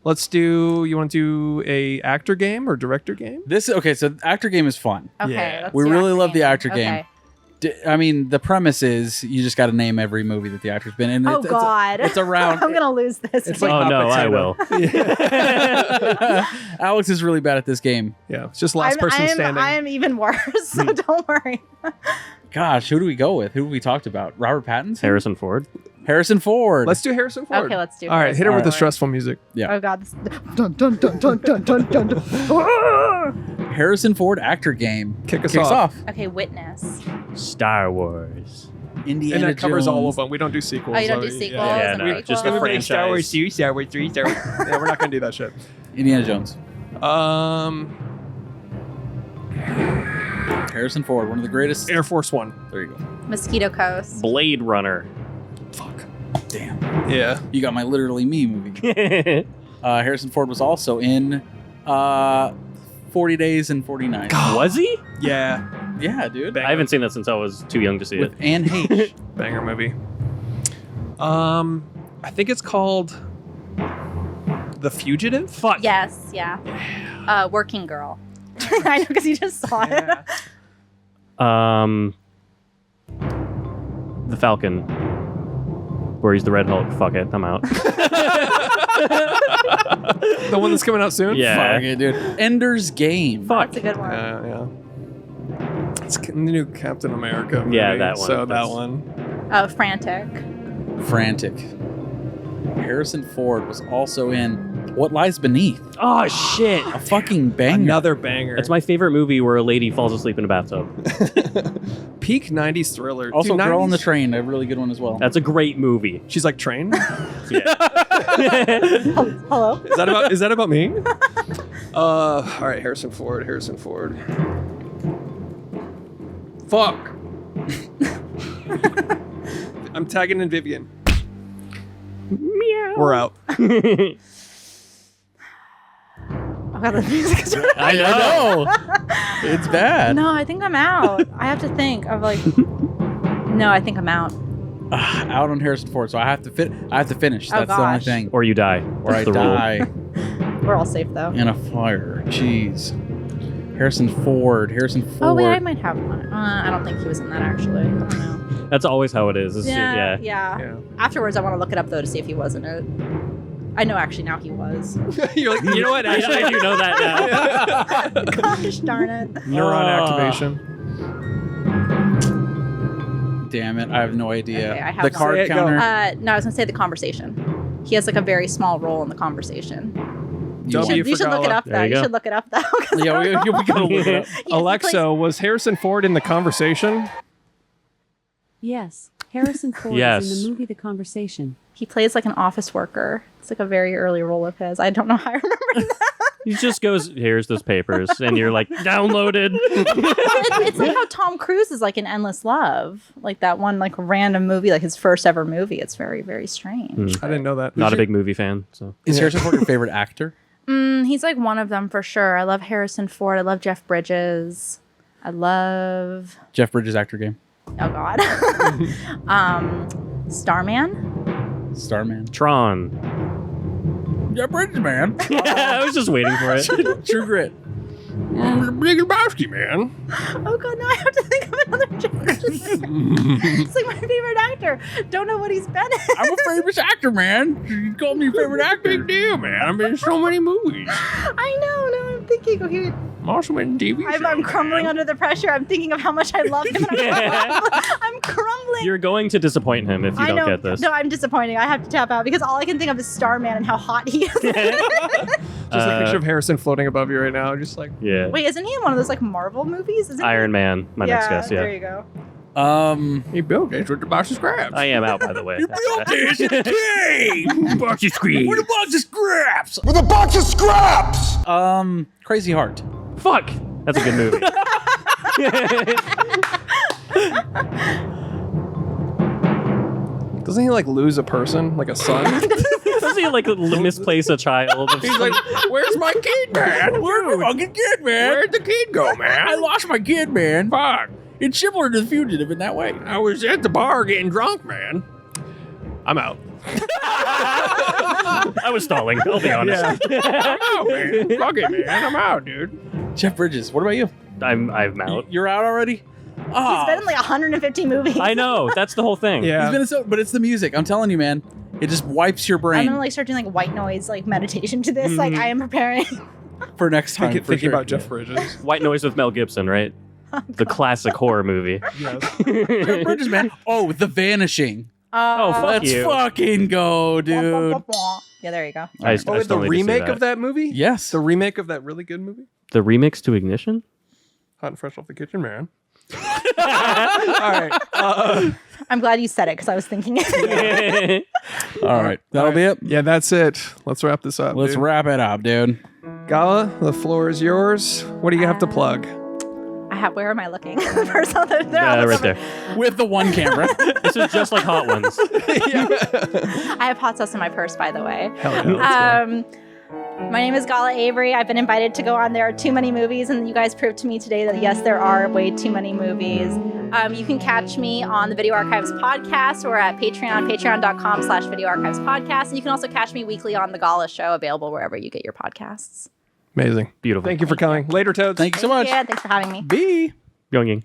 let's do. You want to do a actor game or director game? So actor game is fun. Okay. Yeah. let's We do really actor love the actor Okay. game. I mean, the premise is you just got to name every movie that the actor's been in. Oh God! It's around. I'm gonna lose this. It's game. like Oh no, I Potato. will. Alex is really bad at this game. Yeah, it's just last person standing. I'm even worse. So don't worry. Gosh, who do we go with? Who have we talked about? Robert Pattinson? Harrison Ford. Harrison Ford. Let's do Harrison Ford. Okay, let's do All right, hit her with the Harrison Ford. stressful music. Yeah. Oh God! This... Dun dun dun dun dun dun dun. dun. Harrison Ford actor game. Kick us Kicks off. Okay, Witness. Star Wars. Indiana And that covers Jones. all of them. We don't do sequels. Oh, you don't do so, sequels Yeah, and no, prequels? just the Everybody, Star Wars franchise. 2, Star Wars 3, Star Wars. Yeah, we're not going to do that shit. Indiana Jones. Harrison Ford, one of the greatest. Air Force One. There you go. Mosquito Coast. Blade Runner. Fuck. Damn. Yeah. You got my Literally Me movie. Harrison Ford was also in 40 Days and 40 Nights. Was he? Yeah. Yeah, dude. I haven't seen that since I was too young to see With it. Anne H. Banger movie. I think it's called The Fugitive. Fuck. Yes, yeah. Working Girl. I know because you just saw it. The Falcon. Where he's the Red Hulk. Fuck it, I'm out. The one that's coming out soon? Yeah. Fuck it, dude. Ender's Game. Fuck. That's a good one. Yeah. It's the new Captain America movie. Yeah, that one. So That's- that one. Oh, Frantic. Frantic. Harrison Ford was also in What Lies Beneath. Oh, shit. A fucking banger. Another banger. That's my favorite movie where a lady falls asleep in a bathtub. Peak 90s thriller. Also, Dude, Girl on 90s the Train, a really good one as well. That's a great movie. She's like, train? Yeah. Hello? Is that about me? All right, Harrison Ford. Fuck. I'm tagging in Vivian. Meow. We're out. Oh god, the music is really I know. It's bad. No, I think I'm out. I have to think of like. No, I think I'm out. Out on Harrison Ford, so I have to finish. Oh, That's the only gosh. thing. Or you die. Or I That's the rule. die We're all safe though. in a fire. Jeez. Harrison Ford. Oh wait, I might have one. I don't think he was in that actually. I don't know. That's always how it is. It's Yeah. Afterwards, I want to look it up though to see if he was in it. I know actually now he was. You're like, you know what? I do know that now. Gosh darn it. Neuron activation. Damn it, I have no idea. Okay, I have the one. card Say it, go. counter. No, I was gonna say the conversation. He has like a very small role in the conversation. W You for should look it Gala. up though. You should look it up though. 'Cause Yeah, I we don't know. gotta look it up. Yes, Alexa, was Harrison Ford in The Conversation? Yes, Harrison Ford Yes. is in the movie The Conversation. He plays like an office worker. It's like a very early role of his. I don't know how I remember that. He just goes, here's those papers. And you're like, downloaded. It's like how Tom Cruise is like in Endless Love. Like that one like random movie, like his first ever movie. It's very, very strange. I didn't know that. Not a big movie fan. So Is Harrison Ford your favorite actor? He's like one of them for sure. I love Harrison Ford. I love Jeff Bridges. I love... Jeff Bridges actor game. Oh, God. Starman? Starman. Tron. Jeff Bridges, man. I was just waiting for it. True Grit. Big Lebowski, man. Oh, God, now I have to think of another Jeff Bridges. It's like my favorite actor. Don't know what he's been in. I'm a famous actor, man. You call me your favorite actor? Big deal, man. I've been in so many movies. I know. Now I'm thinking, okay, I'm also in TV shows, I'm crumbling man. under the pressure. I'm thinking of how much I love him. And I'm crumbling. You're going to disappoint him if you I don't know. get this. No, I'm disappointing. I have to tap out because all I can think of is Starman and how hot he is. Just a picture of Harrison floating above you right now. Just like, Yeah. Wait, isn't he in one of those like Marvel movies? Isn't Iron Man, my next guess, yeah. There you go. he built it with the box of scraps. I am out, by the way. It's a game. Box of scraps. With a box of scraps. With a box of scraps! Crazy Heart. Fuck! That's a good movie. Doesn't he like lose a person, like a son? Doesn't he like misplace a child? He's like, where's my kid, man? Where's my fucking kid, man? Where'd the kid go, man? I lost my kid, man. Fuck. It's similar to The Fugitive in that way. I was at the bar getting drunk, man. I'm out. I was stalling, I'll be honest. I'm out, man. Fuck it, man. I'm out, dude. Jeff Bridges, what about you? I'm out. You're out already? He's been in like 150 movies. I know, that's the whole thing. Yeah. He's been in so, but it's the music. I'm telling you, man. It just wipes your brain I'm gonna like start doing like white noise like meditation to this. Like I am preparing. for next time. Thinking sure. about Jeff Bridges. White Noise with Mel Gibson, right? The classic horror movie. Yes. Jeff Bridges, man. Oh, The Vanishing. Oh, fuck Let's you. fucking go, dude. Yeah, there you go. I Oh, still the need to see remake of that movie? Yes. The remake of that really good movie? The remix to Ignition? Hot and fresh off the kitchen, man. All right. I'm glad you said it because I was thinking it. All right. That'll be it. Yeah, that's it. Let's wrap this up. Let's dude. wrap it up, dude. Gala, the floor is yours. What do you have to plug? Where am I looking? First on the, right there. With the one camera. This is just like Hot Ones. I have hot sauce in my purse, by the way. Hell yeah, my name is Gala Avary. I've been invited to go on There Are Too Many Movies, and you guys proved to me today that yes, there are way too many movies. You can catch me on the Video Archives podcast or at Patreon, patreon.com/Video Archives podcast. And you can also catch me weekly on The Gala Show, available wherever you get your podcasts. Amazing. Beautiful. Thank you for coming. Later, Toads. Thank you so much. Yeah, thanks for having me. B. Young Ying.